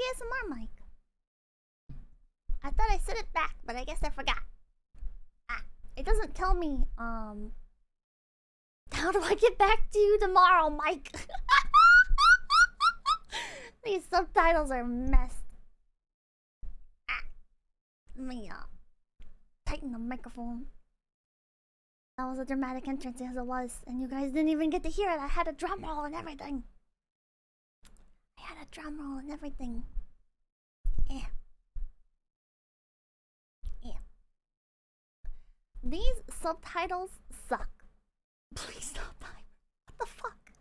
ASMR mic. I thought I set it back, but I guess I forgot. It doesn't tell me, how do I get back to you tomorrow, Mike? These subtitles are messed. Let me, tighten the microphone. That was a dramatic entrance as it was, and you guys didn't even get to hear it. I had a drum roll and everything. Yeah. These subtitles suck. Please stop time. What the fuck?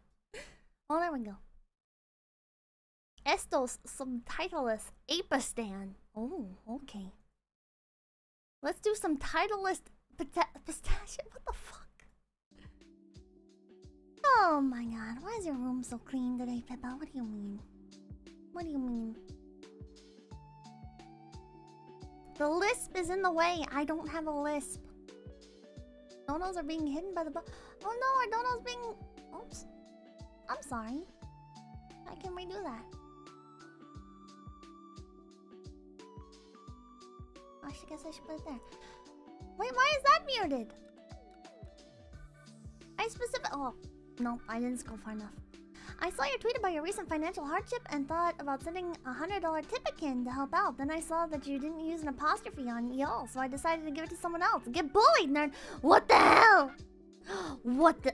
Oh, there we go. Estos subtitleless Apistan. Oh, okay. Let's do some titleless pistachio. What the fuck? Oh my god. Why is your room so clean today, Pippa? What do you mean? What do you mean? The lisp is in the way. I don't have a lisp. Donos are being hidden by the oh no, our donos being... Oops. I'm sorry. I can redo that. I guess I should put it there. Wait, why is that muted? Oh, no, I didn't go far enough. I saw your tweet about your recent financial hardship and thought about sending a $100 Pipkin to help out. Then I saw that you didn't use an apostrophe on y'all, so I decided to give it to someone else. Get bullied, nerd! What the hell? What the...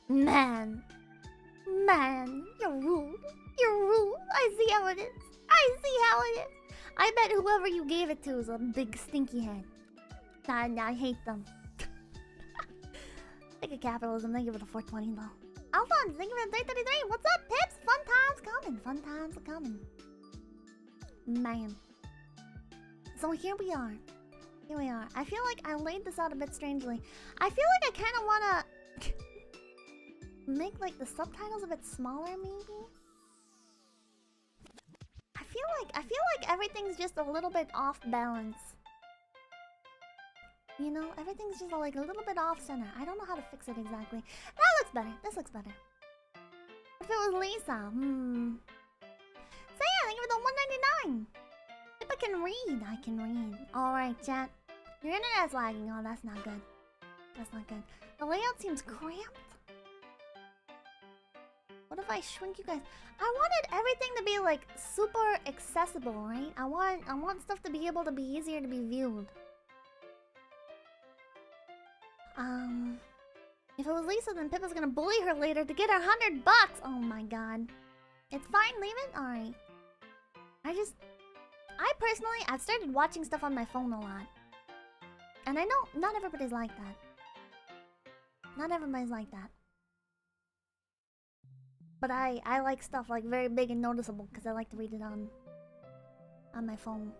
Man, you're rude. I see how it is. I bet whoever you gave it to is a big stinky head. I hate them. Think of capitalism, they give it a 420 though. Alphonse, thank you for the 333. What's up, Pips? Fun times coming. Man. So here we are. I feel like I laid this out a bit strangely. I feel like I kind of want to make like the subtitles a bit smaller, maybe. I feel like everything's just a little bit off balance. You know, everything's just like a little bit off center. I don't know how to fix it exactly. That looks better. This looks better. If it was Lisa, So yeah, thank you for the 199. If I can read, I can read. Alright, chat. Your internet's lagging. Oh, that's not good. The layout seems cramped. What if I shrink you guys? I wanted everything to be like super accessible, right? I want stuff to be able to be easier to be viewed. If it was Lisa, then Pippa's gonna bully her later to get her $100. Oh my god. It's fine, leave it? Alright. I've started watching stuff on my phone a lot. And I know not everybody's like that. But I like stuff like very big and noticeable because I like to read it on my phone.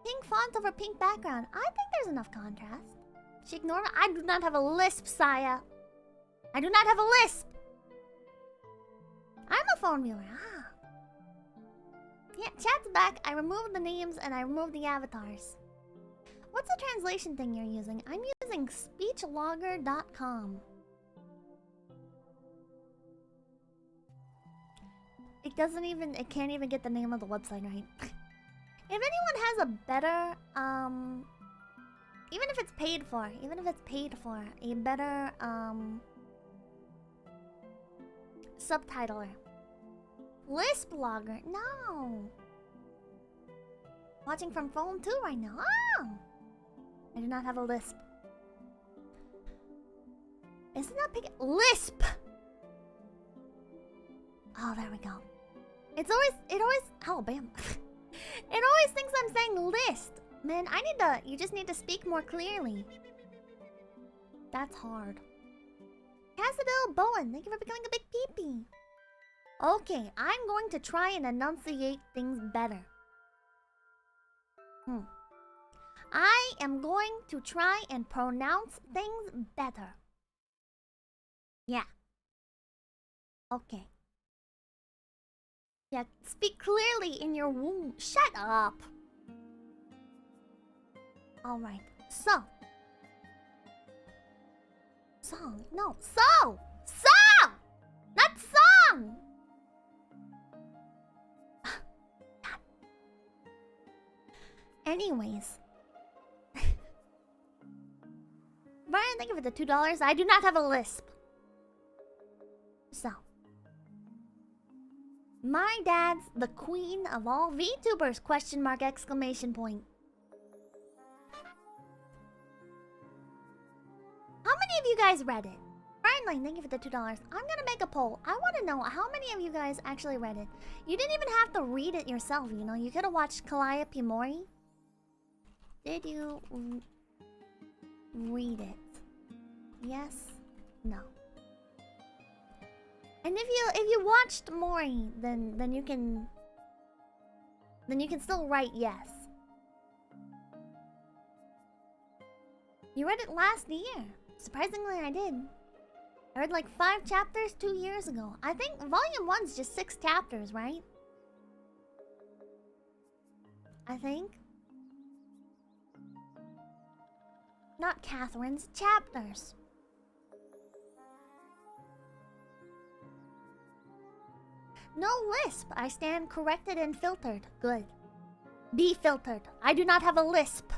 Pink font over pink background. I think there's enough contrast. She ignored me. I do not have a lisp, Saya. I do not have a lisp. I'm a phone viewer. Yeah, chat's back. I removed the names and I removed the avatars. What's the translation thing you're using? I'm using speechlogger.com. It can't even get the name of the website right. If anyone has a better, even if it's paid for, a better, subtitler. Lisp logger, no. Watching from phone 2 right now. Oh! I do not have a lisp. Isn't that Pipkin? Lisp! Oh, there we go. It always, oh, bam. It always thinks I'm saying list. Man, you just need to speak more clearly. That's hard. Cassadell Bowen, thank you for becoming a big peepee. Okay, I'm going to try and enunciate things better. I am going to try and pronounce things better. Yeah. Okay. Yeah, speak clearly in your womb. Shut up. Alright, so. Song. No, so! Anyways. Brian, thank you for the $2. I do not have a lisp. So. My dad's the queen of all VTubers, question mark, exclamation point. How many of you guys read it? Brian, thank you for the $2. I'm gonna make a poll. I want to know how many of you guys actually read it. You didn't even have to read it yourself, you know. You could have watched Calliope Mori. Did you read it? Yes? No. And if you watched Mori, then you can still write yes. You read it last year. Surprisingly, I did. I read like 5 chapters 2 years ago. I think volume 1's just 6 chapters, right? I think. Not Catherine's, chapters. No lisp. I stand corrected and filtered. Good. Be filtered. I do not have a lisp.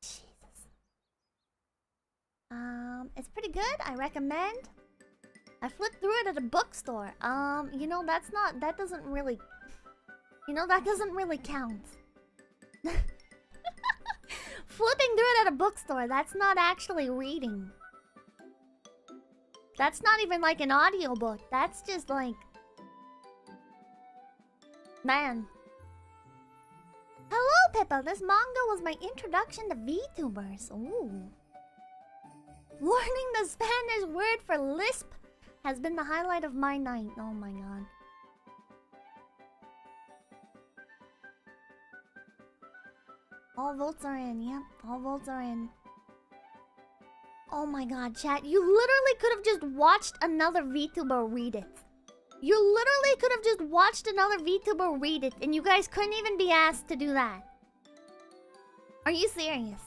Jesus. It's pretty good. I recommend. I flipped through it at a bookstore. You know, that doesn't really count. Flipping through it at a bookstore, that's not actually reading. That's not even like an audiobook. That's just like... Man. Hello, Pippa. This manga was my introduction to VTubers. Ooh. Learning the Spanish word for lisp has been the highlight of my night. Oh my god. All votes are in. Yep, all votes are in. Oh my god, chat. You literally could have just watched another VTuber read it. You literally could have just watched another VTuber read it, and you guys couldn't even be asked to do that. Are you serious?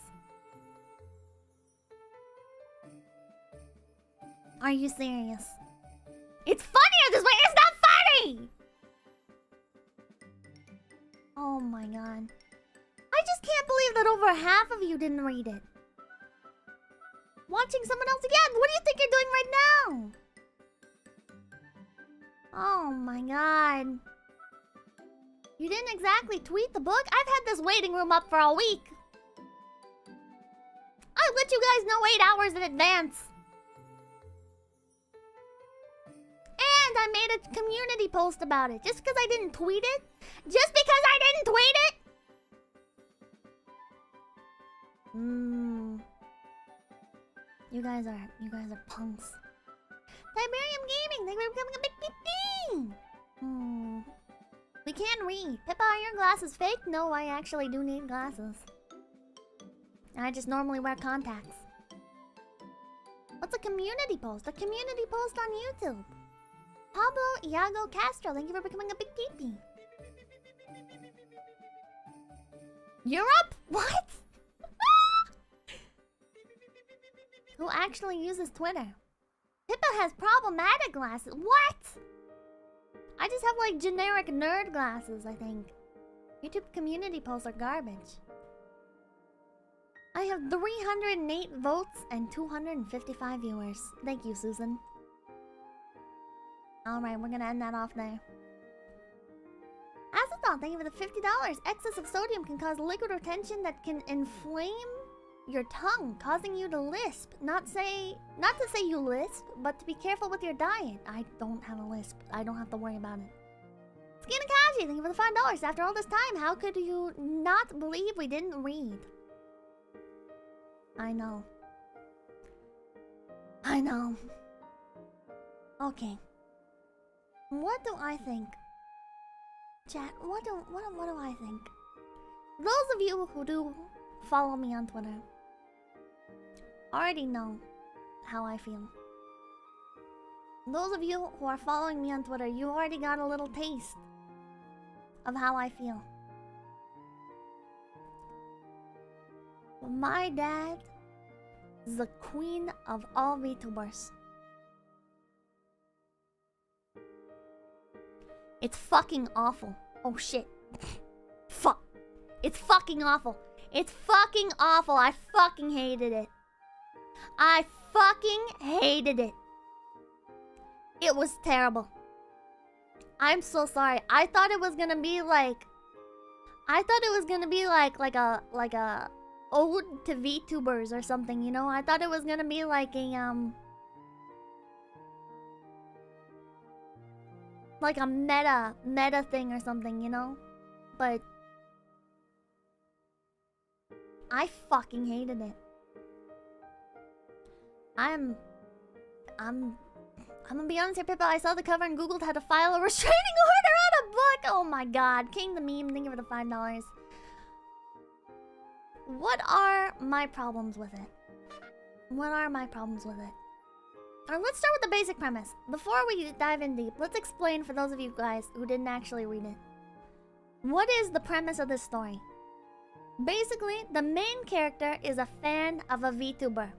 Are you serious? It's funnier this way! It's not funny! Oh my god. I just can't believe that over half of you didn't read it. Watching someone else again. What do you think you're doing right now? Oh my god. You didn't exactly tweet the book? I've had this waiting room up for a week. I let you guys know 8 hours in advance. And I made a community post about it. Just because I didn't tweet it? Just because I didn't tweet it? You guys are punks. Tiberium Gaming, thank you for becoming a big beep. We can't read. Pippa, are your glasses fake? No, I actually do need glasses. I just normally wear contacts. What's a community post? A community post on YouTube. Pablo Iago Castro, thank you for becoming a big peepee. Europe? What? Who actually uses Twitter? Pippa has problematic glasses. What? I just have like generic nerd glasses, I think. YouTube community posts are garbage. I have 308 votes and 255 viewers. Thank you, Susan. Alright, we're gonna end that off there. Acetone, thank you for the $50. Excess of sodium can cause liquid retention that can inflame your tongue, causing you to lisp. Not to say you lisp, but to be careful with your diet. I don't have a lisp. I don't have to worry about it. Skinakashi, thank you for the $5. After all this time, how could you not believe we didn't read? I know. I know. Okay. What do I think? Chat, what do I think? Those of you who do follow me on Twitter already know how I feel. Those of you who are following me on Twitter, you already got a little taste of how I feel. My dad's the queen of all VTubers. It's fucking awful. Oh shit. Fuck. It's fucking awful. It's fucking awful. I fucking hated it. I fucking hated it. It was terrible. I'm so sorry. I thought it was gonna be like... I thought it was gonna be like a ode to VTubers or something, you know? I thought it was gonna be like a like a meta thing or something, you know? But I fucking hated it. I'm gonna be honest here, Pippa. I saw the cover and Googled how to file a restraining order on a book. Oh my god. King the meme, thank you for the $5. What are my problems with it? What are my problems with it? Alright, let's start with the basic premise. Before we dive in deep, let's explain for those of you guys who didn't actually read it. What is the premise of this story? Basically, the main character is a fan of a VTuber.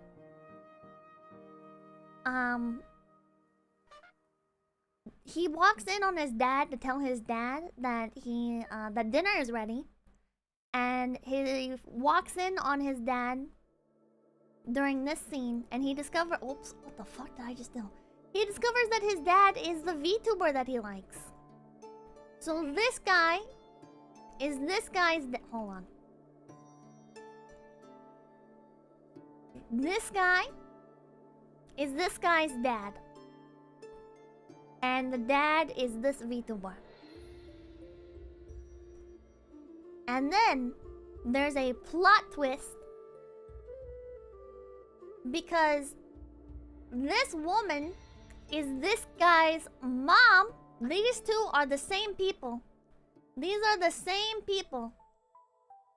He walks in on his dad to tell his dad that that dinner is ready. And he walks in on his dad during this scene, and he discovers... Oops, what the fuck did I just do? He discovers that his dad is the VTuber that he likes. So this guy is this guy's... Hold on. This guy is this guy's dad. And the dad is this VTuber. And then there's a plot twist because this woman is this guy's mom. These two are the same people. These are the same people.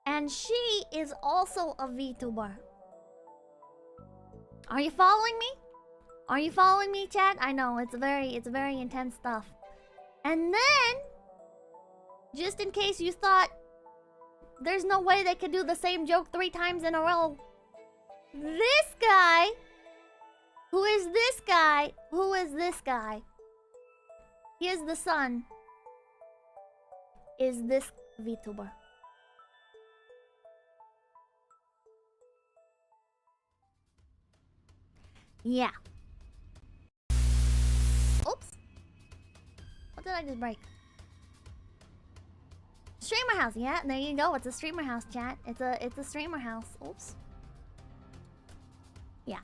And she is also a VTuber. Are you following me? Are you following me, chat? I know, it's very intense stuff. And then, just in case you thought there's no way they could do the same joke 3 times in a row, this guy, who is this guy, he is the son, is this VTuber. Yeah. Oops. What did I just break? Streamer house, yeah, there you go. It's a streamer house, chat. It's a streamer house. Oops. Yeah.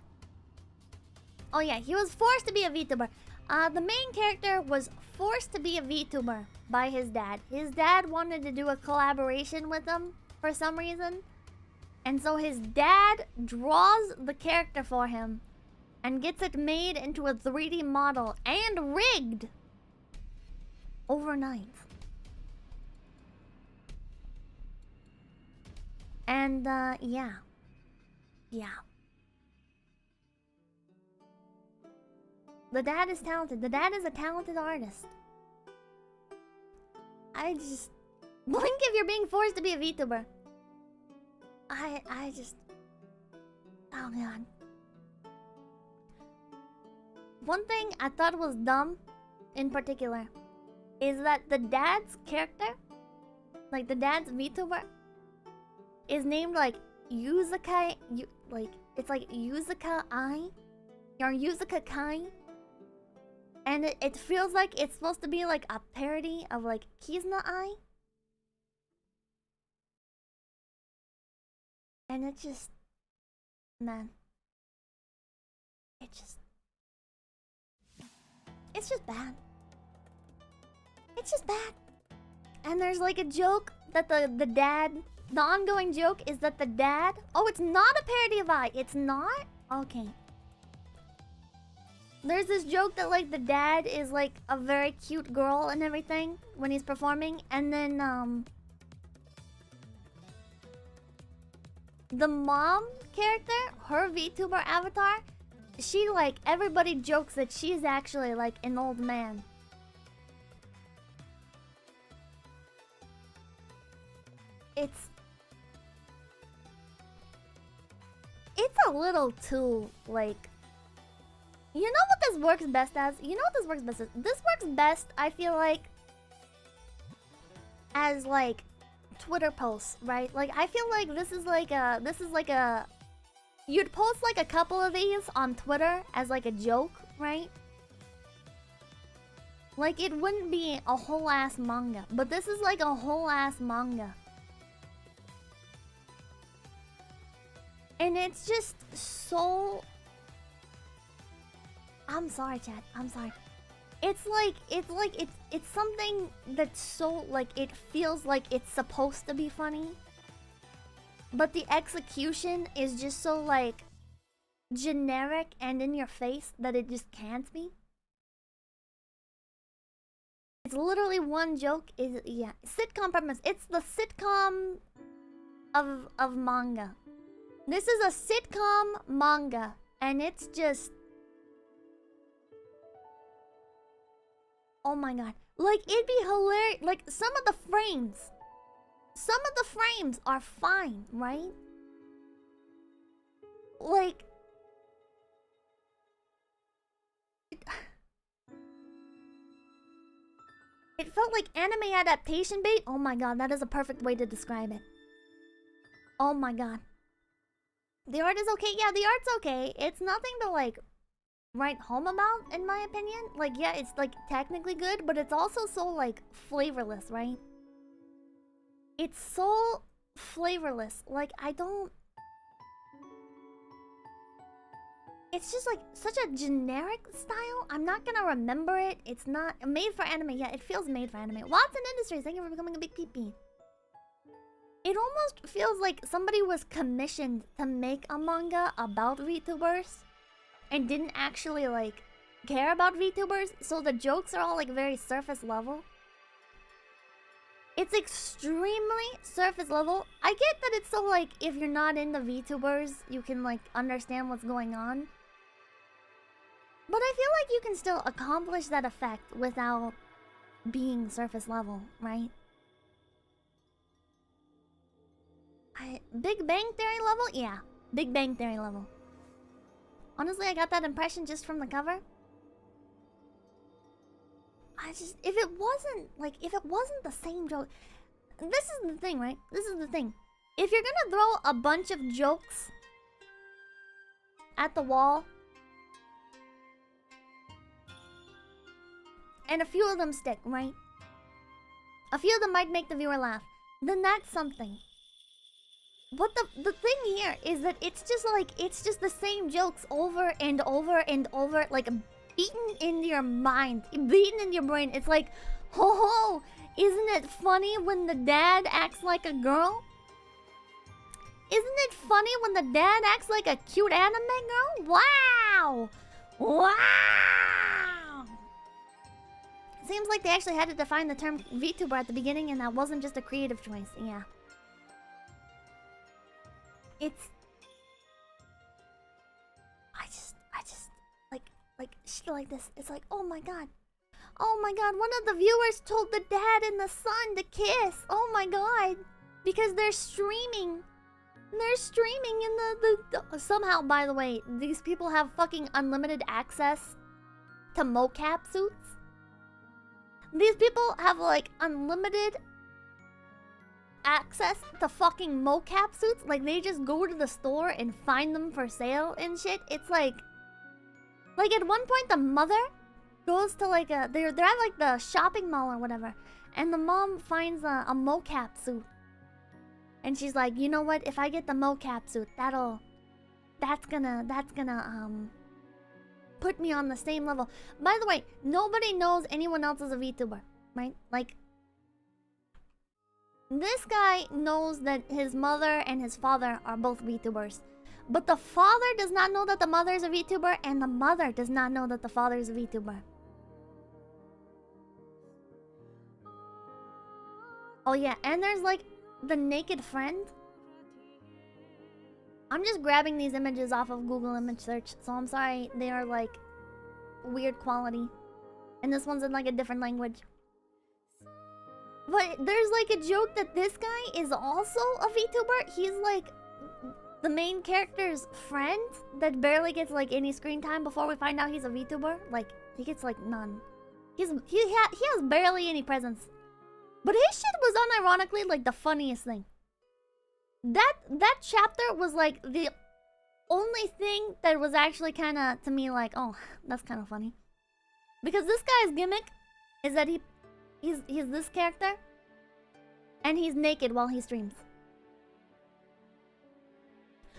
Oh yeah, he was forced to be a VTuber. The main character was forced to be a VTuber by his dad. His dad wanted to do a collaboration with him for some reason. And so his dad draws the character for him and gets it made into a 3D model and rigged overnight. And, yeah. Yeah. The dad is talented. The dad is a talented artist. I just... Blink if you're being forced to be a VTuber. I just... Oh, God. One thing I thought was dumb, in particular, is that the dad's character, like the dad's VTuber, is named like Yuzuka, it's like Yuzuka Ai, or Yuzuka Kai, and it feels like it's supposed to be like a parody of like Kizuna Ai, and it just, man, it's just bad. It's just bad. And there's like a joke that the dad... The ongoing joke is that the dad... Oh, it's not a parody of I. It's not? Okay. There's this joke that like the dad is like a very cute girl and everything when he's performing. And then the mom character, her VTuber avatar, she like... Everybody jokes that she's actually like an old man. It's a little too, like... You know what this works best as? You know what this works best as? This works best, I feel like, as, like, Twitter posts, right? Like, I feel like this is like a... You'd post, like, a couple of these on Twitter as, like, a joke, right? Like, it wouldn't be a whole-ass manga. But this is, like, a whole-ass manga. And it's just so... I'm sorry, chat. I'm sorry. It's something that's so, like, it feels like it's supposed to be funny. But the execution is just so, like, generic and in your face that it just can't be. It's literally one joke. Yeah, sitcom premise. It's the sitcom of manga. This is a sitcom manga, and it's just... Oh my god. Like, it'd be hilarious. Like, some of the frames are fine, right? Like... It felt like anime adaptation bait. Oh my god, that is a perfect way to describe it. Oh my god. The art is okay. Yeah, the art's okay. It's nothing to, like, write home about, in my opinion. Like, yeah, it's, like, technically good, but it's also so, like, flavorless, right? It's so flavorless. Like, I don't... It's just, like, such a generic style. I'm not gonna remember it. It's not... Made for anime. Yeah, it feels made for anime. Watson Industries, thank you for becoming a big peepee. It almost feels like somebody was commissioned to make a manga about VTubers and didn't actually, like, care about VTubers, so the jokes are all, like, very surface level. It's extremely surface level. I get that it's so, like, if you're not into VTubers, you can, like, understand what's going on. But I feel like you can still accomplish that effect without being surface level, right? Big Bang Theory level? Yeah, Big Bang Theory level. Honestly, I got that impression just from the cover. If it wasn't the same joke... This is the thing, right? This is the thing. If you're gonna throw a bunch of jokes at the wall, and a few of them stick, right? A few of them might make the viewer laugh, then that's something. But the thing here is that it's just the same jokes over and over and over, like, beaten into your mind, beaten into your brain. It's like, ho ho, isn't it funny when the dad acts like a girl? Isn't it funny when the dad acts like a cute anime girl? Wow! Wow! Seems like they actually had to define the term VTuber at the beginning, and that wasn't just a creative choice. Yeah. It's... I just... Like, shit like this. It's like, oh my god. Oh my god, one of the viewers told the dad and the son to kiss. Oh my god. Because they're streaming. They're streaming in the... Somehow, by the way, these people have fucking unlimited access to mocap suits. These people have, like, unlimited access to fucking mocap suits. Like, they just go to the store and find them for sale and shit. It's like at one point the mother goes to, like, they're at, like, the shopping mall or whatever, and the mom finds a mocap suit, and she's like, you know what, if I get the mocap suit, that's gonna put me on the same level. By the way, nobody knows anyone else is a VTuber, right? Like, this guy knows that his mother and his father are both VTubers. But the father does not know that the mother is a VTuber, and the mother does not know that the father is a VTuber. Oh yeah, and there's, like, the naked friend. I'm just grabbing these images off of Google image search, so I'm sorry they are, like, weird quality. And this one's in, like, a different language. But there's, like, a joke that this guy is also a VTuber. He's, like... the main character's friend that barely gets like any screen time before we find out he's a VTuber. Like, he gets like none. He has barely any presence. But his shit was unironically like the funniest thing. That chapter was like the only thing that was actually kind of, to me, like, oh, that's kind of funny. Because this guy's gimmick is that he's this character and he's naked while he streams.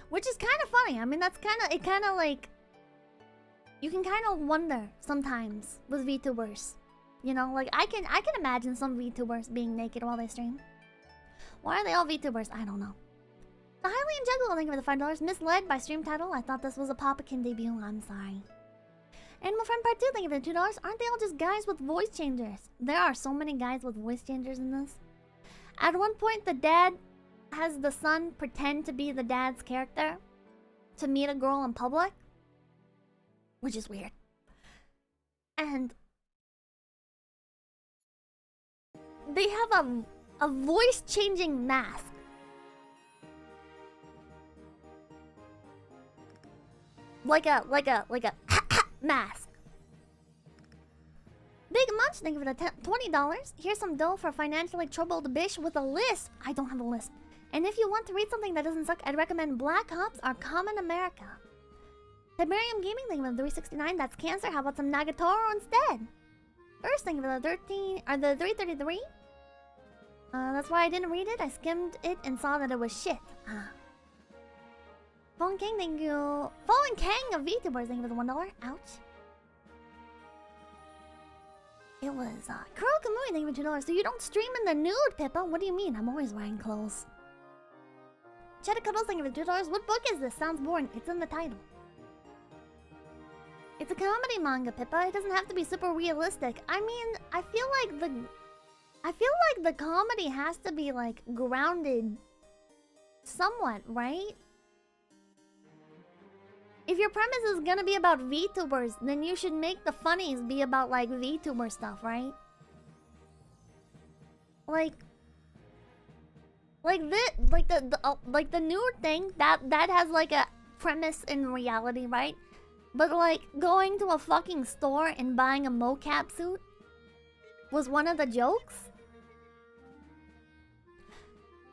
Which is kind of funny. I mean, that's kind of like, you can kind of wonder sometimes with VTubers. You know, like I can imagine some VTubers being naked while they stream. Why are they all VTubers? I don't know. The Highly and Juggalo, thank you for the $5. Misled by stream title. I thought this was a Pipkin debut. I'm sorry. Animal Friend Part 2, thank you for the $2. Aren't they all just guys with voice changers? There are so many guys with voice changers in this. At one point, the dad has the son pretend to be the dad's character to meet a girl in public, which is weird. And they have a voice changing mask. Like a mask. Big Munch, thank you for the $20. Here's some dough for a financially troubled bish with a lisp. I don't have a lisp. And if you want to read something that doesn't suck, I'd recommend Black Ops or Common America. Tiberium Gaming, thank you for the 369. That's cancer. How about some Nagatoro instead? First, thank you for the 333. That's why I didn't read it. I skimmed it and saw that it was shit. Fallen King, thank you. Fallen King of VTubers, thank you for the $1. Ouch. It was Kuro Kamui, thank you for $2. So you don't stream in the nude, Pippa? What do you mean? I'm always wearing clothes. Cheddar Cuddles, thank you for $2. What book is this? Sounds boring. It's in the title. It's a comedy manga, Pippa. It doesn't have to be super realistic. I mean, I feel like the comedy has to be like grounded somewhat, right? If your premise is gonna be about VTubers, then you should make the funnies be about like VTuber stuff, right? Like the nude thing that has like a premise in reality, right? But like going to a fucking store and buying a mocap suit was one of the jokes.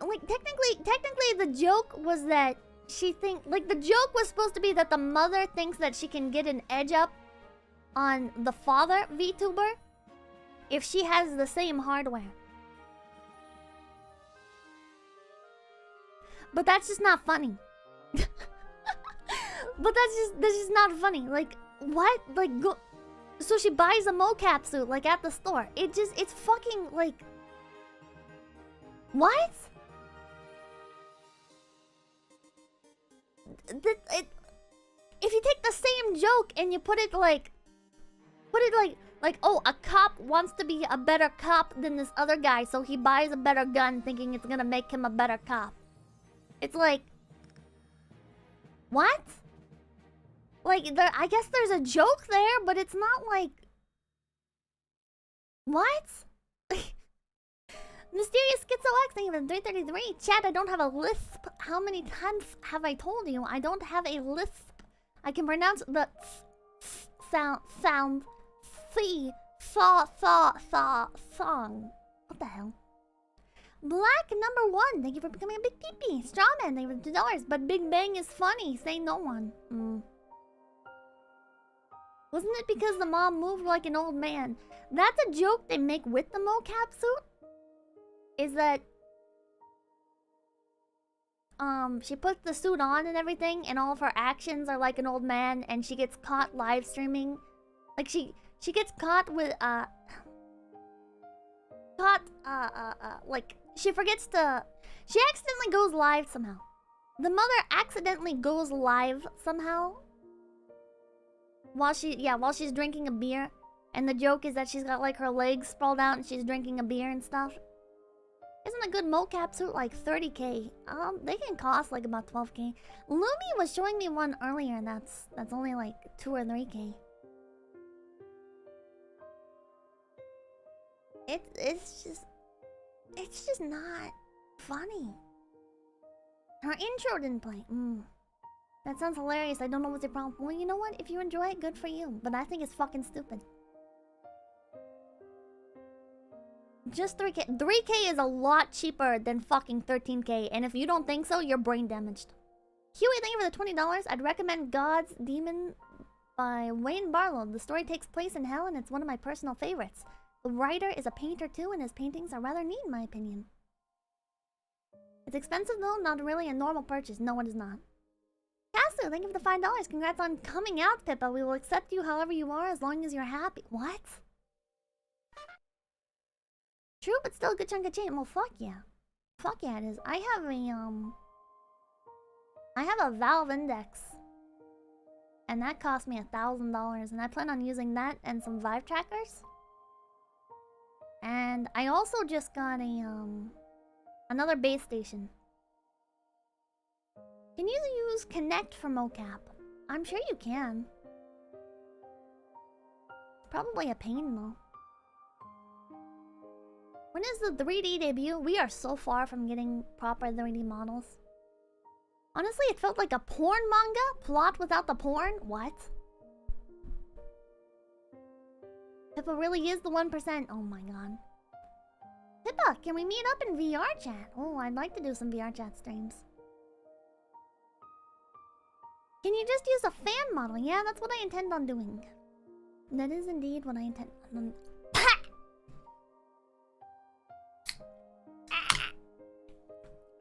Like technically the joke was that the joke was supposed to be that the mother thinks that she can get an edge up on the father VTuber if she has the same hardware. But that's just not funny. But that's just not funny. Like, what? Like, so she buys a mocap suit, like, at the store. It's fucking, like... What? If you take the same joke and you put it like, oh, a cop wants to be a better cop than this other guy, so he buys a better gun thinking it's gonna make him a better cop. It's like... What? Like, I guess there's a joke there, but it's not like... What? Mysterious Schizo X, thank you for 333. Chat, I don't have a lisp. How many times have I told you I don't have a lisp? I can pronounce the sound song. What the hell? Black number 1, thank you for becoming a big peepee. Strawman, thank you for $2. But Big Bang is funny, say no one. Wasn't it because the mom moved like an old man? That's a joke they make with the mocap suit. Is that she puts the suit on and everything, and all of her actions are like an old man, and she gets caught live streaming. Like she gets caught with like she forgets to. She accidentally goes live somehow. The mother accidentally goes live somehow while she's drinking a beer, and the joke is that she's got like her legs sprawled out and she's drinking a beer and stuff. Isn't a good mocap suit like 30k? They can cost like about 12k. Lumi was showing me one earlier, and that's only like 2 or 3k. It's just not funny. Her intro didn't play. That sounds hilarious. I don't know what's your problem. Well, you know what? If you enjoy it, good for you. But I think it's fucking stupid. Just 3K. 3K is a lot cheaper than fucking 13K. And if you don't think so, you're brain damaged. Huey, thank you for the $20. I'd recommend God's Demon by Wayne Barlow. The story takes place in hell and it's one of my personal favorites. The writer is a painter too and his paintings are rather neat in my opinion. It's expensive though, not really a normal purchase. No, it is not. Casu, thank you for the $5. Congrats on coming out, Pippa. We will accept you however you are as long as you're happy. What? True, but still a good chunk of change. Well, fuck yeah. Fuck yeah, it is. I have a Valve Index. And that cost me $1,000. And I plan on using that and some Vive trackers. And I also just got a, another base station. Can you use Connect for mocap? I'm sure you can. Probably a pain though. When is the 3D debut? We are so far from getting proper 3D models. Honestly, it felt like a porn manga? Plot without the porn? What? Pippa really is the 1%. Oh my god. Pippa, can we meet up in VR chat? Oh, I'd like to do some VR chat streams. Can you just use a fan model? Yeah, that's what I intend on doing. That is indeed what I intend on.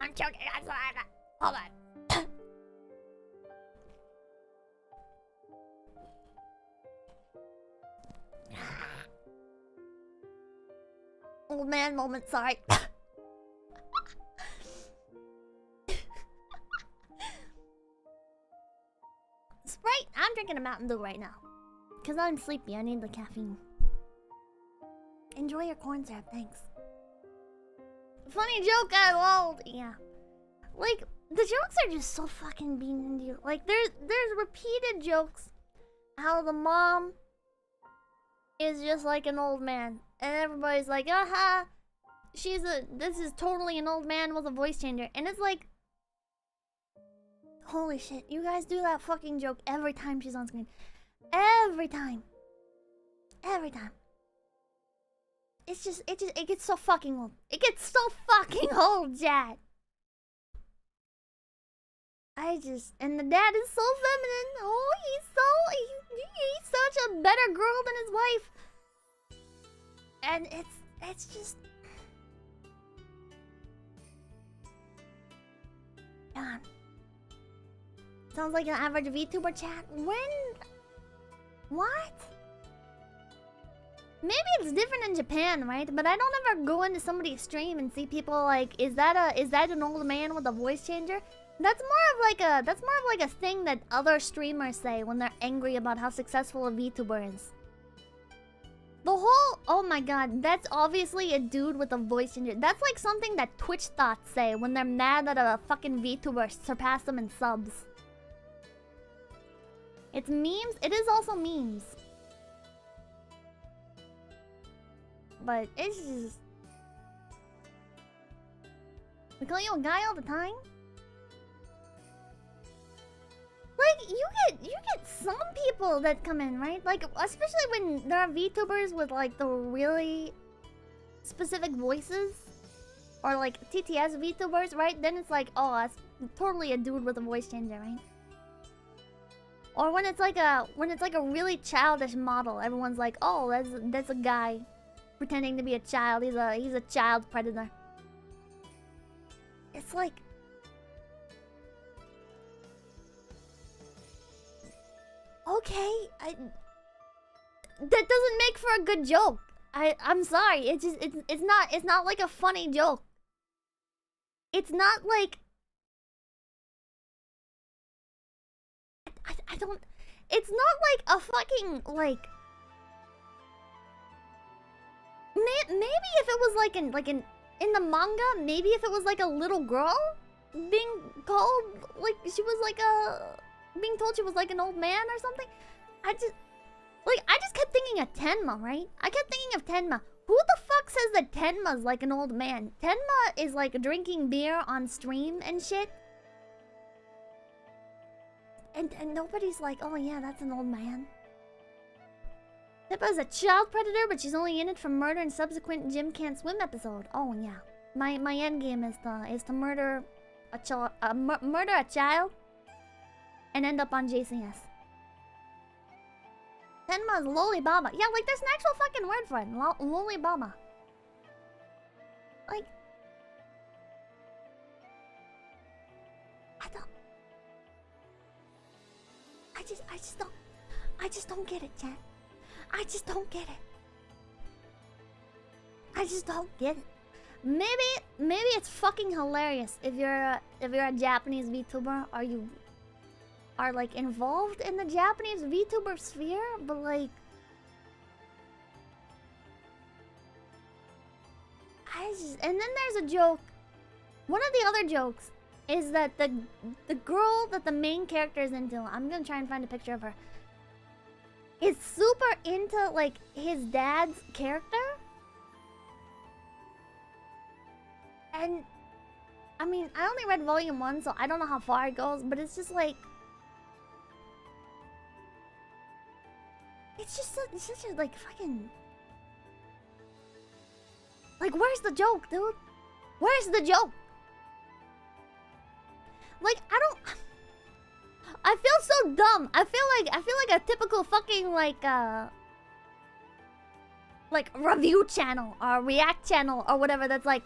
I'm choking. Hold on. Old man moment, sorry. Sprite, I'm drinking a Mountain Dew right now. Because I'm sleepy, I need the caffeine. Enjoy your corn syrup, thanks. Funny joke, I lol. Yeah. Like, the jokes are just so fucking being into you. Like, there's repeated jokes. How the mom is just like an old man. And everybody's like, aha. This is totally an old man with a voice changer. And it's like, holy shit, you guys do that fucking joke every time she's on screen. Every time. Every time. It gets so fucking old. It gets so fucking old, Jad. And the dad is so feminine. Oh, he's such a better girl than his wife. And it's just... God. Sounds like an average VTuber chat. When? What? Maybe it's different in Japan, right? But I don't ever go into somebody's stream and see people like, is that an old man with a voice changer? That's more of like a thing that other streamers say when they're angry about how successful a VTuber is. The whole, oh my god, that's obviously a dude with a voice changer. That's like something that Twitch thoughts say when they're mad that a fucking VTuber surpassed them in subs. It's memes. It is also memes. But it's just... We call you a guy all the time? Like, you get some people that come in, right? Like, especially when there are VTubers with, like, the really specific voices. Or, like, TTS VTubers, right? Then it's like, oh, that's totally a dude with a voice changer, right? Or when it's like a really childish model, everyone's like, oh, that's a guy pretending to be a child. He's a child predator. It's like, okay, that doesn't make for a good joke. I'm sorry. It's not like a funny joke. It's not like I don't. It's not like a fucking like. Maybe if it was like in the manga, maybe if it was like a little girl being called like she was like being told she was like an old man or something. I just kept thinking of Tenma, right? I kept thinking of Tenma. Who the fuck says that Tenma's like an old man? Tenma is like drinking beer on stream and shit. And nobody's like, oh yeah, that's an old man. Pippa's a child predator, but she's only in it for murder and subsequent Jim Can't Swim episode. Oh yeah. My end game is to murder a child, murder a child, and end up on JCS. Tenma's Loli Baba. Yeah, like there's an actual fucking word for it. Loli Baba. Like, I just don't get it, chat. I just don't get it. I just don't get it. Maybe it's fucking hilarious if you're a Japanese VTuber or you are like involved in the Japanese VTuber sphere, but like and then there's a joke. One of the other jokes is that the girl that the main character is into, I'm gonna try and find a picture of her, is super into like his dad's character. And I mean, I only read volume 1, so I don't know how far it goes, but it's just like it's such a like fucking like, where's the joke, dude? Where's the joke? Like, I feel so dumb. I feel like a typical fucking like review channel or react channel or whatever that's like,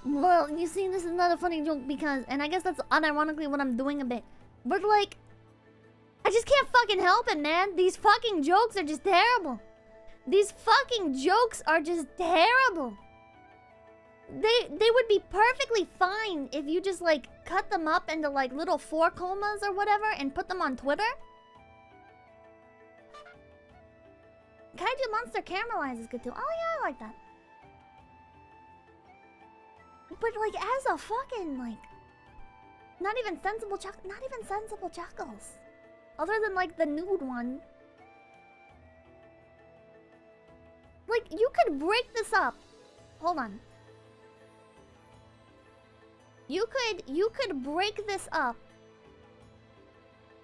well, you see, this is not a funny joke because, and I guess that's unironically what I'm doing a bit. But like, I just can't fucking help it, man. These fucking jokes are just terrible. These fucking jokes are just terrible. They would be perfectly fine if you just like cut them up into like little 4 comas or whatever and put them on Twitter. Kaiju Monster Caramelize is good too. Oh yeah, I like that. But like as a fucking like not even sensible chuckles. Other than like the nude one. Like you could break this up. Hold on. You could break this up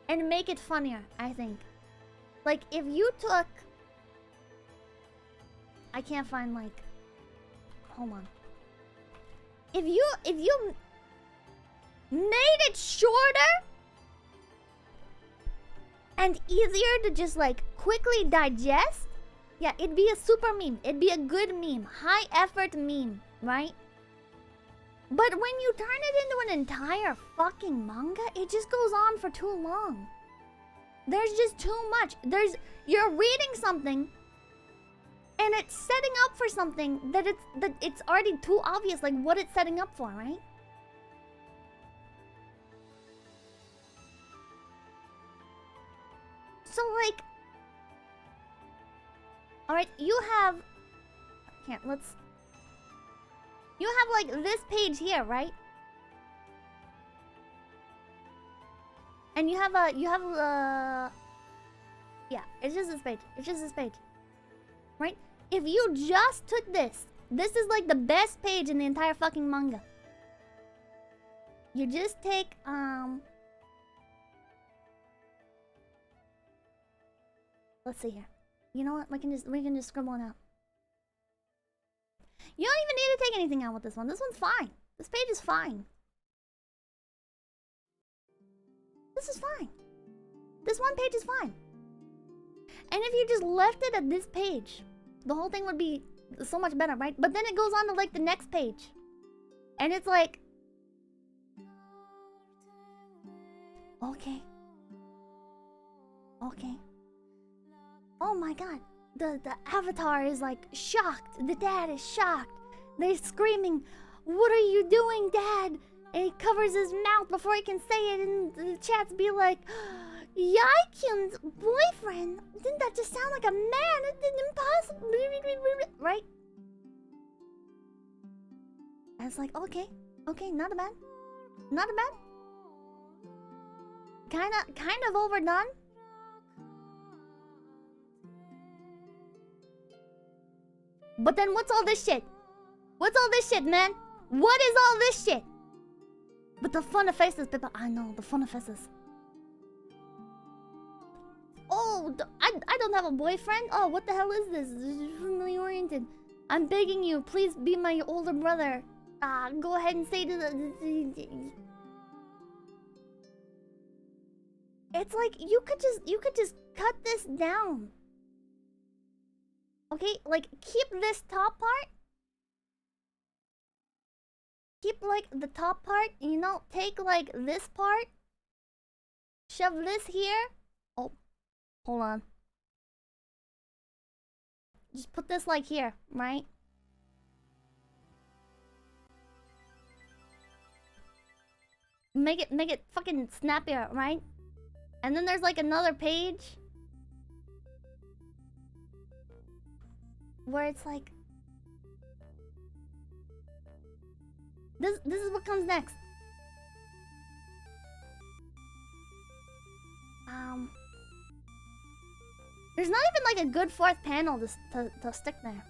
and make it funnier, I think. Like if you took, I can't find like, hold on. If you made it shorter and easier to just like quickly digest, yeah, it'd be a super meme. It'd be a good meme, high effort meme, right? But when you turn it into an entire fucking manga, it just goes on for too long. There's just too much. You're reading something and it's setting up for something that it's already too obvious like what it's setting up for, right? So like, all right, you have you have like this page here, right? And you have yeah, it's just this page. It's just this page. Right? If you just took this is like the best page in the entire fucking manga. You just take let's see here. You know what? We can just scribble it out. You don't even need to take anything out with this one. This one's fine. This page is fine. This is fine. This one page is fine. And if you just left it at this page, the whole thing would be so much better, right? But then it goes on to like the next page. And it's like, okay. Okay. Oh my god. The avatar is like shocked. The dad is shocked. They're screaming, "What are you doing, Dad?" And he covers his mouth before he can say it, and the chats be like, "Yaikyun's boyfriend? Didn't that just sound like a man? It's impossible." Right? I was like, okay, not a bad. Not a bad. Kind of overdone. But then what's all this shit? What's all this shit, man? What is all this shit? But the fun of faces, Pippa. I know, the fun of faces. I don't have a boyfriend. Oh, what the hell is this? This is family oriented. I'm begging you, please be my older brother. Go ahead and say to the... It's like you could just cut this down. Okay, like keep this top part. Keep like the top part, you know, take like this part. Shove this here. Oh, hold on. Just put this like here, right? Make it fucking snappier, right? And then there's like another page where it's like this is what comes next. There's not even like a good fourth panel to stick there.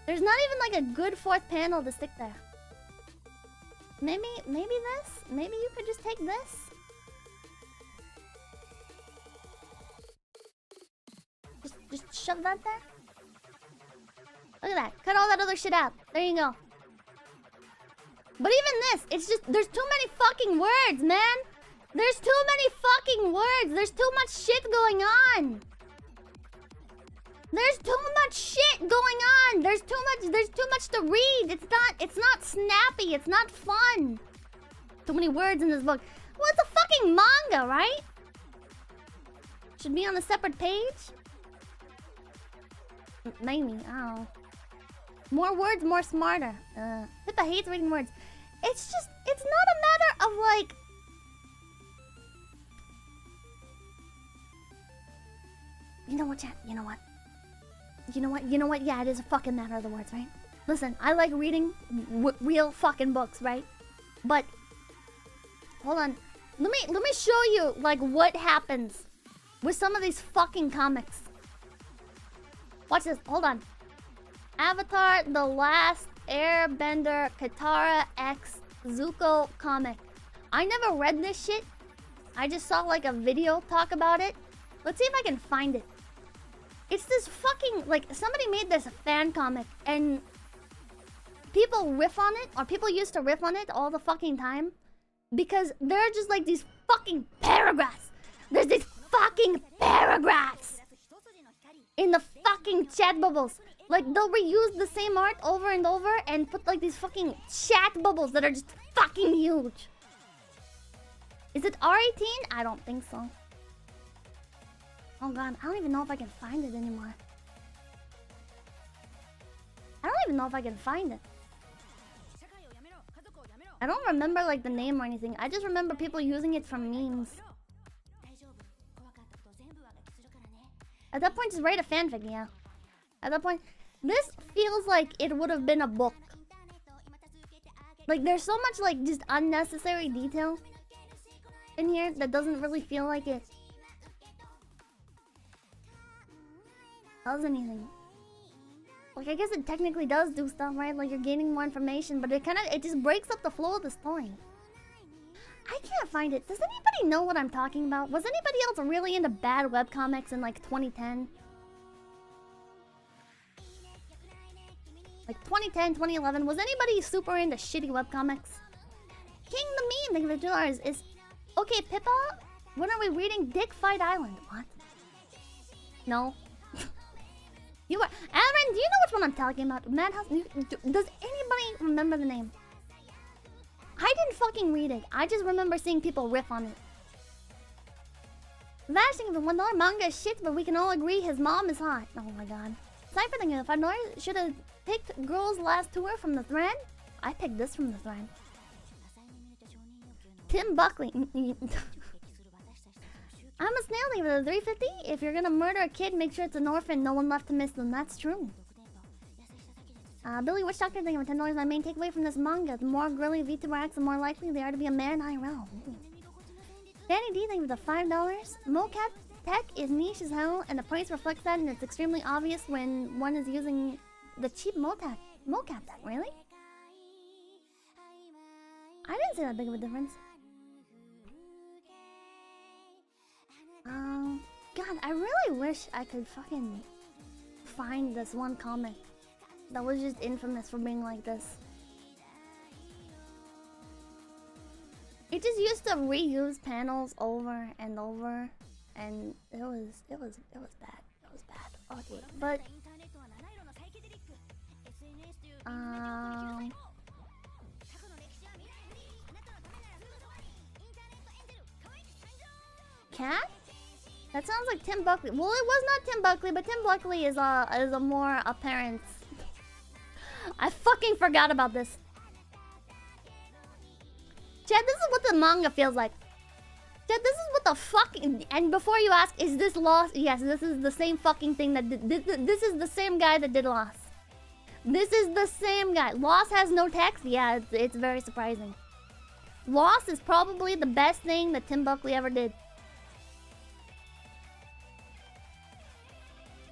There's not even like a good fourth panel to stick there. Maybe this? Maybe you could just take this? Just shove that there? Look at that. Cut all that other shit out. There you go. But even this, it's just, there's too many fucking words, man. There's too many fucking words. There's too much shit going on. There's too much shit going on. There's too much to read. It's not snappy. It's not fun. Too many words in this book. Well, it's a fucking manga, right? Should be on a separate page? Maybe, I don't know. More words, more smarter. Pippa hates reading words. It's just, it's not a matter of like... You know what, chat? You know what? Yeah, it is a fucking matter of the words, right? Listen, I like reading real fucking books, right? But hold on, let me show you like what happens with some of these fucking comics. Watch this. Hold on. Avatar: The Last Airbender Katara X Zuko comic. I never read this shit. I just saw like a video talk about it. Let's see if I can find it. It's this fucking, like, somebody made this fan comic, and people riff on it, or people used to riff on it all the fucking time, because there are just, like, these fucking paragraphs. There's these fucking paragraphs in the fucking chat bubbles. Like, they'll reuse the same art over and over, and put, like, these fucking chat bubbles that are just fucking huge. Is it R18? I don't think so. Oh god, I don't even know if I can find it anymore. I don't even know if I can find it. I don't remember like the name or anything. I just remember people using it for memes. At that point, just write a fanfic, yeah. At that point, this feels like it would have been a book. Like, there's so much like just unnecessary detail in here that doesn't really feel like it does anything. Like, I guess it technically does do stuff, right? Like, you're gaining more information, but it just breaks up the flow of the story. I can't find it. Does anybody know what I'm talking about? Was anybody else really into bad webcomics in, like, 2010? Like, 2010, 2011. Was anybody super into shitty webcomics? King the Meme, thank you for $2. Is... Okay, Pippa, when are we reading Dick Fight Island? What? No. You are... Aaron, do you know which one I'm talking about? Madhouse... Does anybody remember the name? I didn't fucking read it. I just remember seeing people riff on it. Vanishing of the $1 manga is shit, but we can all agree his mom is hot. Oh my god. Cypher thinking if $5 should have picked Girl's Last Tour from the thread. I picked this from the thread. Tim Buckley. I'm a snail leaver, the 350. If you're gonna murder a kid, make sure it's an orphan, no one left to miss them. That's true. Billy Witch Doctor, thank you for $10. My main takeaway from this manga: the more girly VTuber acts, the more likely they are to be a man IRL. Danny D, thank you for the $5. Mocap tech is niche as hell, and the price reflects that, and it's extremely obvious when one is using the cheap mocap tech. Really? I didn't see that big of a difference. God, I really wish I could fucking find this one comic that was just infamous for being like this. It just used to reuse panels over and over, and it was bad. It was bad. Okay, but Cat? That sounds like Tim Buckley. Well, it was not Tim Buckley, but Tim Buckley is a more apparent. I fucking forgot about this. Chad, this is what the manga feels like. Chad, this is what the fucking... And before you ask, is this Lost? Yes, this is the same fucking thing that this is the same guy that did Lost. This is the same guy. Lost has no text? Yeah, it's very surprising. Lost is probably the best thing that Tim Buckley ever did.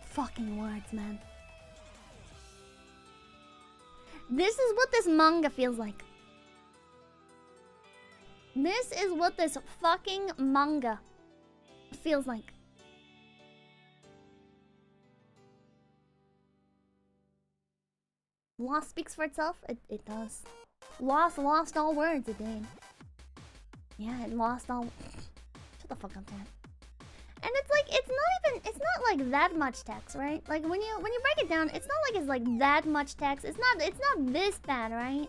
Fucking words, man. This is what this manga feels like. This is what this fucking manga feels like. Lost speaks for itself? It does. Lost all words, it did. Yeah, it lost all... Shut the fuck up, Dad. And it's like, it's not like that much text, right? Like when you break it down, it's not like it's like that much text. It's not this bad, right?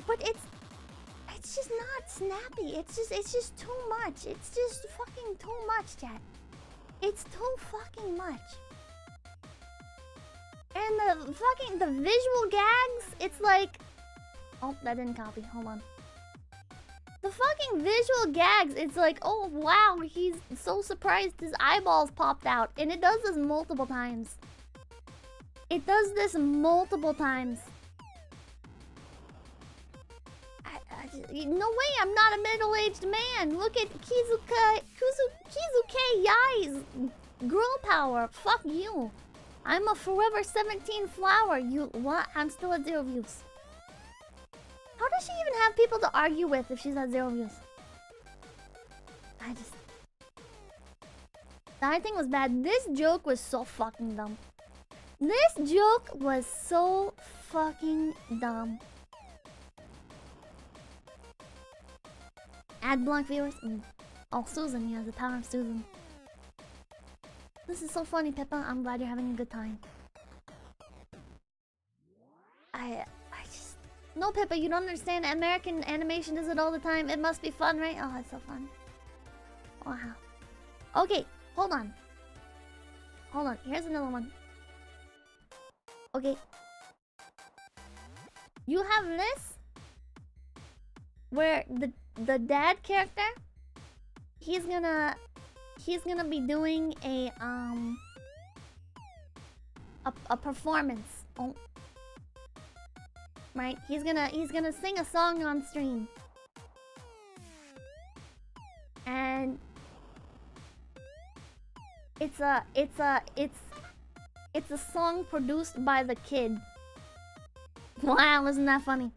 But it's just not snappy. It's just too much. It's just fucking too much, chat. It's too fucking much. And the visual gags, it's like... Oh, that didn't copy. Hold on. The fucking visual gags, it's like, oh wow, he's so surprised his eyeballs popped out. And it does this multiple times. It does this multiple times. No way, I'm not a middle-aged man. Look at Kizuke Yai's girl power. Fuck you. I'm a forever 17 flower. You what? I'm still at 0 views. How does she even have people to argue with if she's at 0 views? That thing was bad. This joke was so fucking dumb. This joke was so fucking dumb. Add blank viewers? Oh, Susan, yeah, the power of Susan. This is so funny, Pippa. I'm glad you're having a good time. I just... No, Pippa, you don't understand. American animation does it all the time. It must be fun, right? Oh, it's so fun. Wow. Okay, hold on. Hold on, here's another one. Okay. You have this, where the dad character, he's gonna be doing a performance. Oh. Right? He's gonna sing a song on stream. And it's a song produced by the kid. Wow, isn't that funny?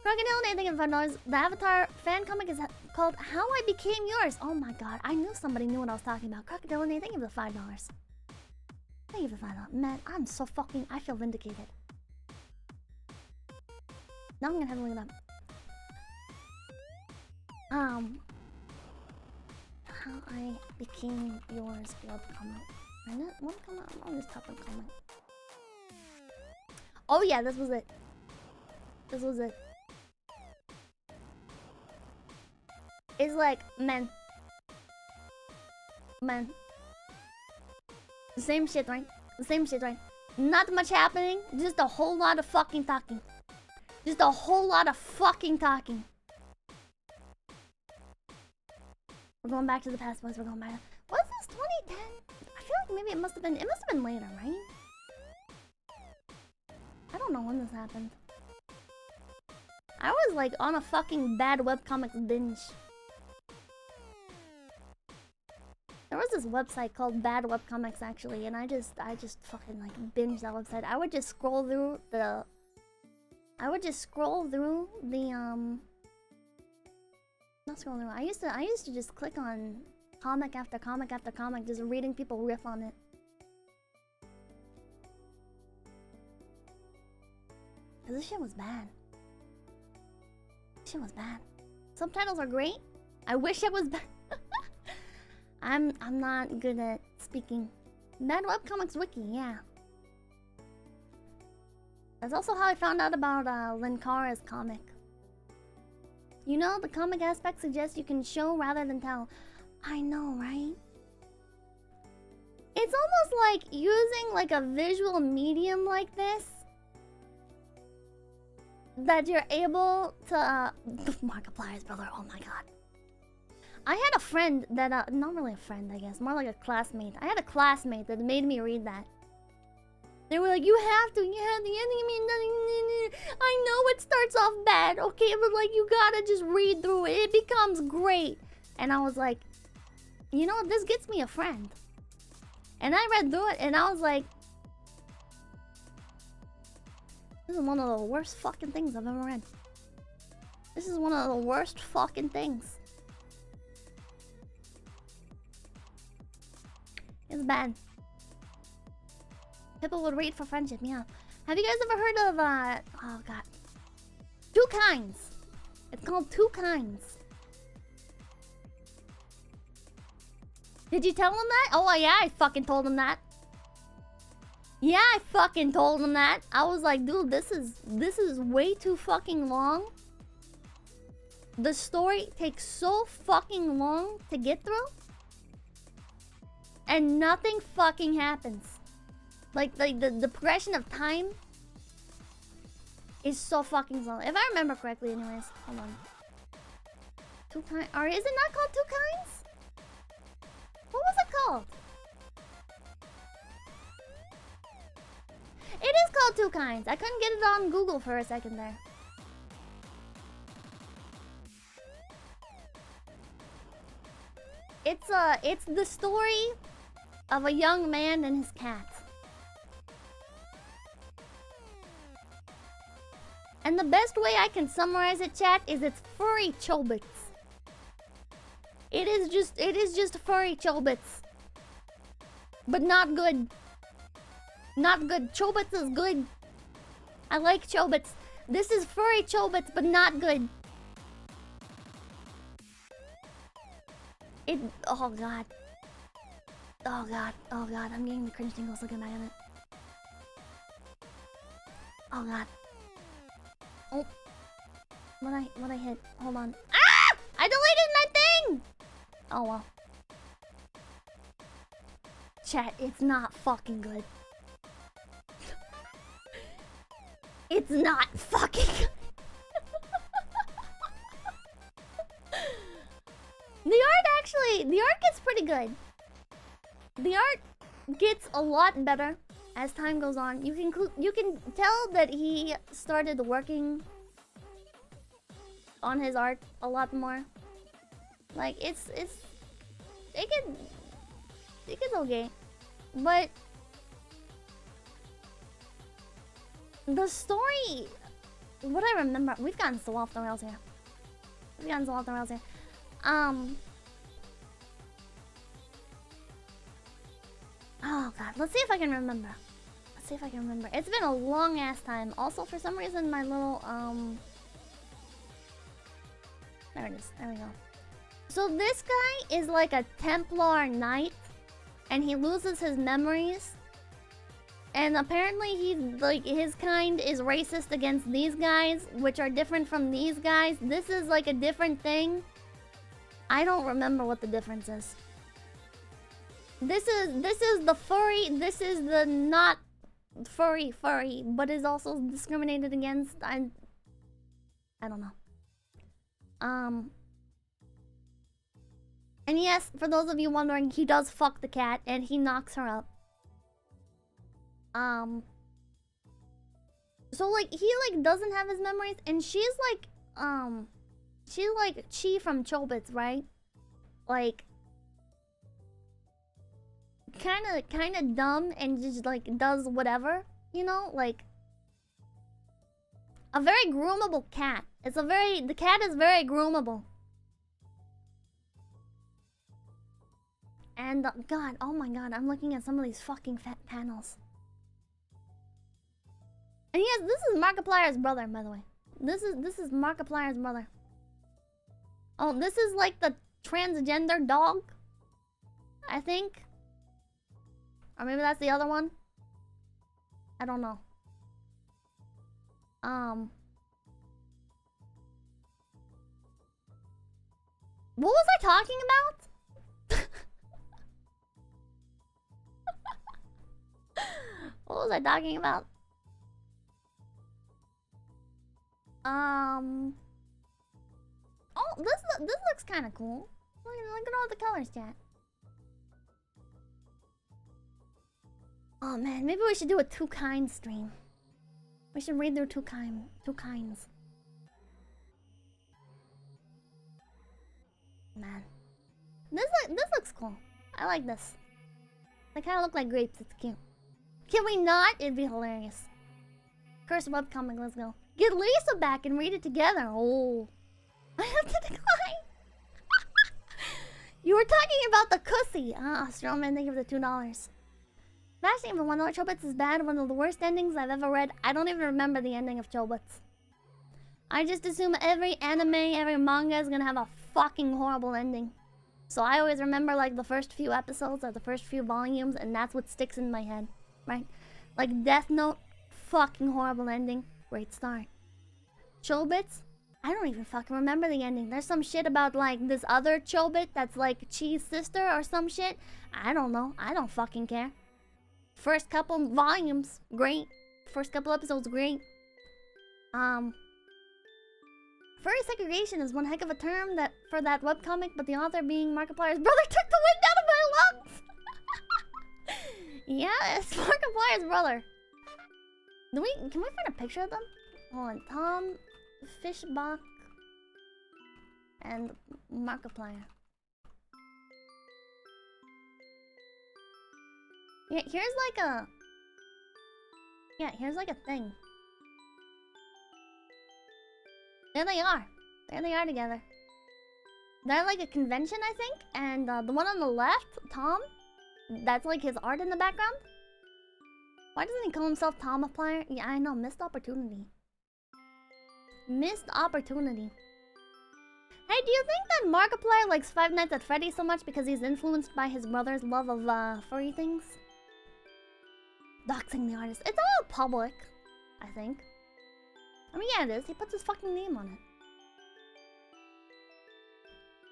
Crocodile Nathan and $5. The Avatar fan comic is called How I Became Yours. Oh my god, I knew somebody knew what I was talking about. Crocodile Nathan, thank you for the $5. Thank you for the $5. Man, I'm so fucking... I feel vindicated. Now I'm gonna have to look it up. How I Became Yours webcomic. What comment? I'm on this top of comment. Oh yeah, this was it. This was it. It's like, man. The same shit, right? The same shit, right? Not much happening, just a whole lot of fucking talking. Just a whole lot of fucking talking. We're going back to the past, boys. We're going back. Was this 2010? I feel like maybe it must have been later, right? I don't know when this happened. I was like on a fucking bad webcomics binge. There was this website called Bad Webcomics actually, and I just fucking like binged that website. I would just scroll through the Not scrolling around. I used to just click on comic after comic after comic, just reading people riff on it. Cause this shit was bad. This shit was bad. Subtitles are great. I wish it was bad. I'm not good at speaking. Mad Webcomics Wiki, yeah. That's also how I found out about Linkara's comic. You know, the comic aspect suggests you can show rather than tell. I know, right? It's almost like using like a visual medium like this that you're able to Markiplier's brother, oh my god. I had a friend that not really a friend, I guess, more like a classmate. I had a classmate that made me read that. They were like, you have to, I know it starts off bad, okay, but like you gotta just read through it. It becomes great. And I was like, you know what, this gets me a friend. And I read through it and I was like, this is one of the worst fucking things I've ever read. This is one of the worst fucking things. It's bad. Pippa would read for friendship, yeah. Have you guys ever heard of, oh god. Two Kinds. It's called Two Kinds. Did you tell him that? Oh, yeah, I fucking told him that. Yeah, I fucking told him that. I was like, dude, this is way too fucking long. The story takes so fucking long to get through. And nothing fucking happens. Like the progression of time is so fucking slow. If I remember correctly, anyways. Hold on. Two Kinds, or is it not called Two Kinds? What was it called? It is called Two Kinds. I couldn't get it on Google for a second there. It's the story of a young man and his cat. And the best way I can summarize it, chat, is it's furry chobits. It is just furry chobits. But not good. Not good. Chobits is good. I like chobits. This is furry chobits, but not good. Oh god. Oh god. Oh god. I'm getting the cringe tingles looking back at it. Oh god. Oh. What I hit? Hold on. Ah! I deleted my thing! Oh well. Chat, it's not fucking good. It's not fucking good. The art gets pretty good. The art gets a lot better as time goes on. You can tell that he started working on his art a lot more. Like it gets okay, but the story, what I remember, we've gotten so off the rails here. Oh god, let's see if I can remember. It's been a long ass time. Also, for some reason, my little there it is. There we go. So this guy is like a Templar knight, and he loses his memories. And apparently his kind is racist against these guys, which are different from these guys. This is like a different thing. I don't remember what the difference is. This is the furry, this is the not furry, but is also discriminated against. I don't know. And yes, for those of you wondering, he does fuck the cat and he knocks her up. So like he like doesn't have his memories, and she's like Chi from Chobits, right? Like kind of dumb and just like does whatever, you know, like a very groomable cat. The cat is very groomable. And God, oh my God, I'm looking at some of these fucking fat panels. And yes, this is Markiplier's brother, by the way. This is Markiplier's brother. Oh, this is like the transgender dog, I think. Or maybe that's the other one. I don't know. What was I talking about? What was I talking about? Oh, this looks kind of cool. Look at all the colors, chat. Oh man, maybe we should do a two kinds stream. We should read through two kinds. Man, this looks cool. I like this. They kind of look like grapes. It's cute. Can we not? It'd be hilarious. Curse webcomic. Let's go. Get Lisa back and read it together. Oh, I have to decline. You were talking about the cussy. Strawman, thank you for the $2. Actually, even one of Chobits is bad. One of the worst endings I've ever read. I don't even remember the ending of Chobits. I just assume every anime, every manga is gonna have a fucking horrible ending. So I always remember like the first few episodes or the first few volumes, and that's what sticks in my head, right? Like Death Note, fucking horrible ending. Great start. Chobits, I don't even fucking remember the ending. There's some shit about like this other Chobit that's like Chi's sister or some shit. I don't know. I don't fucking care. First couple volumes, great. First couple episodes, great. Furry segregation is one heck of a term that for that webcomic, but the author being Markiplier's brother took the wind out of my lungs. Yeah, it's Markiplier's brother. Can we find a picture of them? Hold on, Tom, Fishbach, and Markiplier. Yeah, here's like a thing. There they are. There they are together. They're like a convention, I think. And the one on the left, Tom, that's like his art in the background. Why doesn't he call himself Tomiplier? Yeah, I know. Missed opportunity. Missed opportunity. Hey, do you think that Markiplier likes Five Nights at Freddy's so much because he's influenced by his brother's love of furry things? Doxing the artist. It's all public, I think. I mean, yeah, it is. He puts his fucking name on it.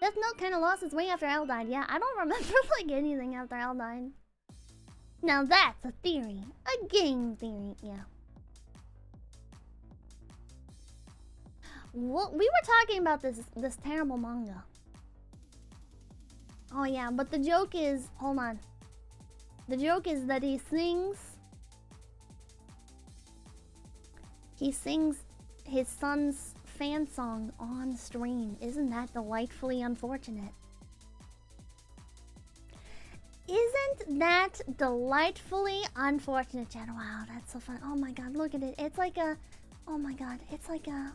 Death Note kind of lost its way after L died. Yeah, I don't remember like anything after L died. Now that's a theory. A game theory, yeah. Well, we were talking about this terrible manga. Oh yeah, but the joke is... Hold on. The joke is that he sings his son's fan song on stream. Isn't that delightfully unfortunate? Isn't that delightfully unfortunate, Chad? Wow, that's so fun. Oh my god, look at it. It's like a... Oh my god, it's like a...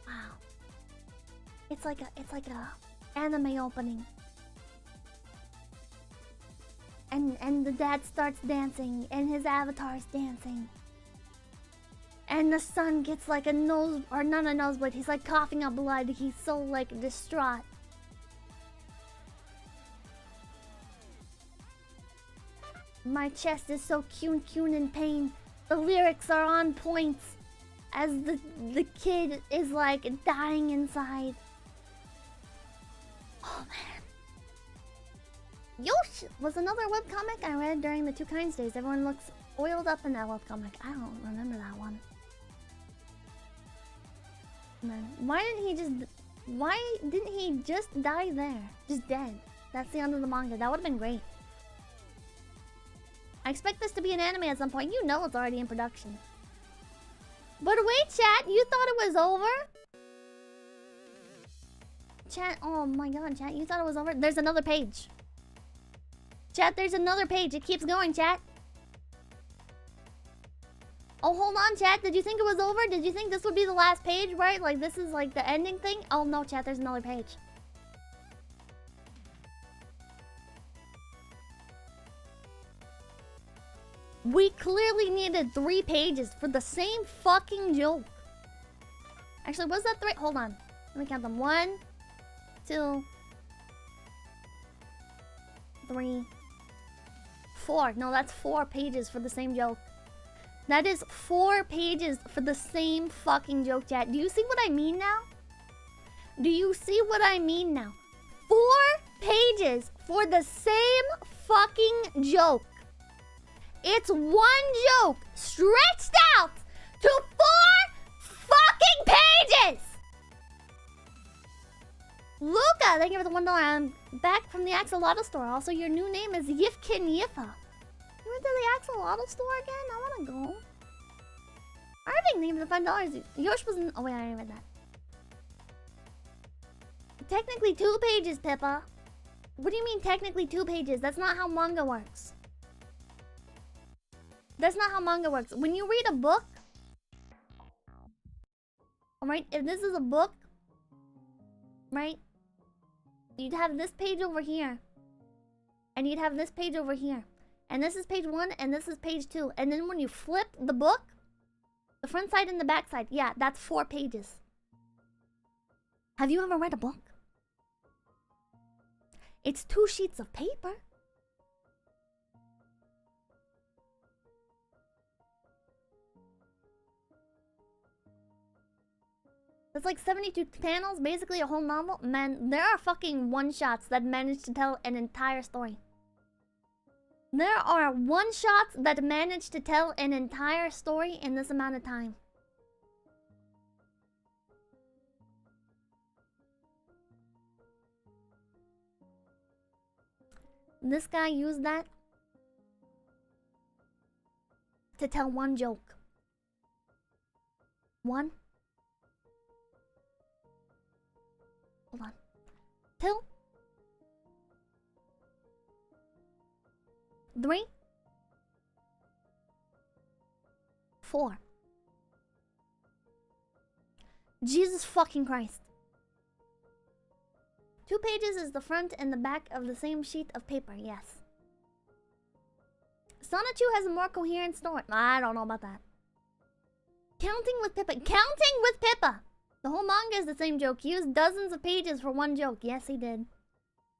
Wow. It's like a anime opening. And the dad starts dancing, and his avatar's dancing. And the son gets like a nose, or not a nosebleed, he's like coughing up blood. He's so like distraught. My chest is so cune in pain. The lyrics are on point as the kid is like dying inside. Oh man. Yosh was another webcomic I read during the Two Kinds days. Everyone looks oiled up in that webcomic. I don't remember that one. Man, why didn't he just die there? Just dead. That's the end of the manga. That would have been great. I expect this to be an anime at some point. You know it's already in production. But wait, chat, you thought it was over? Chat, oh my god, chat, you thought it was over? There's another page. Chat, there's another page. It keeps going, chat. Oh, hold on, chat. Did you think it was over? Did you think this would be the last page, right? Like, this is like the ending thing? Oh, no, chat, there's another page. We clearly needed 3 pages for the same fucking joke. Actually, was that 3? Hold on. Let me count them. 1, 2, 3, 4. No, that's 4 pages for the same joke. That is 4 pages for the same fucking joke, chat. Do you see what I mean now? Do you see what I mean now? 4 pages for the same fucking joke. It's 1 joke stretched out to 4 fucking pages! Luca, thank you for the $1. I'm back from the Axolotl store. Also, your new name is Yifkin Yiffa. You went to the Axolotl store again? I wanna go. Irving, thank you for the $5. Yosh was in... Oh, wait, I already read that. Technically 2 pages, Pippa. What do you mean technically 2 pages? That's not how manga works. That's not how manga works. When you read a book... Alright, if this is a book... Right? You'd have this page over here. And you'd have this page over here. And this is page 1, and this is page 2. And then when you flip the book... The front side and the back side. Yeah, that's 4 pages. Have you ever read a book? It's 2 sheets of paper. That's like 72 panels, basically a whole novel. Man, there are fucking one-shots that manage to tell an entire story. There are one-shots that manage to tell an entire story in this amount of time. This guy used that to tell 1 joke. 1. Hold on. 2. 3. 4. Jesus fucking Christ. 2 pages is the front and the back of the same sheet of paper, yes. Sonichu has a more coherent story. I don't know about that. Counting with Pippa. Counting with Pippa! The whole manga is the same joke. He used dozens of pages for 1 joke. Yes, he did.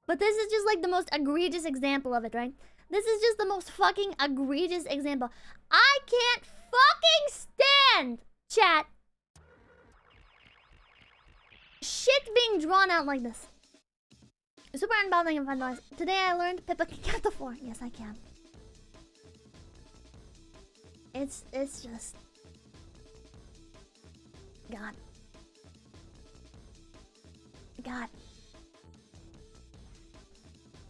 But this is just like the most egregious example of it, right? This is just the most fucking egregious example. I can't fucking stand, chat, shit being drawn out like this. Super unbothering and $5. Today I learned Pippa can count to 4. Yes, I can. It's just... God. God.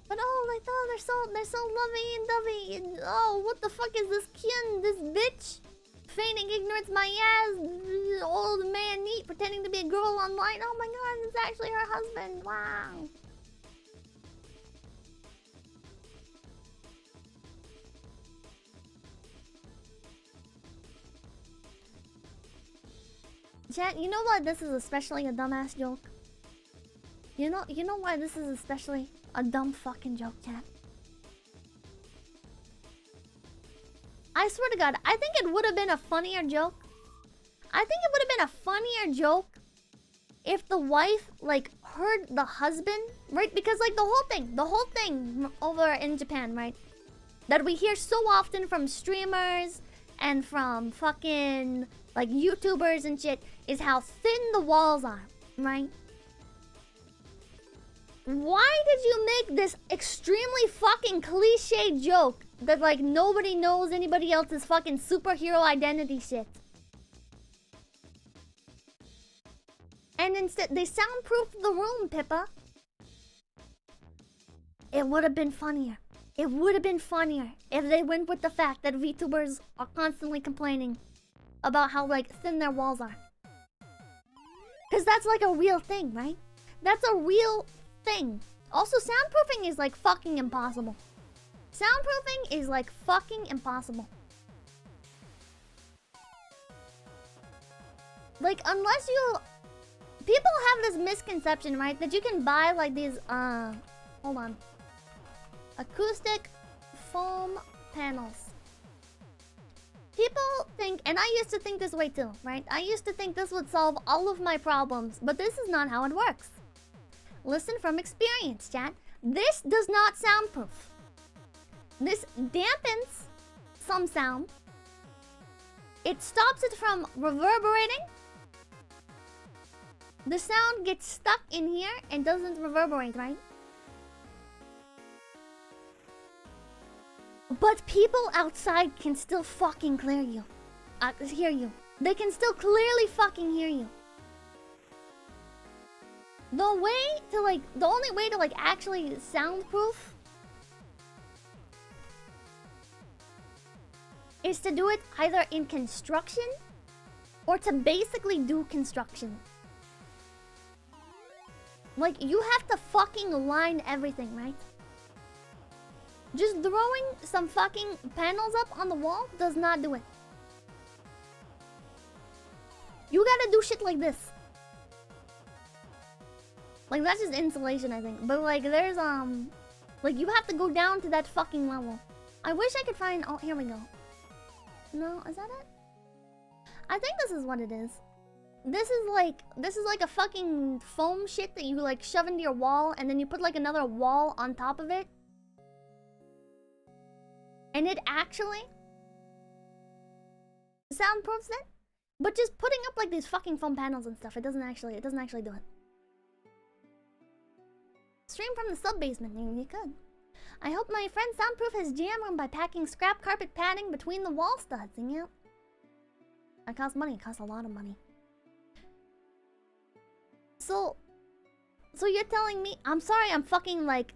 But oh, like, oh, they're so lovey and dovey. And oh, what the fuck is this Kyun, this bitch? Feigning ignorance, my ass, old man neat, pretending to be a girl online. Oh my god, it's actually her husband. Wow. Chat, you know why this is especially a dumbass joke? You know why this is especially a dumb fucking joke, chat? I swear to God, I think it would have been a funnier joke. I think it would have been a funnier joke if the wife, like, heard the husband, right? Because, like, the whole thing over in Japan, right? That we hear so often from streamers and from fucking, like, YouTubers and shit is how thin the walls are, right? Why did you make this extremely fucking cliche joke that, like, nobody knows anybody else's fucking superhero identity shit? And instead, they soundproofed the room, Pippa. It would have been funnier. It would have been funnier if they went with the fact that VTubers are constantly complaining about how, like, thin their walls are. Because that's, like, a real thing, right? That's a real thing. Also, soundproofing is, like, fucking impossible. Soundproofing is, like, fucking impossible. Like, unless you... People have this misconception, right? That you can buy, like, these, hold on. Acoustic foam panels. People think, and I used to think this way too, right? I used to think this would solve all of my problems, but this is not how it works. Listen from experience, chat. This does not soundproof. This dampens some sound. It stops it from reverberating. The sound gets stuck in here and doesn't reverberate, right? But people outside can still fucking hear you. They can still clearly fucking hear you. The only way to like actually soundproof is to do it either in construction or to basically do construction. Like, you have to fucking line everything, right? Just throwing some fucking panels up on the wall does not do it. You gotta do shit like this. Like, that's just insulation, I think. But, like, there's, like, you have to go down to that fucking level. I wish I could find... Oh, here we go. No, is that it? I think this is what it is. This is like a fucking foam shit that you, like, shove into your wall, and then you put, like, another wall on top of it. And it actually soundproofs it. But just putting up, like, these fucking foam panels and stuff, it doesn't actually do it. Stream from the sub-basement, you could. I hope my friend soundproof his jam room by packing scrap carpet padding between the wall studs. Yeah. That costs money. It costs a lot of money. So you're telling me... I'm sorry, I'm fucking, like...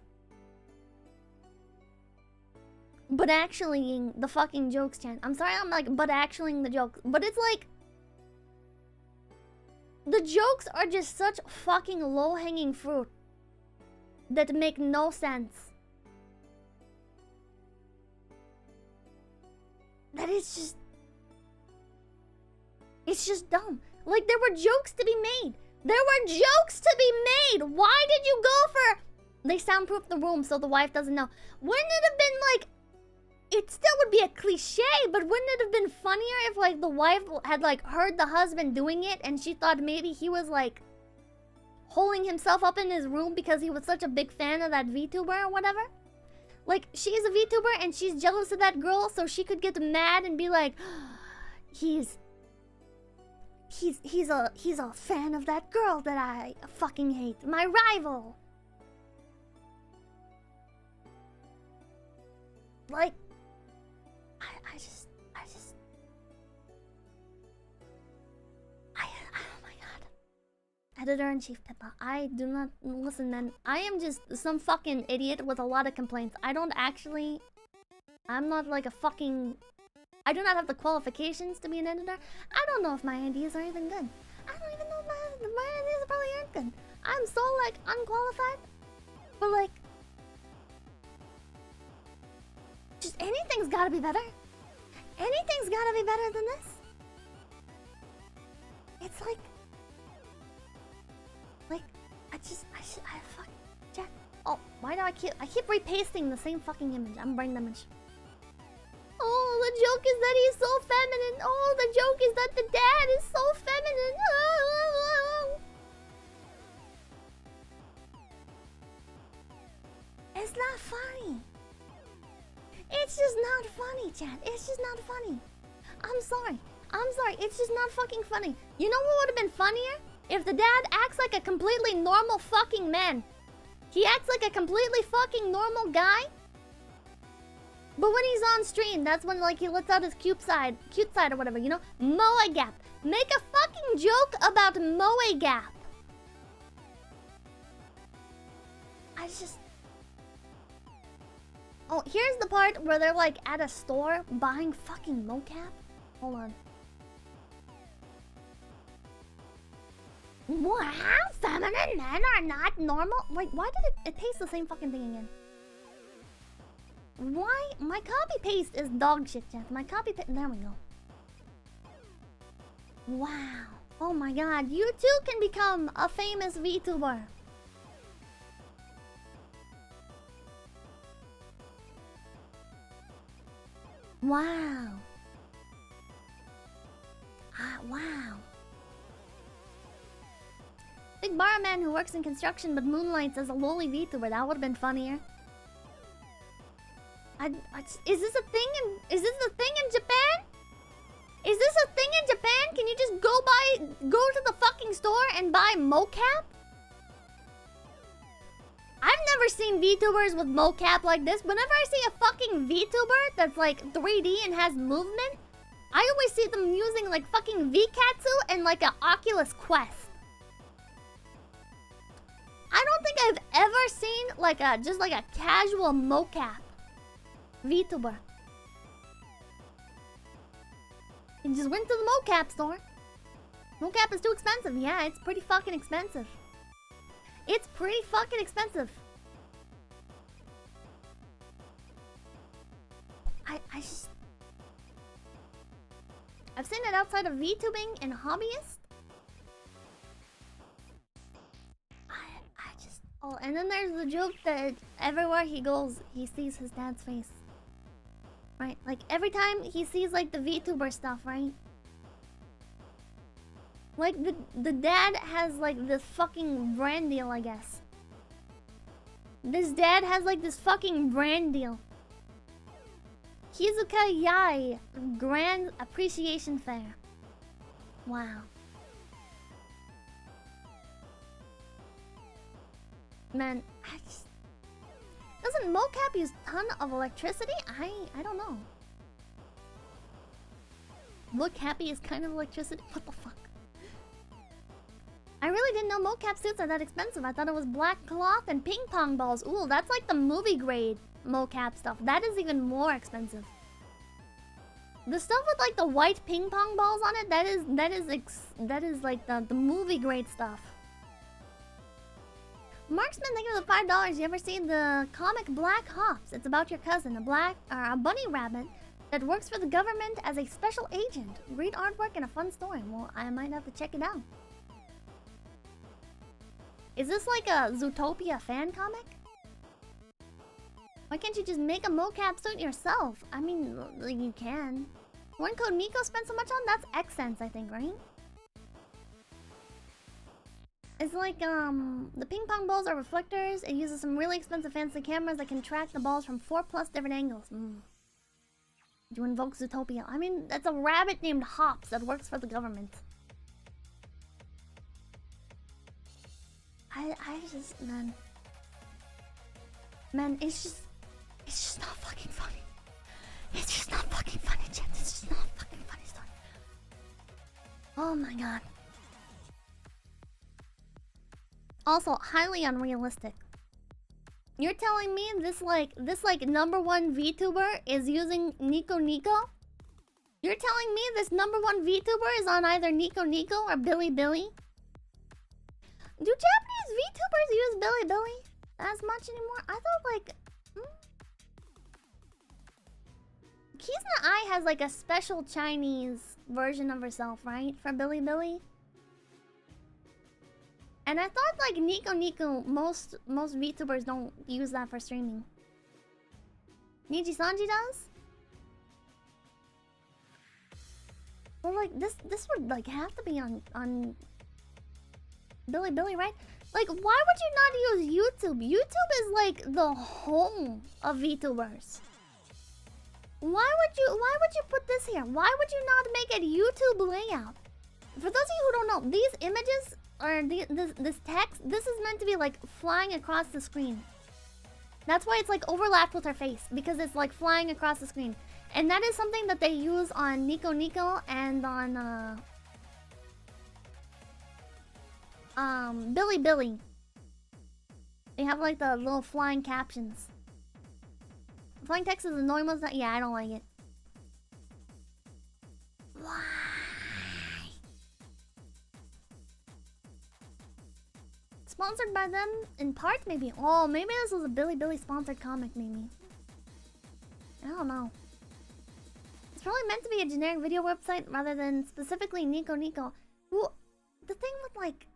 But actually the fucking jokes, chat. I'm sorry, I'm like, but actually the jokes. But it's like... The jokes are just such fucking low-hanging fruit that make no sense. That is just... It's just dumb. Like, there were jokes to be made. There were jokes to be made! Why did you go for... They soundproof the room so the wife doesn't know. Wouldn't it have been like... It still would be a cliche, but wouldn't it have been funnier if, like, the wife had, like, heard the husband doing it and she thought maybe he was, like, holding himself up in his room because he was such a big fan of that VTuber or whatever? Like, she's a VTuber and she's jealous of that girl, so she could get mad and be like, he's a fan of that girl that I fucking hate. My rival. Like, oh my god. Editor-in-Chief Pippa, I do not... Listen, man, I am just some fucking idiot with a lot of complaints. I'm not like a fucking... I do not have the qualifications to be an editor. I don't know if my ideas are even good. I don't even know if my ideas probably aren't good. I'm so, like, unqualified. But, like... Just anything's gotta be better. Anything's gotta be better than this. It's like... I fucking... Jack... Oh, why do I keep repasting the same fucking image. I'm brain damage. Oh, the joke is that he's so feminine. Oh, the joke is that the dad is so feminine. Oh. It's not funny. It's just not funny, chat. It's just not funny. I'm sorry. It's just not fucking funny. You know what would have been funnier? If the dad acts like a completely normal fucking man. He acts like a completely fucking normal guy. But when he's on stream, that's when, like, he lets out his cute side or whatever, you know? Moe Gap. Make a fucking joke about Moe Gap. Oh, here's the part where they're, like, at a store buying fucking mocap. Hold on. Wow, feminine men are not normal. Wait, why did it paste the same fucking thing again? Why? My copy paste is dog shit, Jeff. My copy paste. There we go. Wow. Oh my god. You too can become a famous VTuber. Wow. Wow. Big bar man who works in construction but moonlights as a lowly VTuber. That would have been funnier. Is this a thing in Japan? Is this a thing in Japan? Can you just go to the fucking store and buy mocap? I've never seen VTubers with mocap like this. Whenever I see a fucking VTuber that's like 3D and has movement, I always see them using like fucking Vkatsu and like an Oculus Quest. I don't think I've ever seen like just like a casual mocap VTuber. You just went to the mocap store. Mocap is too expensive. Yeah, it's pretty fucking expensive. It's pretty fucking expensive. I've seen it outside of VTubing and hobbyist. Oh, and then there's the joke that everywhere he goes, he sees his dad's face. Right? Like, every time he sees, like, the VTuber stuff, right? Like, the dad has, like, this fucking brand deal, I guess. This dad has, like, this fucking brand deal. Kizuka Yai Grand Appreciation Fair. Wow. Man, doesn't mocap use a ton of electricity? I don't know. Look happy is kind of electricity? What the fuck? I really didn't know mocap suits are that expensive. I thought it was black cloth and ping pong balls. Ooh, that's like the movie grade mocap stuff. That is even more expensive. The stuff with like the white ping pong balls on it, that is like the movie grade stuff. Marksman, thank you for the $5. You ever seen the comic Black Hops? It's about your cousin, a bunny rabbit that works for the government as a special agent. Great artwork and a fun story. Well, I might have to check it out. Is this like a Zootopia fan comic? Why can't you just make a mocap suit yourself? I mean, you can. One code Nico spent so much on? That's X-Sense, I think, right? It's like, the ping pong balls are reflectors. It uses some really expensive fancy cameras that can track the balls from 4+ different angles. You invoke Zootopia. I mean, that's a rabbit named Hops that works for the government. I just, man. Man, it's just not fucking funny. It's just not fucking funny, chat. It's just not fucking funny story. Oh my god. Also, highly unrealistic. You're telling me this like #1 VTuber is using Nico Nico? You're telling me this #1 VTuber is on either Nico Nico or Billy Billy? Do Japanese VTubers use Billy Billy as much anymore? I thought like... Kizna Ai has like a special Chinese version of herself, right? For Billy Billy? And I thought like Nico Nico, most VTubers don't use that for streaming. Niji Sanji does? Well, like this would like have to be on Billy Billy, right? Like, why would you not use YouTube? YouTube is like the home of VTubers. Why would you put this here? Why would you not make it YouTube layout? For those of you who don't know, these images or this text, this is meant to be like flying across the screen. That's why it's like overlapped with her face, because it's like flying across the screen. And that is something that they use on Nico Nico and on Billy Billy. They have like the little flying captions. Flying text is annoying. Yeah, I don't like it. Why? Sponsored by them in part, maybe. Oh, maybe this was a Billy Billy sponsored comic, maybe. I don't know. It's probably meant to be a generic video website rather than specifically Nico Nico. Well, the thing with like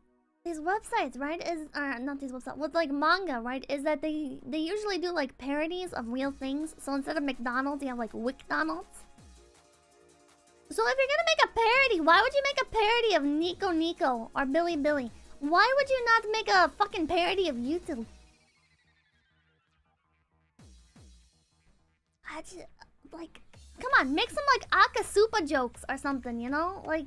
these websites, right, is not these websites, with like manga, right, is that they usually do like parodies of real things. So instead of McDonald's, you have like WickDonald's. So if you're gonna make a parody, why would you make a parody of Nico Nico or Billy Billy? Why would you not make a fucking parody of YouTube? I just, like, come on, make some like Akasupa jokes or something, you know? Like,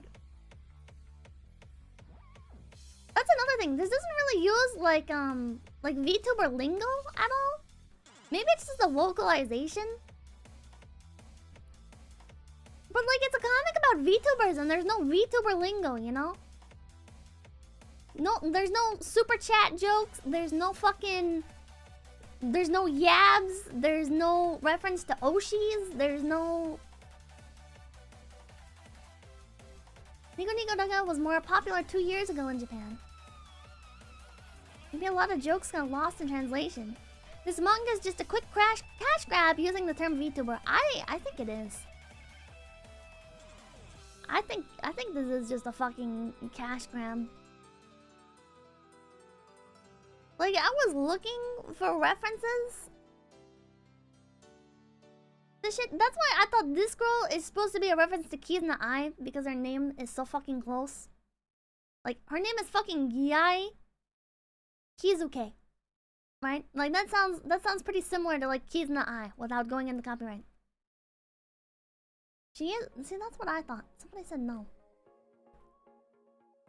that's another thing. This doesn't really use like VTuber lingo at all. Maybe it's just a localization. But like, it's a comic about VTubers and there's no VTuber lingo, you know? No, there's no super chat jokes. There's no fucking... There's no yabs. There's no reference to Oshis. There's no... Nico Nico Daga was more popular 2 years ago in Japan. Maybe a lot of jokes got lost in translation. This manga is just a quick cash grab using the term VTuber. I think it is. I think this is just a fucking cash grab. Like, I was looking for references. This shit, that's why I thought this girl is supposed to be a reference to Keys in the Eye because her name is so fucking close. Like, her name is fucking Yai Kizuke. Right? Like, that sounds pretty similar to like Keys in the Eye without going into copyright. She is, see, that's what I thought. Somebody said no.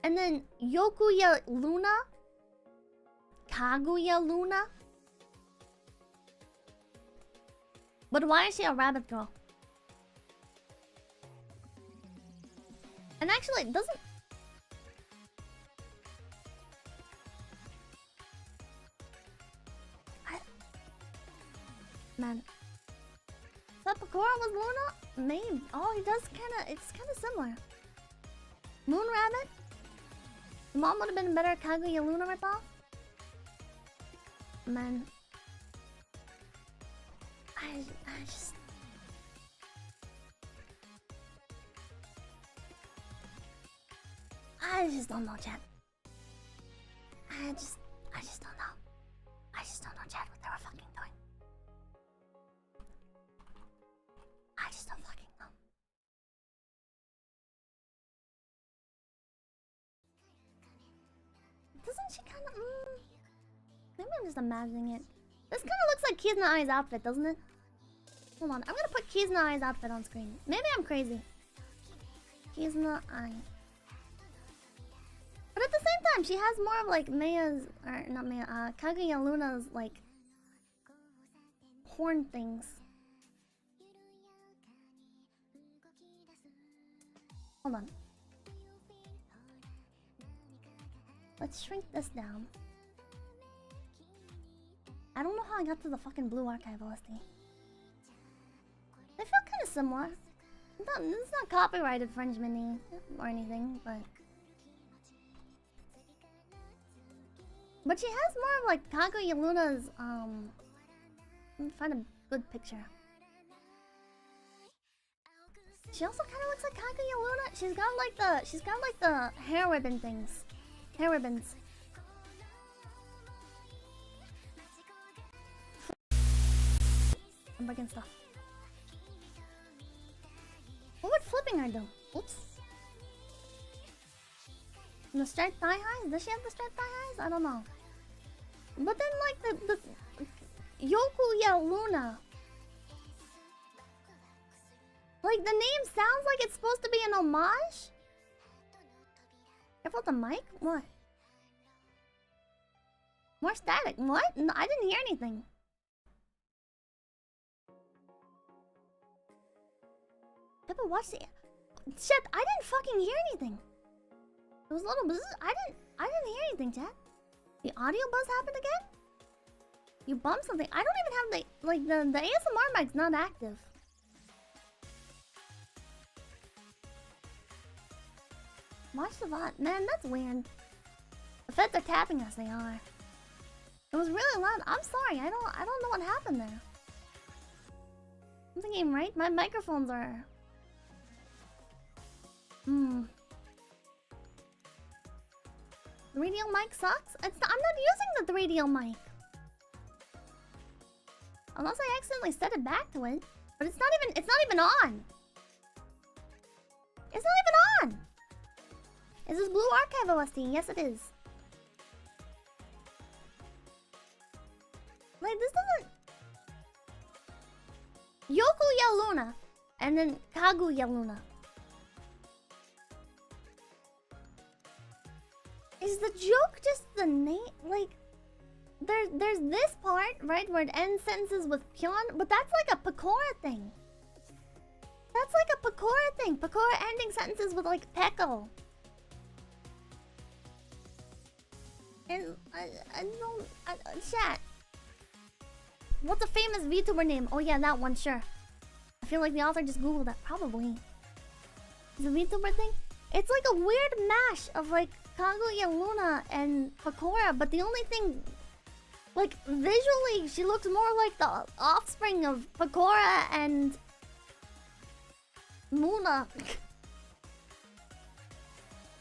And then Yokuya Luna, Kaguya Luna. But why is she a rabbit girl? And actually, it doesn't... Man. Sepakura was Luna? Maybe. Oh, he does kinda... It's kinda similar. Moon Rabbit? The mom would have been a better Kaguya Luna ripoff? Man. I just... I just don't know, chat. I just don't know. I just don't know, chat, what they were fucking doing. I just don't fucking know. Doesn't she kind of... Maybe I'm just imagining it. This kind of looks like Keys in the Eye's outfit, doesn't it? Hold on, I'm gonna put Keys in the Eye's outfit on screen. Maybe I'm crazy. Keys in the Eye. But at the same time, she has more of like Maya's... Or not Maya, Kaguya Luna's like... horn things. Hold on. Let's shrink this down. I don't know how I got to the fucking blue archive OST. They feel kind of similar. It's not copyright infringement or anything, but... But she has more of like Kaguya Luna's, let me find a good picture. She also kind of looks like Kaguya Luna. She's got like the hair ribbon things. Hair ribbons. I'm breaking stuff. What would flipping her do? Oops. The striped thigh highs? Does she have the striped thigh highs? I don't know. But then like the Yokuya Luna. Like the name sounds like it's supposed to be an homage. Careful with the mic? What? More static. What? No, I didn't hear anything. Pippa, watch the... Shit, I didn't fucking hear anything. It was a little buzz. I didn't hear anything, chat. The audio buzz happened again? You bumped something. I don't even have the... Like, the ASMR mic's not active. Watch the VOD. Man, that's weird. The feds are tapping us, they are. It was really loud. I'm sorry, I don't know what happened there. Something ain't right. My microphones are... The radio mic sucks? I'm not using the radio mic. Unless I accidentally set it back to it. But it's not even on. It's not even on! Is this Blue Archive OST? Yes, it is. Like, this doesn't... Yoku Luna, and then Kaguya Luna. Is the joke just the name? Like, there's this part, right, where it ends sentences with Pyon, but that's like a Pecora thing. That's like a Pecora thing. Pecora ending sentences with like Peko. And I don't... chat. What's a famous VTuber name? Oh yeah, that one, sure. I feel like the author just googled that. Probably. Is it a VTuber thing? It's like a weird mash of like Kaguya Luna and Pecora, but the only thing... Like, visually, she looks more like the offspring of Pecora and... Luna.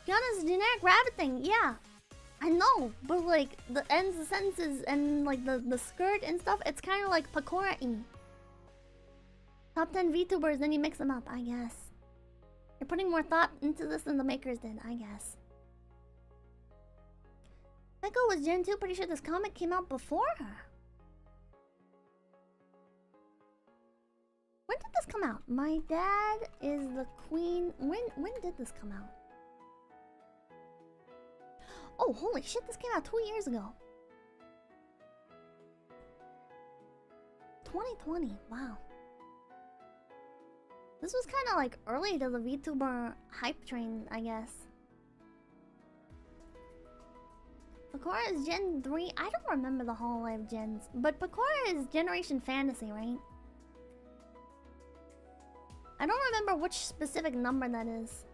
Fiona's generic rabbit thing, yeah. I know, but like, the ends of sentences and like the skirt and stuff, it's kind of like Pecora-y. Top 10 VTubers, then you mix them up, I guess. You're putting more thought into this than the makers did, I guess. Echo was Gen 2, pretty sure this comic came out before her. When did this come out? My dad is the queen. When did this come out? Oh, holy shit, this came out 2 years ago. 2020, wow. This was kind of like early to the VTuber hype train, I guess. Pecora is Gen 3. I don't remember the whole life gens, but Pecora is Generation Fantasy, right? I don't remember which specific number that is.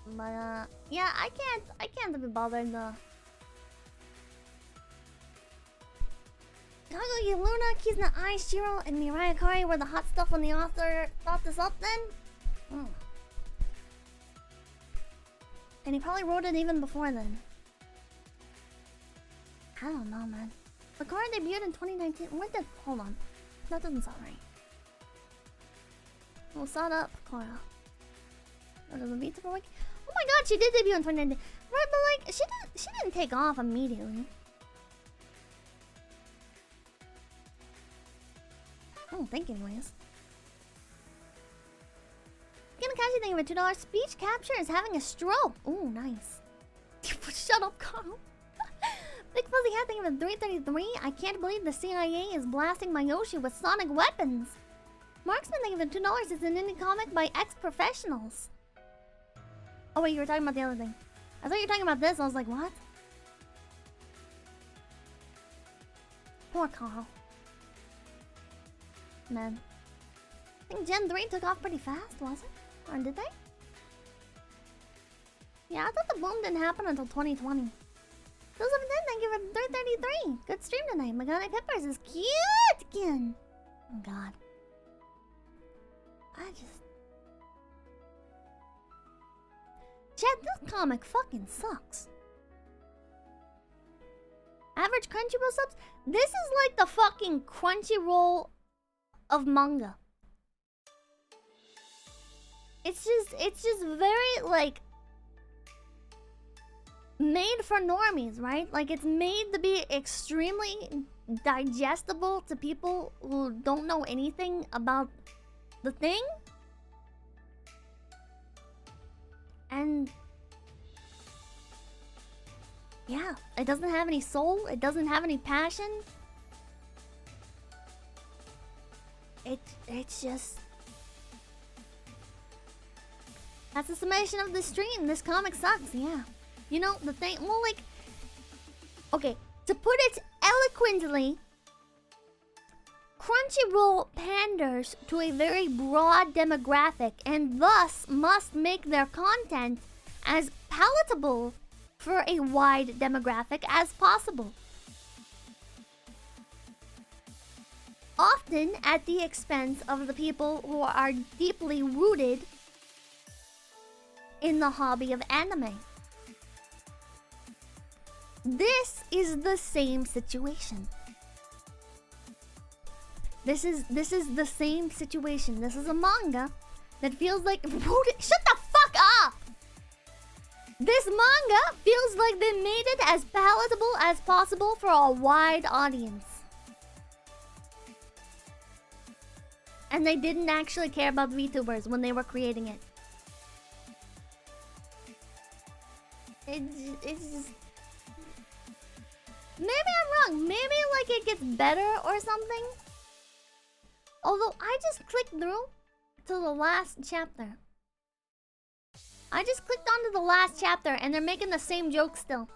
But yeah, I can't be bothered though. Kaguya Luna, Kizuna Ai, Shiro, and Mirai Kari were the hot stuff when the author thought this up then? And he probably wrote it even before then. I don't know, man. Pecora debuted in 2019. When did... Hold on. That doesn't sound right. We'll start up, Pecora. Go to the VTuber Wiki. Oh my god, she did debut in 2019. Right, but like, she didn't take off immediately. I don't think anyways. Kinakashi, thank you for $2. Speech capture is having a stroke. Ooh, nice. Shut up, Carl. Big Fuzzy Hat, thank you for 333. I can't believe the CIA is blasting Mayoshi with sonic weapons. Marksman, thank you for $2. It's an indie comic by ex-professionals. Oh wait, you were talking about the other thing. I thought you were talking about this. I was like, what? Poor Carl. Man. I think Gen 3 took off pretty fast, was it? Or did they? Yeah, I thought the boom didn't happen until 2020. 2010, thank you for 333. Good stream tonight. Magana Peppers is cute again. Oh god. Chad, this comic fucking sucks. Average Crunchyroll subs? This is like the fucking Crunchyroll of manga. It's just very like made for normies, right? Like it's made to be extremely digestible to people who don't know anything about the thing. And yeah, it doesn't have any soul, it doesn't have any passion. It's just... That's the summation of the stream. This comic sucks, yeah. You know, the thing... Well, like... Okay, to put it eloquently, Crunchyroll panders to a very broad demographic and thus must make their content as palatable for a wide demographic as possible. Often at the expense of the people who are deeply rooted in the hobby of anime. This is the same situation. This is the same situation. This is a manga that feels like shut the fuck up! This manga feels like they made it as palatable as possible for a wide audience. And they didn't actually care about VTubers when they were creating it. It's just... Maybe I'm wrong. Maybe like it gets better or something. Although I just clicked through to the last chapter. I just clicked onto the last chapter and they're making the same joke still.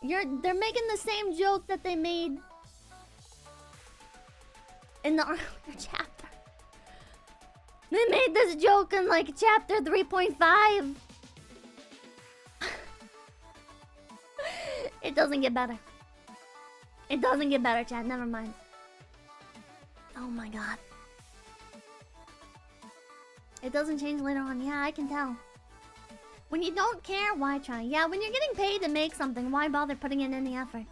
They're making the same joke that they made in the earlier chapter. They made this joke in like chapter 3.5. It doesn't get better. It doesn't get better, chat. Never mind. Oh my god. It doesn't change later on. Yeah, I can tell. When you don't care, why try? Yeah, when you're getting paid to make something, why bother putting in any effort?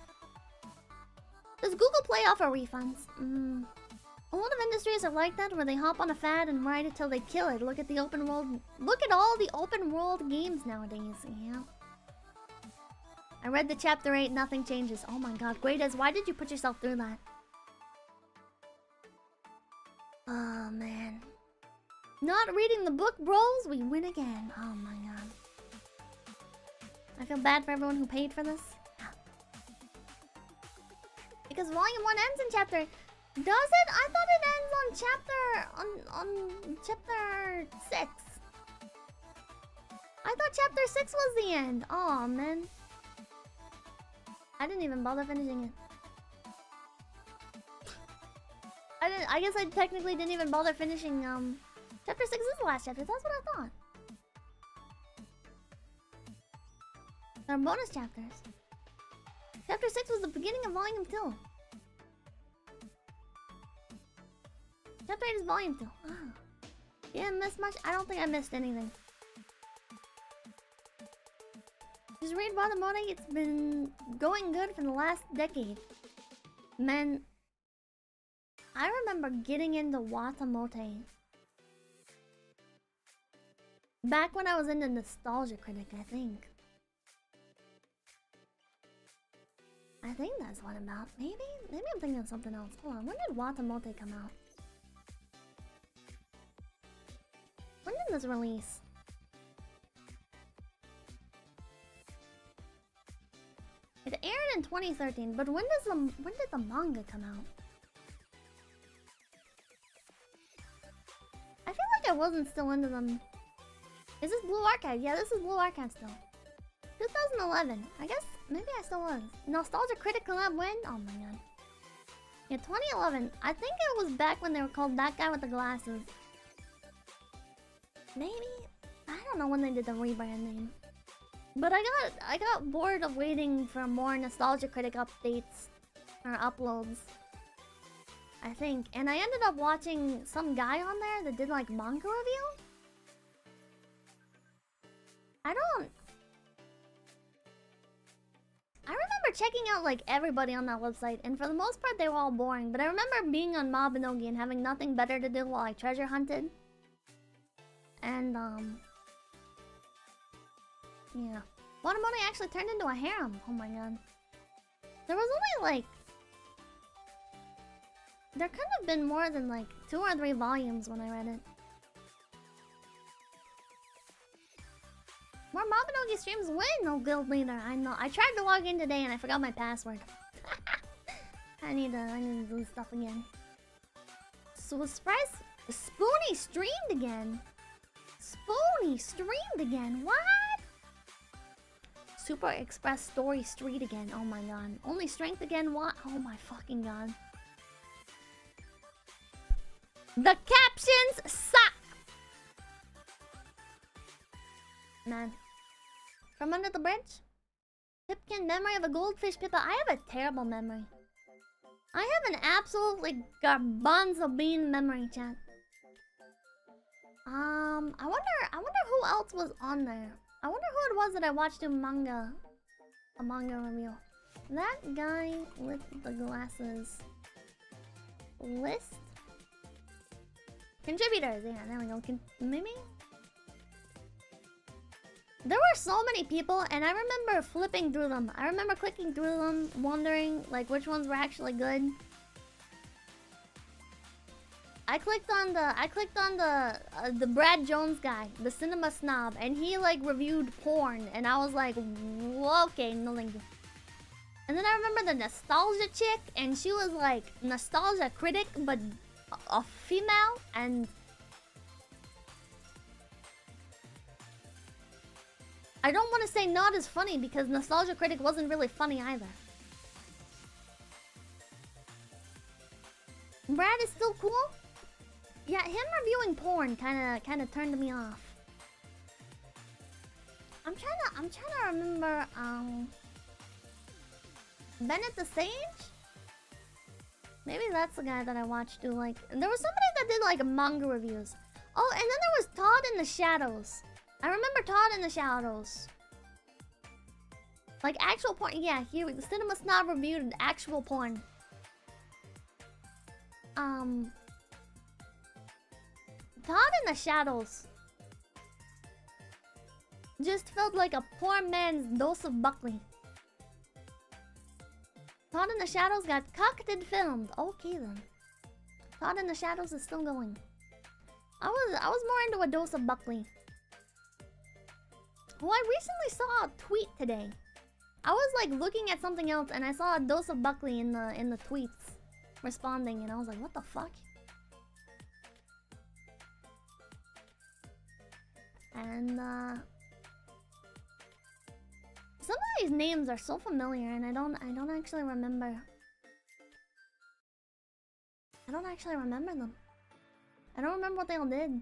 Does Google Play offer refunds? A lot of industries are like that, where they hop on a fad and ride it till they kill it. Look at the open world. Look at all the open world games nowadays. Yeah. I read the chapter 8, nothing changes. Oh my god, Guedes, why did you put yourself through that? Oh man. Not reading the book, bros, we win again. Oh my god. I feel bad for everyone who paid for this. Because volume 1 ends in chapter... Does it? I thought it ends on chapter 6. I thought chapter 6 was the end. Oh man. I didn't even bother finishing it. I guess I technically didn't even bother finishing chapter 6 is the last chapter. That's what I thought. There are bonus chapters. Chapter 6 was the beginning of volume 2. Chapter 8 is volume 2. Oh. You didn't miss much? I don't think I missed anything. Just read Watamote. It's been going good for the last decade. Man, I remember getting into Watamote back when I was into Nostalgia Critic, I think. I think that's what about. Maybe I'm thinking of something else. Hold on, when did Watamote come out? When did this release? It aired in 2013, but when did the manga come out? I feel like I wasn't still into them. Is this Blue Archive? Yeah, this is Blue Archive still. 2011. I guess maybe I still was. Nostalgia Critic collab when? Oh my god. Yeah, 2011. I think it was back when they were called That Guy with the Glasses. Maybe? I don't know when they did the rebrand name. But I got bored of waiting for more Nostalgia Critic updates or uploads, I think. And I ended up watching some guy on there that did like manga review. I remember checking out like everybody on that website, and for the most part they were all boring. But I remember being on Mabinogi and having nothing better to do while I treasure hunted. And yeah. Watamote actually turned into a harem. Oh my god. There was only like... There could have been more than like 2 or 3 volumes when I read it. More Mabinogi streams win, no guild leader. I know. I tried to log in today and I forgot my password. I need to do stuff again. So surprise, Spoony streamed again. Spoony streamed again. What? Super Express Story Street again. Oh my god. Only strength again. What? Oh my fucking god. The captions suck. Man. From under the bridge? Pipkin, memory of a goldfish Pippa. I have a terrible memory. I have an absolutely garbanzo bean memory, chat. I wonder who else was on there. I wonder who it was that I watched a manga review. That guy with the glasses. list. Contributors, yeah, there we go. Maybe? There were so many people, and I remember flipping through them. I remember clicking through them, wondering like which ones were actually good. I clicked on the Brad Jones guy, the cinema snob, and he like reviewed porn, and I was like, okay, no thank you. And then I remember the nostalgia chick, and she was like nostalgia critic, but a female, and I don't want to say not as funny because nostalgia critic wasn't really funny either. Brad is still cool. Yeah, him reviewing porn kind of turned me off. I'm trying to remember Bennett the Sage? Maybe that's the guy that I watched do like there was somebody that did like manga reviews. Oh, and then there was Todd in the Shadows. I remember Todd in the Shadows. Like actual porn. Yeah, here the Cinema Snob reviewed actual porn. Todd in the Shadows just felt like a poor man's dose of Buckley. Todd in the Shadows got cocked and filmed. Okay then. Todd in the Shadows is still going. I was more into a dose of Buckley. Well, I recently saw a tweet today. I was like looking at something else and I saw a dose of Buckley in the tweets responding, and I was like, what the fuck? And some of these names are so familiar, and I don't actually remember. I don't actually remember them. I don't remember what they all did.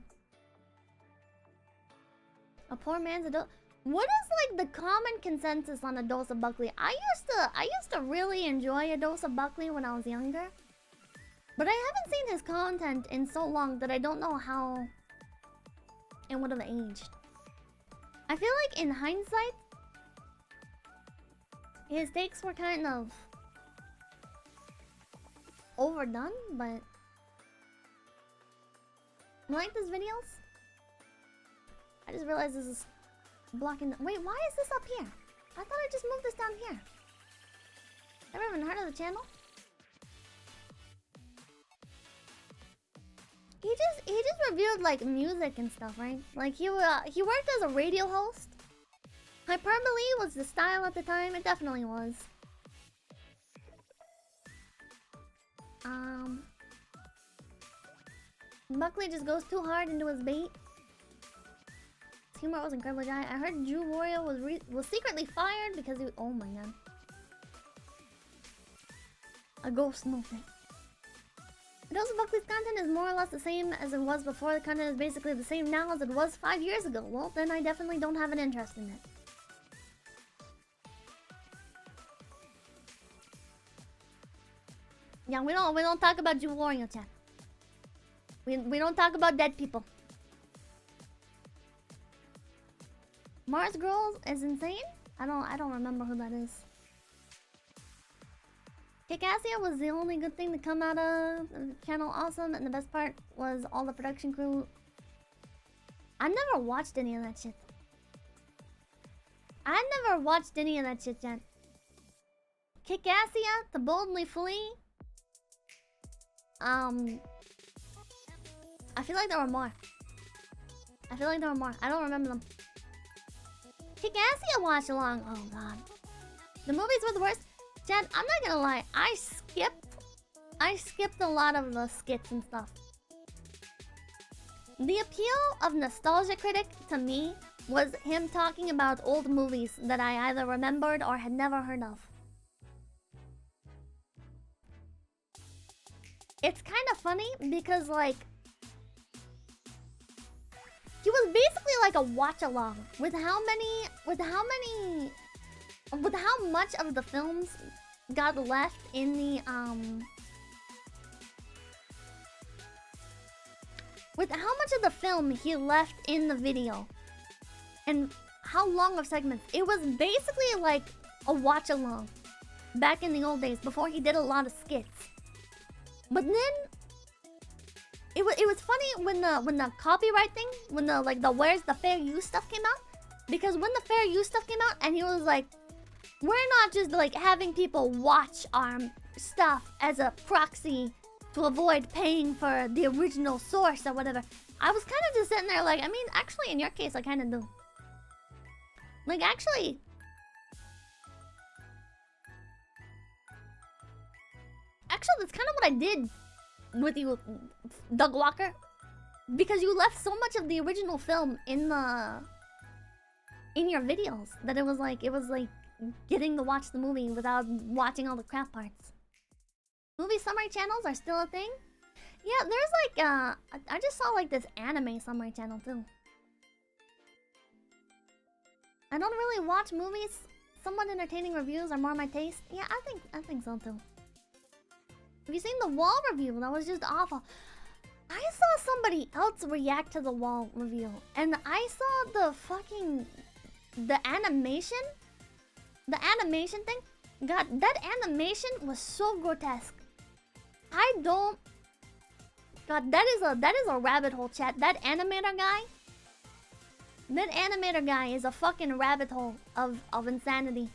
A poor man's adult. What is like the common consensus on a dose of Buckley? I used to really enjoy a dose of Buckley when I was younger, but I haven't seen his content in so long that I don't know how it would have aged. I feel like in hindsight, his takes were kind of overdone, but you like these videos? I just realized this is blocking the... Wait, why is this up here? I thought I just moved this down here. Never even heard of the channel? He just reviewed like music and stuff, right? Like he worked as a radio host. Hyperbole was the style at the time. It definitely was. Buckley just goes too hard into his bait. His humor was incredibly dry. I heard Drew Warrior was secretly fired because he... Oh my god. A ghost movement. Dose of Buckley's content is more or less the same as it was before. The content is basically the same now as it was 5 years ago. Well, then I definitely don't have an interest in it. Yeah, we don't talk about Drew Warrior, chat. We don't talk about dead people. Mars Girls is insane? I don't remember who that is. Kicassia was the only good thing to come out of the channel. Awesome, and the best part was all the production crew. I never watched any of that shit. I never watched any of that shit yet. Kicassia, To Boldly Flee. I feel like there were more. I don't remember them. Kicassia watch along. Oh god. The movies were the worst. Chad, I'm not gonna lie. I skipped a lot of the skits and stuff. The appeal of Nostalgia Critic to me was him talking about old movies that I either remembered or had never heard of. It's kind of funny because like he was basically like a watch along with how much of the films got left in the with how much of the film he left in the video and how long of segments. It was basically like a watch along back in the old days before he did a lot of skits. But then it was funny when the copyright thing, when the like the where's the fair use stuff came out, because when the fair use stuff came out, and he was like, we're not just like having people watch our stuff as a proxy to avoid paying for the original source or whatever. I was kind of just sitting there like, I mean, actually, in your case, I kind of do. Like, actually, that's kind of what I did with you, Doug Walker, because you left so much of the original film in your videos that it was like getting to watch the movie without watching all the crap parts. Movie summary channels are still a thing. Yeah, there's like I just saw like this anime summary channel too. I don't really watch movies. Somewhat entertaining reviews are more my taste. Yeah, I think so too. Have you seen the wall review? That was just awful. I saw somebody else react to the wall review, and I saw the animation thing. God, that animation was so grotesque. God, that is a rabbit hole, chat. That animator guy is a fucking rabbit hole of insanity.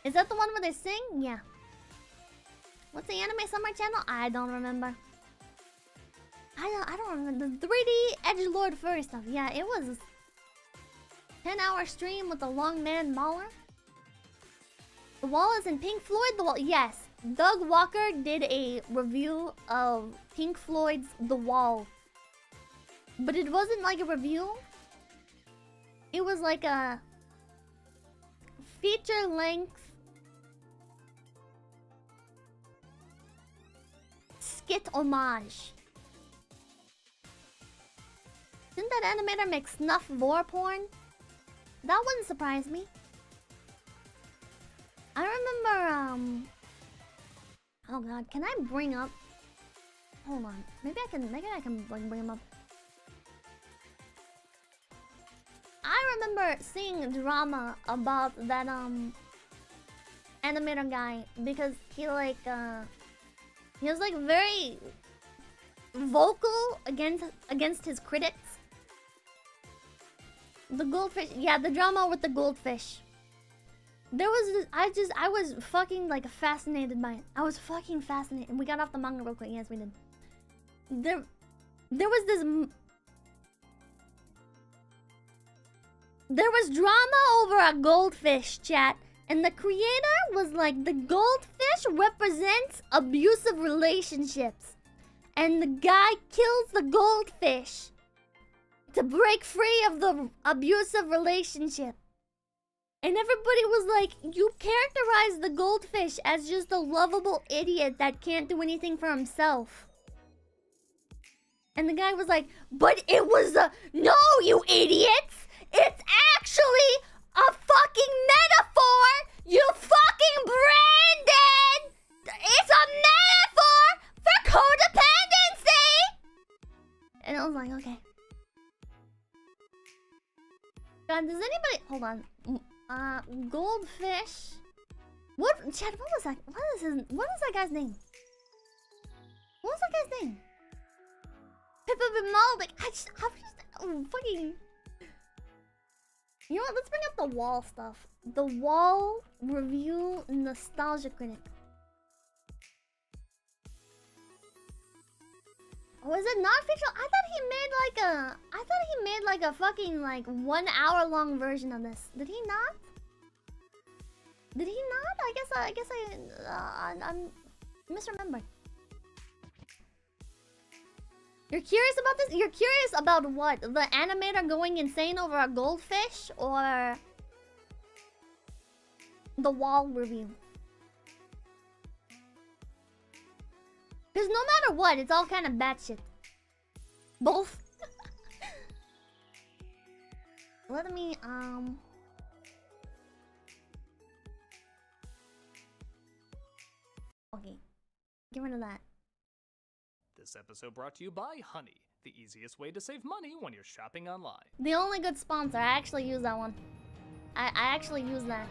Is that the one where they sing? Yeah. What's the anime summer channel? I don't remember. I don't remember. The 3D edgelord furry stuff. Yeah, it was 10-hour stream with the long man Mauler. The Wall is in Pink Floyd. The Wall. Yes. Doug Walker did a review of Pink Floyd's The Wall. But it wasn't like a review. It was like a feature-length skit homage. Didn't that animator make snuff vor porn? That wouldn't surprise me. I remember, oh god, can I bring up... Hold on. Maybe I can like, bring him up. I remember seeing drama about that, animator guy because he was like very vocal against his critics. The goldfish, yeah, the drama with the goldfish. There was this, I was fucking like fascinated by it. I was fucking fascinated. And we got off the manga real quick. Yes, we did. There was this. There was drama over a goldfish, chat. And the creator was like, the goldfish represents abusive relationships. And the guy kills the goldfish to break free of the abusive relationship. And everybody was like, you characterize the goldfish as just a lovable idiot that can't do anything for himself. And the guy was like, but it was a... No, you idiots! It's actually a fucking metaphor! You fucking Brandon! It's a metaphor for codependency! And I was like, okay. God, does anybody... Hold on. Goldfish. What? Chad, what was that? What is that guy's name? What was that guy's name? Pippa Bimaldic. I'm just fucking... You know what? Let's bring up the wall stuff. The wall review nostalgia critic. Was it not fictional? I thought he made like a fucking like 1 hour long version of this. Did he not? Did he not? I guess I'm misremembered. You're curious about this? You're curious about what? The animator going insane over a goldfish or the wall review? Because no matter what, it's all kind of batshit. Both. Let me, okay. Get rid of that. This episode brought to you by Honey, the easiest way to save money when you're shopping online. The only good sponsor. I actually use that one. I actually use that.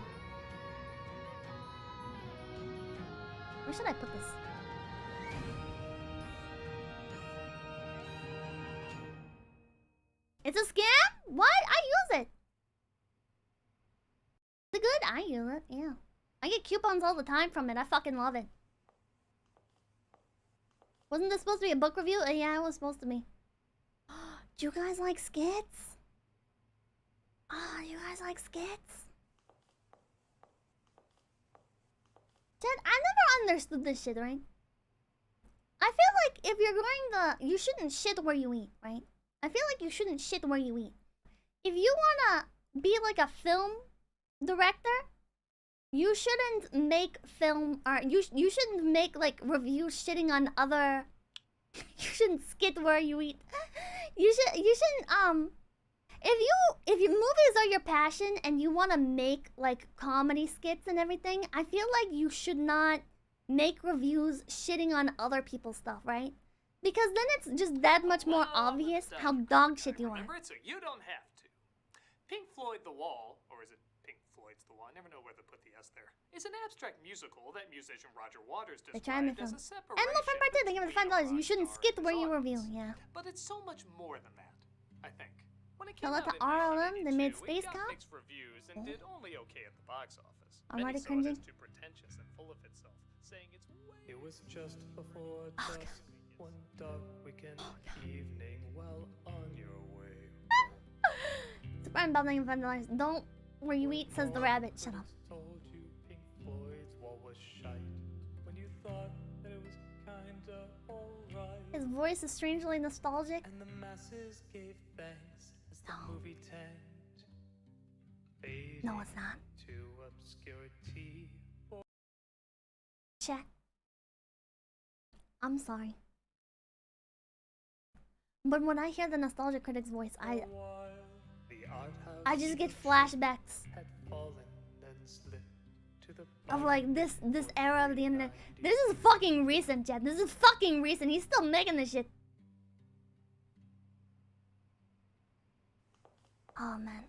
Where should I put this? It's a scam? What? I use it. Is it good? I use it, yeah. I get coupons all the time from it. I fucking love it. Wasn't this supposed to be a book review? Yeah, it was supposed to be. Do you guys like skits? Oh, you guys like skits? Dad, I never understood this shit, right? I feel like if you're going to... You shouldn't shit where you eat, right? I feel like you shouldn't shit where you eat. If you wanna be like a film director, you shouldn't make film... Or you shouldn't make like reviews shitting on other... You shouldn't skit where you eat. You shouldn't if your movies are your passion and you want to make like comedy skits and everything, I feel like you should not make reviews shitting on other people's stuff, right? Because then it's just that much more obvious how dog shit you are. Remember it, so you don't have to. Pink Floyd The Wall, or is it Pink Floyd's The Wall? I never know where to put the S there. It's an abstract musical that musician Roger Waters described as a separation. And no, part 2, they give it $5. You shouldn't skit where you review, yeah. But it's so much more than that, I think. When it So came let out the in RLM, they made 1982, Space it got Cop? mixed reviews and did only okay at the box office. I'm already Many saw it cringing. as too pretentious and full of itself, saying it's way... It was just before dusk, one dark weekend evening, well on your way home. Surprise bubbling and $5. Don't where you eat, says the rabbit. Shut up. Told you Pink Floyd's wall was shite when you thought that it was kinda alright. His voice is strangely nostalgic. And the masses gave thanks as the movie tanked, fading No, it's not. to obscurity. Chat. I'm sorry. But when I hear the nostalgia critic's voice, I just get flashbacks Had fallen, then slid to the of like this era of the internet. This is fucking recent, Chad. This is fucking recent. He's still making this shit. Oh man.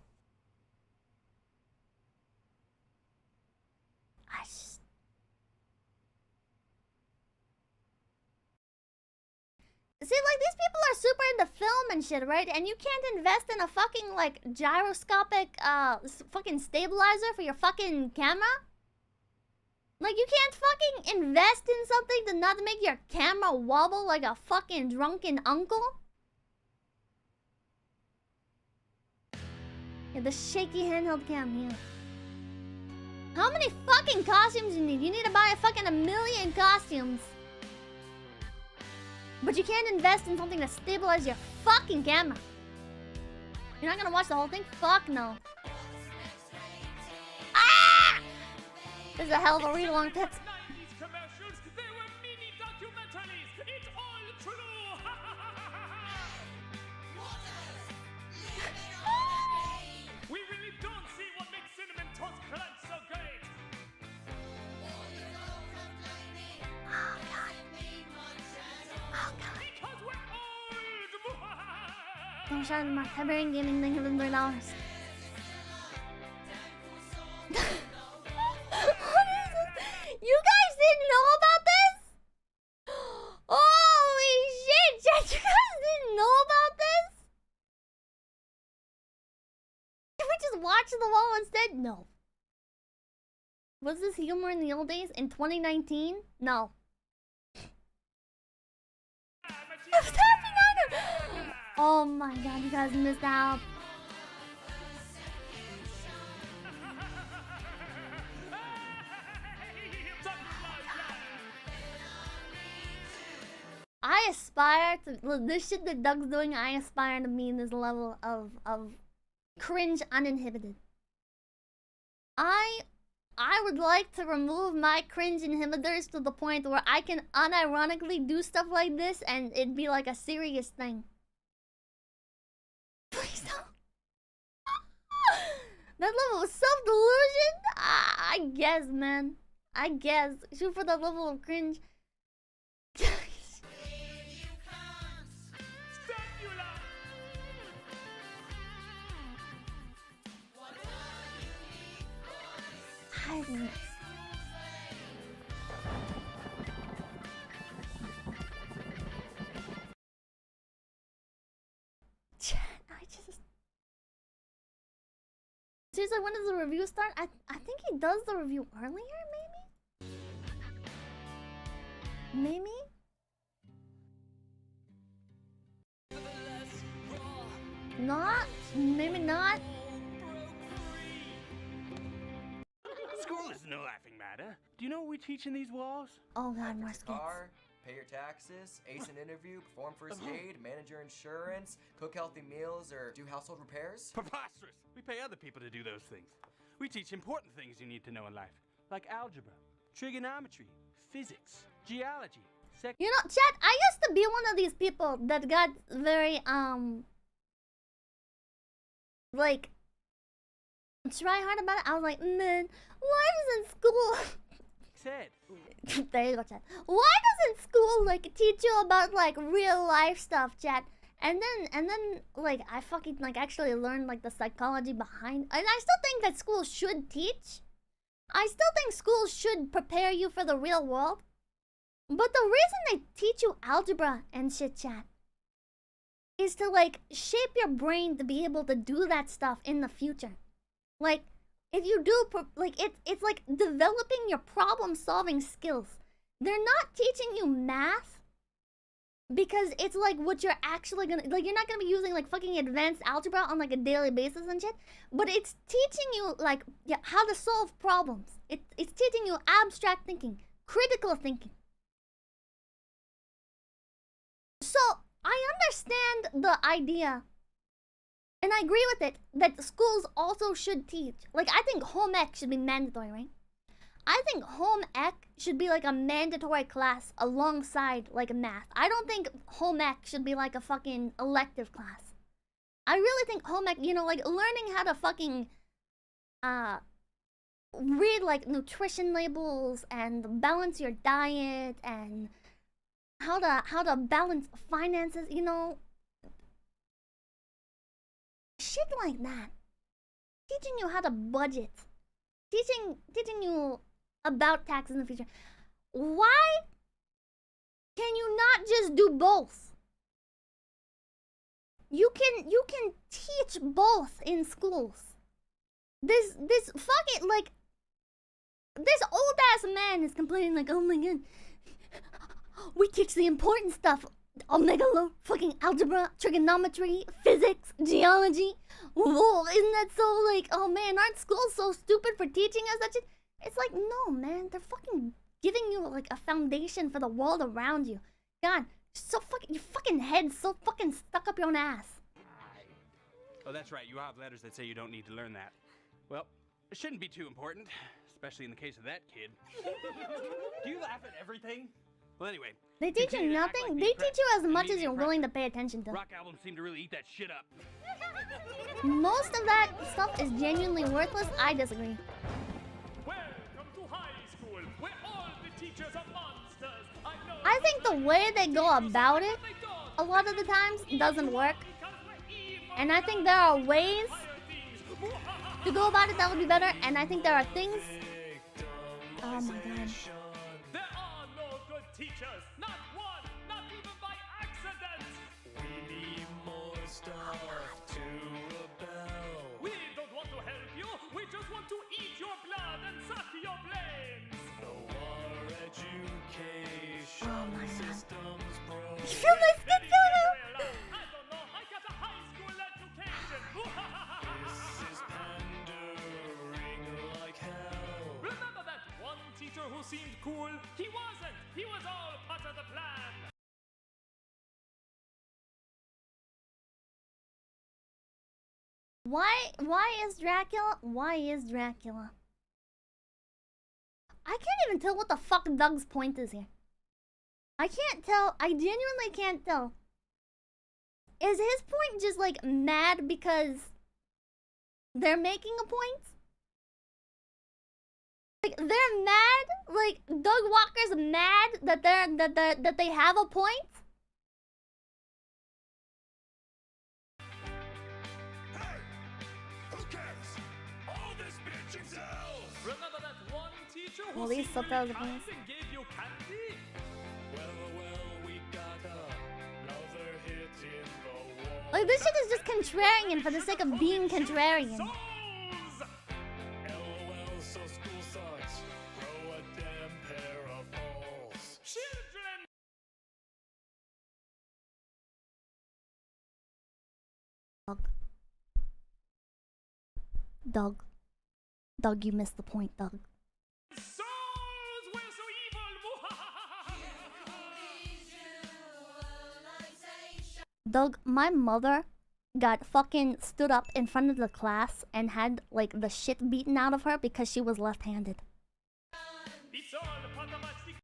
See, like, these people are super into film and shit, right? And you can't invest in a fucking, like, gyroscopic, fucking stabilizer for your fucking camera? Like, you can't fucking invest in something to not make your camera wobble like a fucking drunken uncle? Yeah, the shaky handheld cam, yeah. How many fucking costumes do you need? You need to buy a fucking 1,000,000 costumes. But you can't invest in something to stabilize your fucking camera. You're not gonna watch the whole thing? Fuck no. Ah! This is a hell of a read-along, Pips. We really don't see what makes Cinnamon Toast Crunch so great. Oh god. Oh god. Because we're old. Don't shout at my Tiberian Gaming thing for $100. You guys didn't know about this? Holy shit, Jet, you guys didn't know about this? Can we just watch The Wall instead? No. Was this humor in the old days? In 2019? No. Oh my god, you guys missed out. I aspire to this shit that Doug's doing. I aspire to be in this level of cringe uninhibited. I would like to remove my cringe inhibitors to the point where I can unironically do stuff like this and it'd be like a serious thing. Please don't. That level of self-delusion? I guess, man. I guess. Shoot for that level of cringe. just... Seriously, when does the review start? I think he does the review earlier, maybe? Maybe? Not? Maybe not? School is no laughing matter. Do you know what we teach in these walls? Oh god, more skits. Car, pay your taxes, ace an interview, perform first aid, manage your insurance, cook healthy meals, or do household repairs. Preposterous! We pay other people to do those things. We teach important things you need to know in life, like algebra, trigonometry, physics, geology, You know, chat, I used to be one of these people that got very, like, try hard about it. I was like, man, why doesn't school... There you go, chat. Why doesn't school, like, teach you about, like, real life stuff, chat? And then, like, I fucking, like, actually learned, like, the psychology behind... And I still think that school should teach. I still think school should prepare you for the real world. But the reason they teach you algebra and shit, chat, is to, like, shape your brain to be able to do that stuff in the future. Like, if you do, like, it's like developing your problem-solving skills. They're not teaching you math because it's, like, what you're actually gonna... Like, you're not gonna be using, like, fucking advanced algebra on, like, a daily basis and shit. But it's teaching you, like, yeah, how to solve problems. It's teaching you abstract thinking, critical thinking. So, I understand the idea, and I agree with it, that schools also should teach. Like, I think home ec should be mandatory, right? I think home ec should be like a mandatory class alongside, like, math. I don't think home ec should be like a fucking elective class. I really think home ec, you know, like, learning how to fucking, read, like, nutrition labels and balance your diet and... How to balance finances, you know, shit like that. Teaching you how to budget, teaching you about taxes in the future. Why can you not just do both? You can teach both in schools. This fucking, like, this old ass man is complaining like, oh my god. We teach the important stuff. Omega low, fucking algebra, trigonometry, physics, geology. Whoa, isn't that so, like, oh man, aren't schools so stupid for teaching us that shit? It's like, no, man, they're fucking giving you, like, a foundation for the world around you. God, so fucking, your fucking head's so fucking stuck up your own ass. Oh, that's right, you have letters that say you don't need to learn that. Well, it shouldn't be too important, especially in the case of that kid. Do you laugh at everything? Well, anyway. They teach you nothing. They teach you as much as you're willing to pay attention to. Rock albums seem to really eat that shit up. Most of that stuff is genuinely worthless. I disagree. Welcome to high school, where all the teachers are monsters. I think the way they go about it, a lot of the times, doesn't work. And I think there are ways to go about it that would be better. And I think there are things... Oh my god. There are no good teachers, not one, not even by accident. We need more stuff to rebel. We don't want to help you, we just want to eat your blood and suck your brains. No, our education system's broken. You feel this? Get I don't know, I got a high school education. This is pandering like hell. Remember that one teacher who seemed cool? He wasn't! He was all part of the plan! Why is Dracula? Why is Dracula? I can't even tell what the fuck Doug's point is here. I can't tell. I genuinely can't tell. Is his point just, like, mad because they're making a point? Like, they're mad? Like, Doug Walker's mad that that they have a point? Hey! Who cares? All this bitch is hell! Remember that one teacher who Well, these seemed subtitles really are kind and gave you candy? Well, we got another hit in the wall. Like, this shit is just contrarian for the sake of being contrarian. LOL, so school sucks. Grow a damn pair of balls. Children! Doug, you missed the point, Doug. Souls were so evil. Doug, my mother got fucking stood up in front of the class and had, like, the shit beaten out of her because she was left-handed. It's all part of my secret.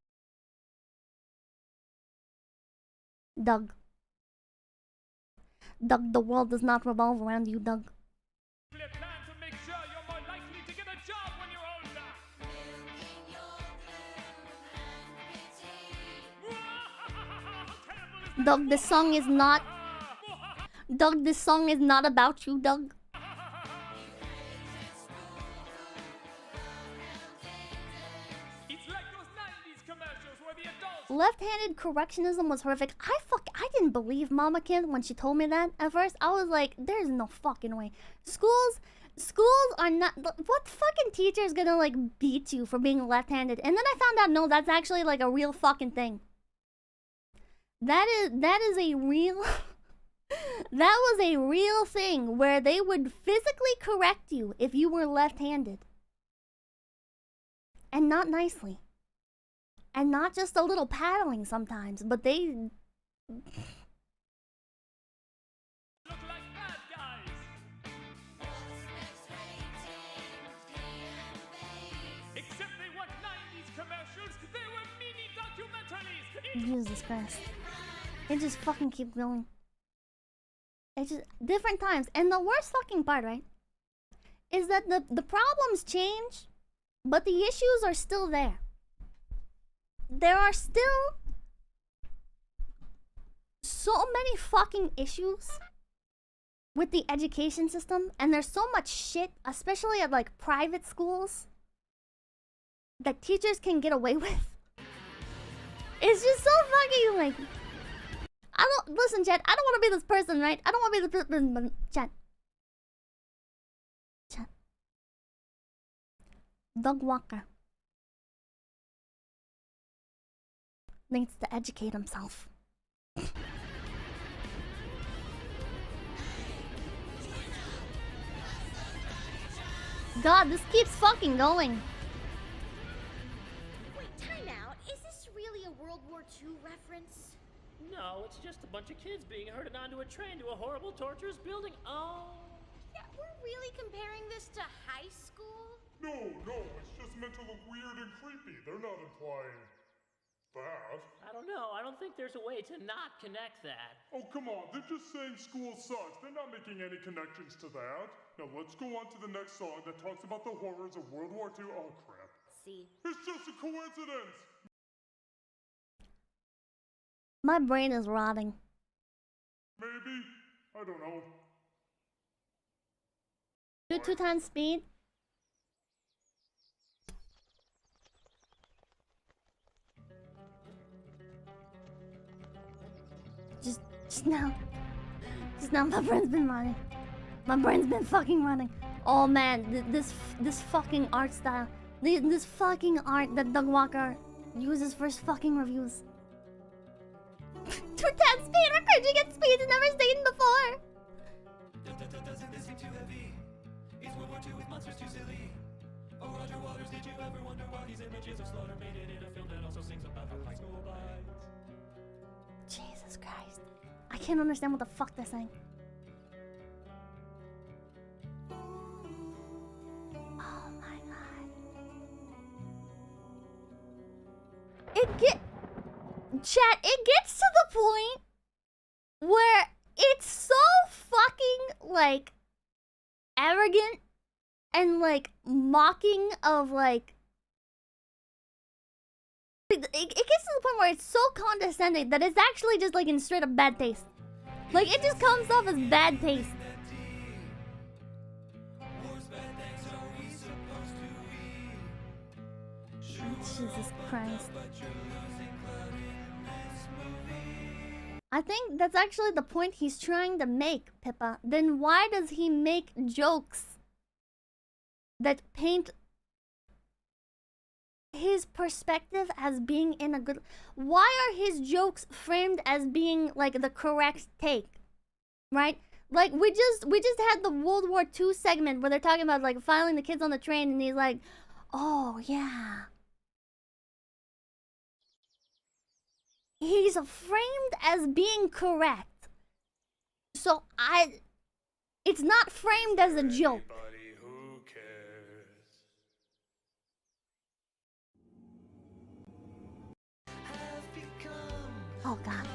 Doug, the world does not revolve around you, Doug. Plan to make sure you're more likely to get a job when you're older. Doug, this song is not... Doug, this song is not about you, Doug. It's like those 90s commercials where the adults Left-handed correctionism was horrific. I didn't believe Mama Kid when she told me that at first. I was like, there's no fucking way. Schools are not... What fucking teacher is gonna, like, beat you for being left-handed? And then I found out, no, that's actually, like, a real fucking thing. That is a real... That was a real thing where they would physically correct you if you were left-handed. And not nicely. And not just a little paddling sometimes, but they... look like bad guys. Except they weren't 90s commercials, they were mini documentaries. Jesus Christ. It just fucking keep going. It's just different times. And the worst fucking part, right, is that the problems change, but the issues are still there. There are still so many fucking issues with the education system, and there's so much shit, especially at, like, private schools, that teachers can get away with. It's just so fucking, like... Listen, Chat, I don't want to be this person, right? I don't want to be the person, Chat. Doug Walker needs to educate himself. God, this keeps fucking going. Wait, time out. Is this really a World War II reference? No, it's just a bunch of kids being herded onto a train to a horrible, torturous building. Oh. Yeah, we're really comparing this to high school? No, it's just meant to look weird and creepy. They're not implying that. I don't know. I don't think there's a way to not connect that. Oh, come on. They're just saying school sucks. They're not making any connections to that. Now, let's go on to the next song that talks about the horrors of World War II. Oh, crap. See. It's just a coincidence. My brain is rotting. Maybe. I don't know. Do 2 times speed. Just now. Just now my brain's been running. My brain's been fucking running. Oh man, this fucking art style. This fucking art that Doug Walker uses for his fucking reviews. 2 times speed, we're cringing at speeds never seen before. Doesn't this seem too heavy? Is World War II with monsters too silly? Oh, Roger Waters, did you ever wonder why these images of slaughter made it in a film that also sings about how high school bites? Jesus Christ. I can't understand what the fuck they're saying. Oh my god. Chat, it gets to the point where it's so fucking, like, arrogant and, like, mocking of, like... It gets to the point where it's so condescending that it's actually just, like, in straight up bad taste. Like, it just comes off as bad taste. Jesus Christ. I think that's actually the point he's trying to make, Pippa. Then why does he make jokes that paint his perspective as being in a good... Why are his jokes framed as being like the correct take? Right? Like we just had the World War II segment where they're talking about like filing the kids on the train, and he's like, oh yeah. He's framed as being correct. So it's not framed as a joke. Who cares? Oh god.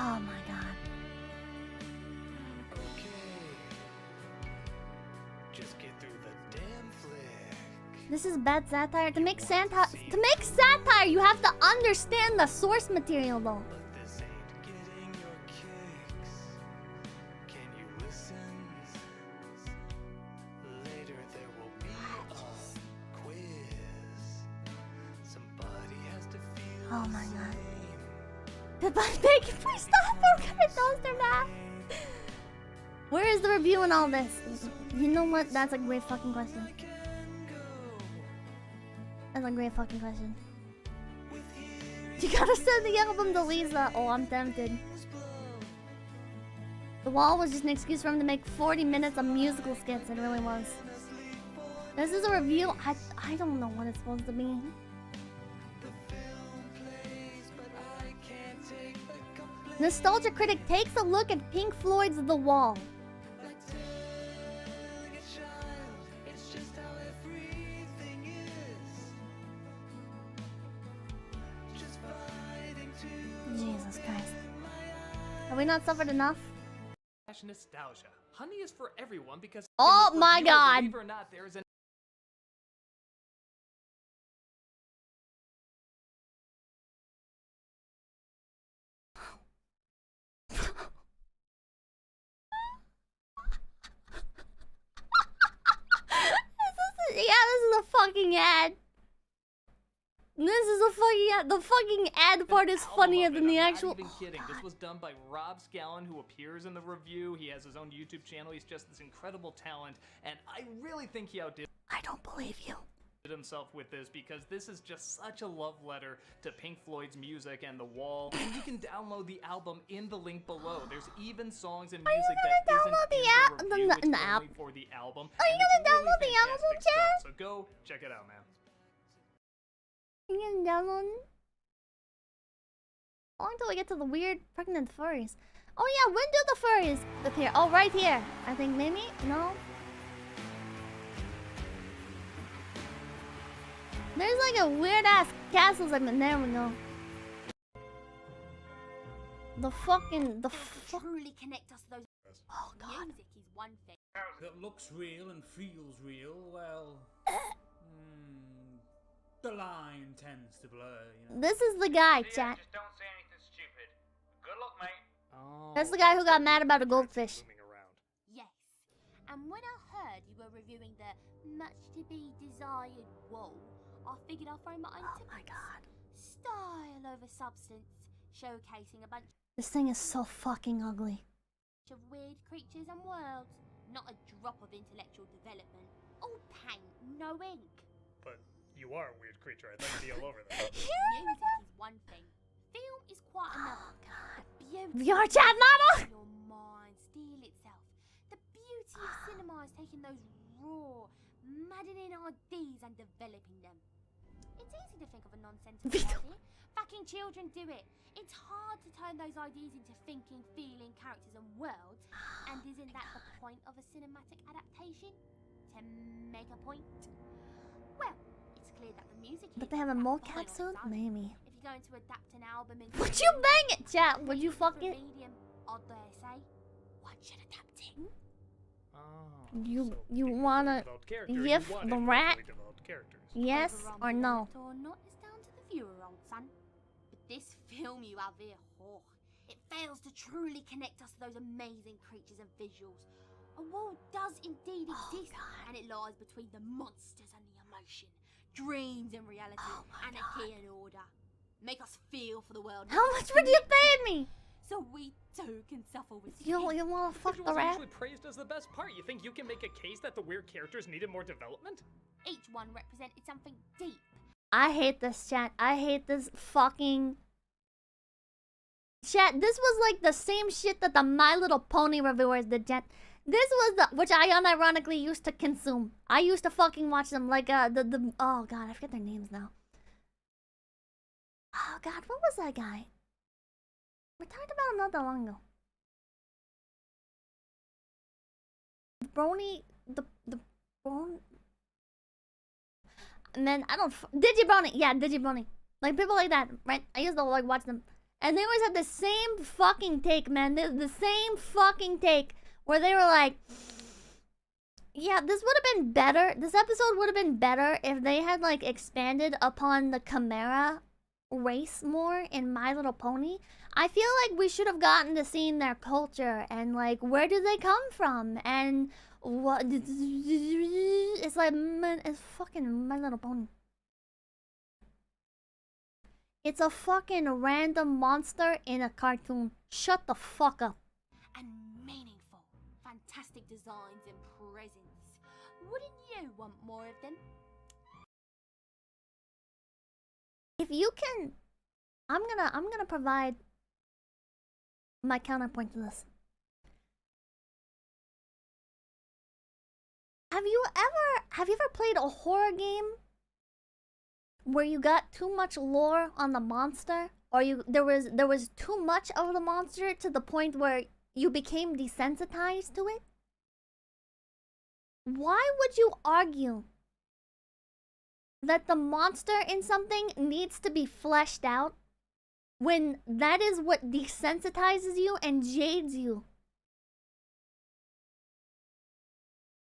Oh my god. Just get through the damn flick. This is bad satire. To make satire, you have to understand the source material, though. But this ain't getting your kicks. Can you listen? Later there will be a quiz. Somebody has to feel Oh my the god. same. Pippa, thank you for stopping. We're gonna toaster that. Where is the review and all this? You know what? That's a great fucking question. That's a great fucking question. You gotta send the album to Lisa. Oh, I'm tempted. The Wall was just an excuse for him to make 40 minutes of musical skits. It really was. This is a review. I don't know what it's supposed to be. Nostalgia Critic takes a look at Pink Floyd's The Wall. Jesus Christ. Have we not suffered enough? Nostalgia. Honey is for everyone because... Oh my god! Believe it or not, there is an... This is a fucking ad. This is a fucking ad. The fucking ad part is funnier than the actual... I'm not even kidding. This was done by Rob Scallon, who appears in the review. He has his own YouTube channel. He's just this incredible talent, and I really think he outdid... I don't believe you. ...himself with this, because this is just such a love letter to Pink Floyd's music and The Wall. And you can download the album in the link below. There's even songs and music that isn't in the review. It's only for the album. Are you gonna download the album, Chad? So go check it out, man. You can download it? Oh, until we get to the weird pregnant furries. Oh yeah, when do the furries appear? Oh, right here. I think maybe? No? There's like a weird ass castle segment. There we go. The truly connect us to those. Oh god. Music is one thing. That looks real and feels real, well... the line tends to blur, you know. This is the guy, chat. Just don't say anything stupid. Good luck, mate. Oh, That's the guy who got mad about a goldfish. Yes. And when I heard you were reviewing the much-to-be-desired Wall, I figured I'd throw my own Oh my god. style over substance, showcasing a bunch This thing is so fucking ugly. of weird creatures and worlds. Not a drop of intellectual development. All paint, no ink. But you are a weird creature. I'd like to be all over that. Music is one thing. Film is quite another. Oh god. Beauty VR chat model! your mind steal itself. The beauty of cinema is taking those raw, maddening ideas and developing them. It's easy to think of a nonsensical idea. Fucking children do it. It's hard to turn those ideas into thinking, feeling characters and worlds. And isn't that the point of a cinematic adaptation? To make a point? Well, it's clear that the music. But they have a mocap soon? Maybe. If you're going to adapt an album into Would you bang it, chat? Would you fuck it? medium, I dare say, one should adapt it. You wanna gif the rat? Yes or no? Or not is down to the viewer, old son. But this film you have here, it fails to truly connect us to those amazing creatures and visuals. A world does indeed exist, and it lies between the monsters and the emotion, dreams and reality, anarchy and order. Make us feel for the world. How much would you pay me? So we too can suffer with You wanna fuck Which the was rat? actually praised as the best part. You think you can make a case that the weird characters needed more development? Each one represented something deep. I hate this chat. I hate this fucking chat. This was like the same shit that the My Little Pony reviewers did, chat. This was the which I unironically used to consume. I used to fucking watch them like the oh god, I forget their names now. Oh god, what was that guy? We talked about him not that long ago. Brony, the Bron. Man, I don't. Digibrony, yeah, Digibrony. Like people like that, right? I used to like watch them, and they always had the same fucking take, man. The same fucking take where they were like, "Yeah, this would have been better. This episode would have been better if they had like expanded upon the Chimera race more in My Little Pony. I feel like we should have gotten to see their culture and like where do they come from and what it's like, man, it's fucking My Little Pony. It's a fucking random monster in a cartoon. Shut the fuck up. And meaningful. Fantastic designs and presents. Wouldn't you want more of them? If you can, I'm gonna provide my counterpoint to this. Have you ever played a horror game where you got too much lore on the monster, or there was too much of the monster to the point where you became desensitized to it? Why would you argue that the monster in something needs to be fleshed out when that is what desensitizes you and jades you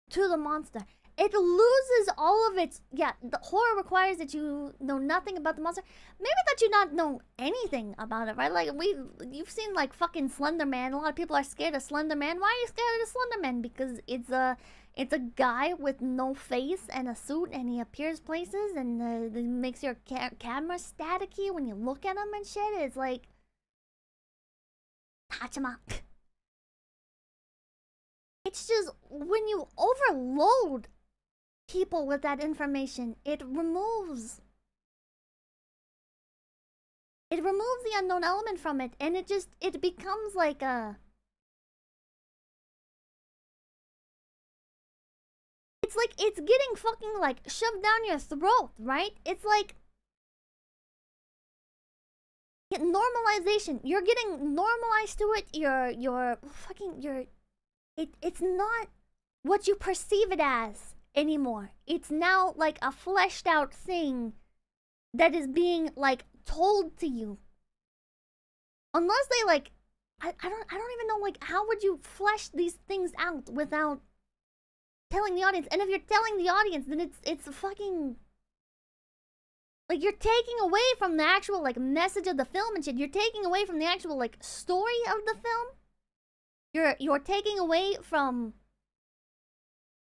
to the monster? It loses all of its... Yeah, the horror requires that you know nothing about the monster. Maybe that you not know anything about it, right? Like, you've seen, like, fucking Slender Man. A lot of people are scared of Slender Man. Why are you scared of Slender Man? Because it's a guy with no face and a suit, and he appears places, and it makes your camera staticky when you look at him and shit. It's like... Hachima. It's just, when you overload people with that information, it removes the unknown element from it, and it becomes like a... It's like it's getting fucking like shoved down your throat, right? It's like normalization. You're getting normalized to it. It's not what you perceive it as anymore. It's now like a fleshed out thing that is being like told to you. Unless they like I don't even know, like, how would you flesh these things out without telling the audience? And if you're telling the audience, then it's fucking like you're taking away from the actual like message of the film and shit. You're taking away from the actual like story of the film. You're taking away from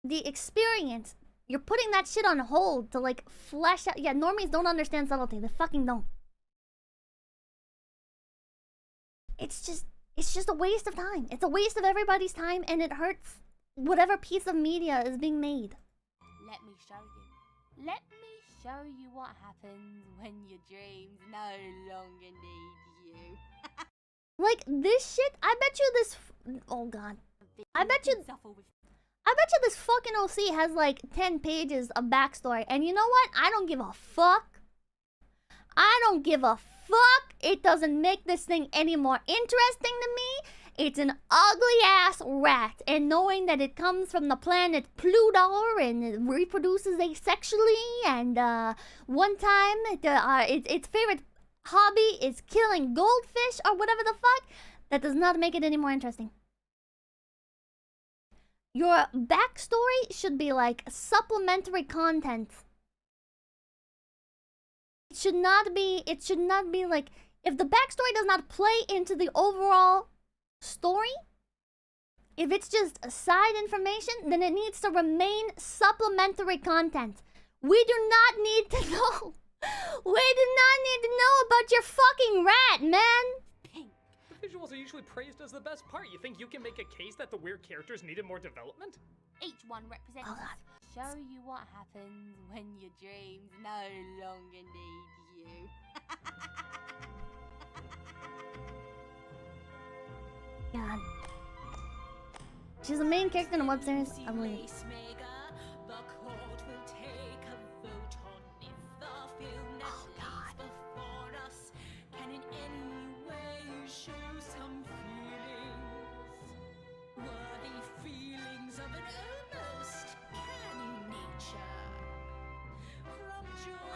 the experience. You're putting that shit on hold to like flesh out. Yeah, normies don't understand subtlety. They fucking don't. It's just a waste of time. It's a waste of everybody's time, and it hurts whatever piece of media is being made. Let me show you. Let me show you what happens when your dreams no longer need you. Like this shit, I bet you this. Oh god. I bet you this fucking OC has like 10 pages of backstory, and you know what? I don't give a fuck. I don't give a fuck. It doesn't make this thing any more interesting to me. It's an ugly ass rat, and knowing that it comes from the planet Pluto and it reproduces asexually, and one time its favorite hobby is killing goldfish or whatever the fuck, that does not make it any more interesting. Your backstory should be like supplementary content. It should not be like, if the backstory does not play into the overall story, if it's just side information, then it needs to remain supplementary content. We do not need to know We did not need to know about your fucking rat, man. The visuals are usually praised as the best part. You think you can make a case that the weird characters needed more development? Each one represents show you what happens when your dreams no longer need you. God. She's the main character in a web series, I believe. Oh God.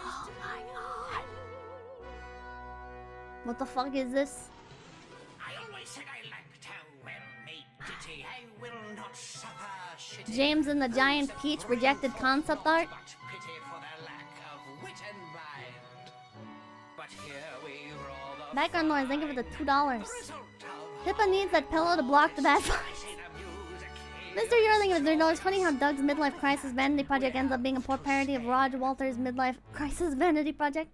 Oh my God. What the fuck is this? James and the Giant Peach rejected concept art. Background noise, thank you for the $2. Pippa needs that pillow to block the bad vibes. Mr. Yearling, it's funny how Doug's midlife crisis vanity project ends up being a poor parody of Roger Walter's midlife crisis vanity project.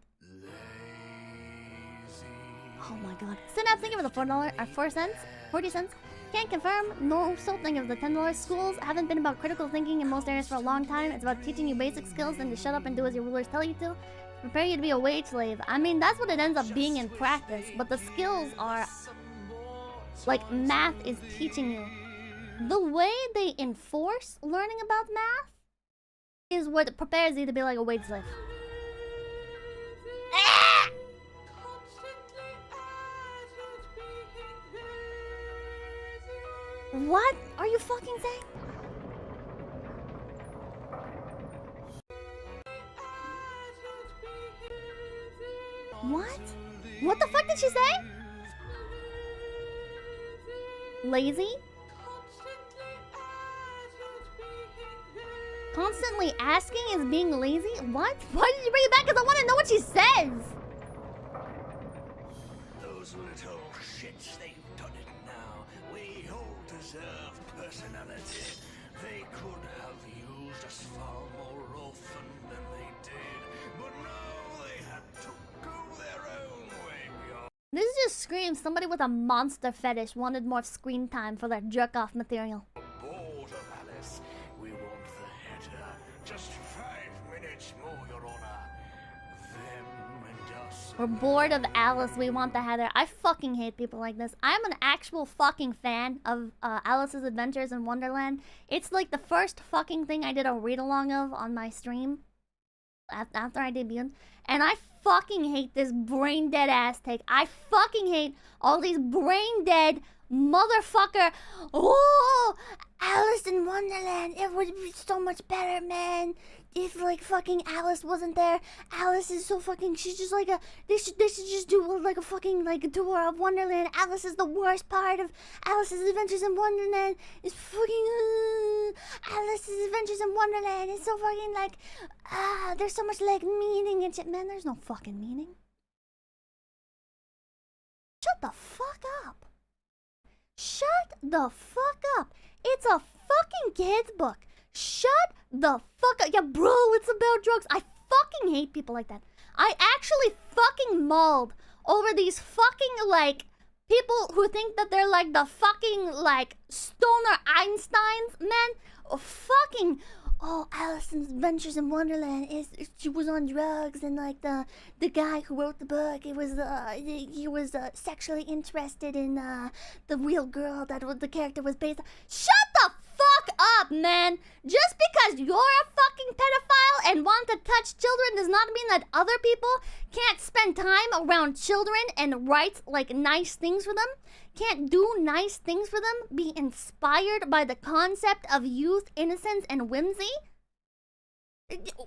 Oh my God. Synapse, thank you for the $4 or 4 cents, 40 cents. Can't confirm, no still think of the $10. Schools haven't been about critical thinking in most areas for a long time. It's about teaching you basic skills and to shut up and do as your rulers tell you to. Prepare you to be a wage slave. I mean, that's what it ends up being in practice. But the skills are... like, math is teaching you. The way they enforce learning about math is what prepares you to be like a wage slave. Ah! What are you fucking saying? What? What the fuck did she say? Lazy? Constantly asking is being lazy? What? Why did you bring it back? Because I want to know what she says. Those little shits, they've done it now. We all deserve personality. They could have used us far more often than they did. But no, they had to go their own way. This just screams somebody with a monster fetish wanted more screen time for their jerk-off material. Bored of Alice. We want the header. Just 5 minutes more, Your Honor. Them and us. We're bored of Alice, we want the header. I fucking hate people like this. I'm an actual fucking fan of Alice's Adventures in Wonderland. It's like the first fucking thing I did a read-along of on my stream after I debuted. And I fucking hate this brain-dead ass take. I fucking hate all these brain-dead motherfucker. Oh, Alice in Wonderland. It would be so much better, man. If like fucking Alice wasn't there. Alice is so fucking. She's just like a. They should just do like a fucking like a tour of Wonderland. Alice is the worst part of Alice's Adventures in Wonderland. Is fucking Alice's Adventures in Wonderland. It's so fucking like there's so much like meaning and shit. Man, there's no fucking meaning. Shut the fuck up. Shut the fuck up. It's a fucking kid's book. Shut the fuck up. Yeah, bro, it's about drugs. I fucking hate people like that. I actually fucking mauled over these fucking, like, people who think that they're, like, the fucking, like, stoner Einsteins, man. Oh, fucking... Oh, Alice's Adventures in Wonderland she was on drugs, and like the guy who wrote the book, he was sexually interested in the real girl that the character was based on. Shut the fuck up, man! Just because you're a fucking pedophile and want to touch children does not mean that other people can't spend time around children and write like nice things for them. Can't do nice things for them, be inspired by the concept of youth, innocence, and whimsy?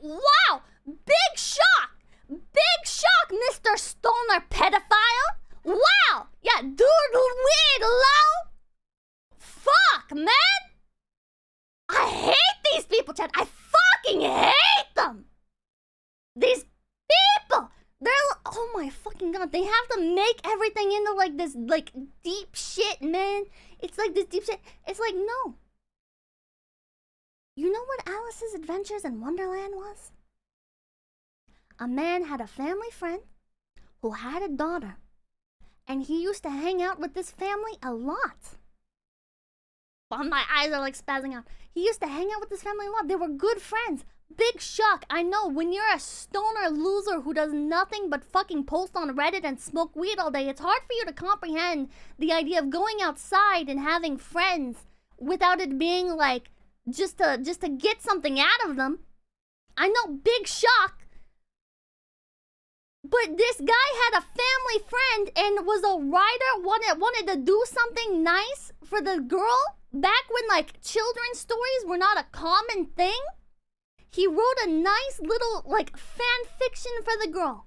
Wow! Big shock! Big shock, Mr. Stoner pedophile! Wow! Yeah, dude, weird, low! Fuck, man! I hate these people, Chad. I fucking hate them! These people! They're, oh my fucking god, they have to make everything into like this, like, deep shit, man. It's like this deep shit. It's like, no. You know what Alice's Adventures in Wonderland was? a man had a family friend who had a daughter, and he used to hang out with this family a lot. Well, my eyes are like spazzing out. He used to hang out with this family a lot. They were good friends. Big shock. I know, when you're a stoner loser who does nothing but fucking post on Reddit and smoke weed all day, it's hard for you to comprehend the idea of going outside and having friends without it being like just to get something out of them. I know, big shock. But this guy had a family friend and was a writer, wanted to do something nice for the girl back when like children's stories were not a common thing. He wrote a nice little like fan fiction for the girl.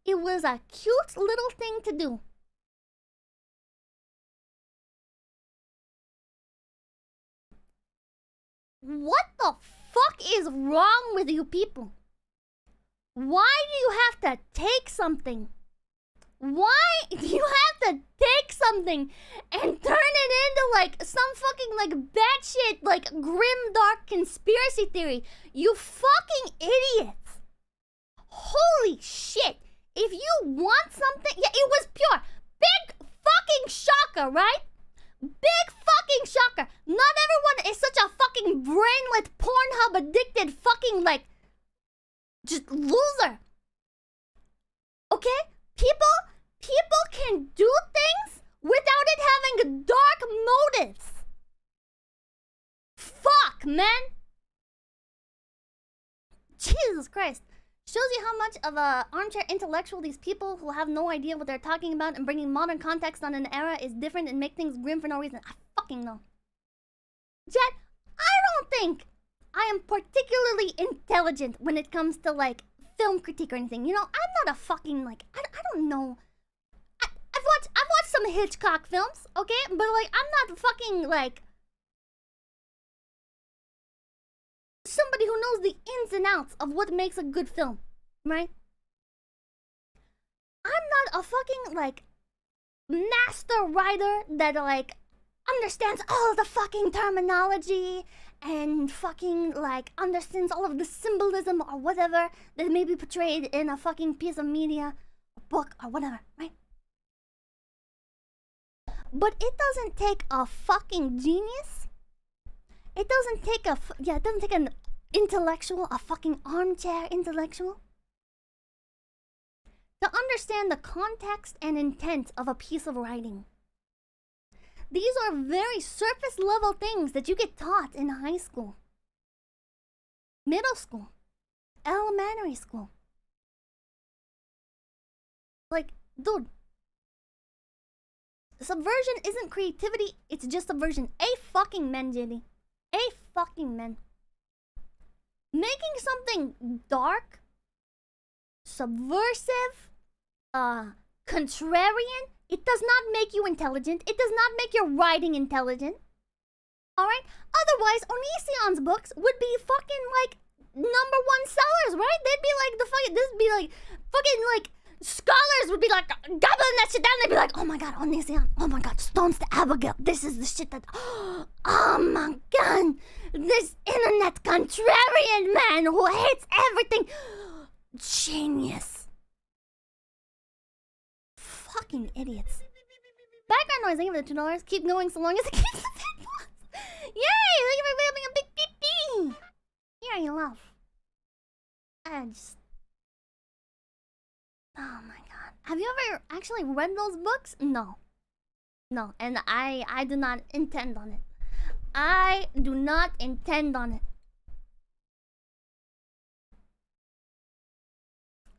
It was a cute little thing to do. What the fuck is wrong with you people? Why do you have to take something? Why do you have to take something and turn it into like some fucking like batshit like grim dark conspiracy theory? You fucking idiots! Holy shit! If you want something, yeah, it was pure. Big fucking shocker, right? Big fucking shocker. Not everyone is such a fucking brainless Pornhub addicted fucking like just loser. Okay? People can do things without it having dark motives. Fuck, man. Jesus Christ. Shows you how much of a armchair intellectual these people who have no idea what they're talking about and bringing modern context on an era is different and make things grim for no reason. I fucking know. Jet, I don't think I am particularly intelligent when it comes to like film critique or anything. You know, I'm not a fucking like I don't know. I've watched some Hitchcock films, okay? But like I'm not fucking like somebody who knows the ins and outs of what makes a good film, right? I'm not a fucking like master writer that like understands all of the fucking terminology and fucking like understands all of the symbolism or whatever that may be portrayed in a fucking piece of media, a book or whatever, right? But it doesn't take a fucking genius. It doesn't take it doesn't take an intellectual, a fucking armchair intellectual, to understand the context and intent of a piece of writing. These are very surface level things that you get taught in high school, middle school, elementary school. Like, dude, subversion isn't creativity, it's just subversion. A fucking men, JD. A fucking men. Making something dark, subversive, contrarian, it does not make you intelligent. It does not make your writing intelligent. Alright? Otherwise, Onision's books would be fucking like #1 sellers, right? They'd be like this'd be like fucking like scholars would be like gobbling that shit down. They'd be like, oh my god, Onision, oh my god, Stones to Abigail. This is the shit that, oh my god, this internet contrarian man who hates everything. Genius. Fucking idiots. Background noise, thank you for the $2. Keep going so long as it keeps the big ones. Yay! Thank you for having a big pee-pee. Here you love. I just... Oh my god. Have you ever actually read those books? No. No, and I do not intend on it. I do not intend on it.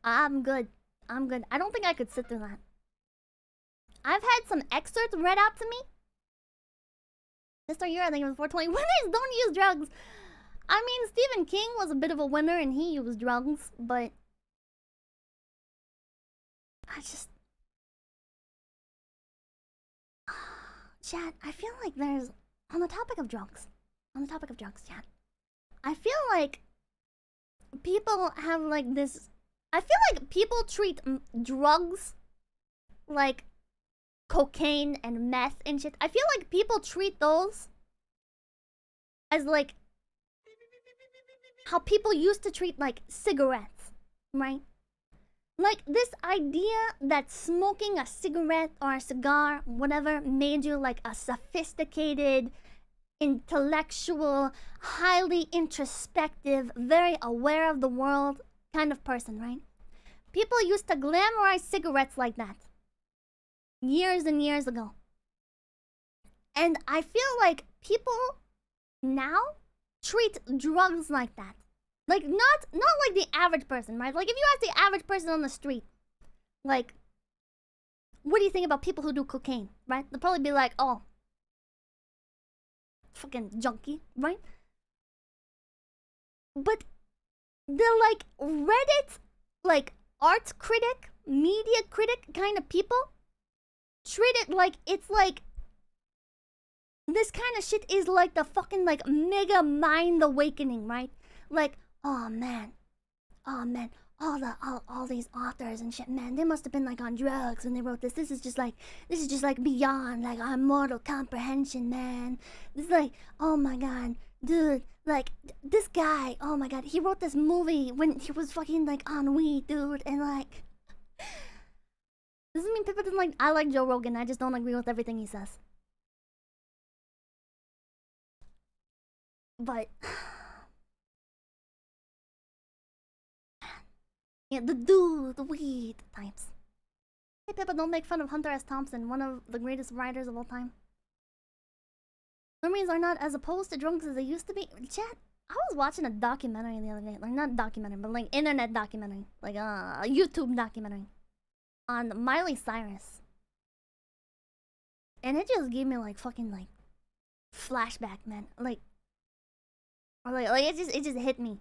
I'm good. I'm good. I don't think I could sit through that. I've had some excerpts read out to me. Mr. Year, I think it was 420. Winners don't use drugs. I mean, Stephen King was a bit of a winner and he used drugs, but I just... Chat, I feel like there's... On the topic of drugs, chat, I feel like people have like this... I feel like people treat drugs like cocaine and meth and shit. I feel like people treat those as like how people used to treat like cigarettes, right? Like this idea that smoking a cigarette or a cigar, whatever, made you like a sophisticated, intellectual, highly introspective, very aware of the world kind of person, right? People used to glamorize cigarettes like that years and years ago. And I feel like people now treat drugs like that. Like not like the average person, right? Like if you ask the average person on the street, like, what do you think about people who do cocaine, right? They'll probably be like, oh, fucking junkie, right? But the like Reddit, like art critic, media critic kind of people treat it like it's like this kind of shit is like the fucking like mega mind awakening, right? Like, oh man, all these authors and shit, man, they must have been like on drugs when they wrote this. This is just like beyond like our mortal comprehension, man. This is like, oh my god, dude, like this guy, oh my god, he wrote this movie when he was fucking like on weed, dude, and like, doesn't mean Pippa doesn't like. I like Joe Rogan. I just don't agree with everything he says. But yeah, the weed types. Hey Pippa, don't make fun of Hunter S. Thompson, one of the greatest writers of all time. Normies are not as opposed to drugs as they used to be. Chat, I was watching a documentary the other day. Like, not documentary, but like internet documentary. Like a YouTube documentary on Miley Cyrus. And it just gave me like fucking like flashback, man. Like, or like it just hit me.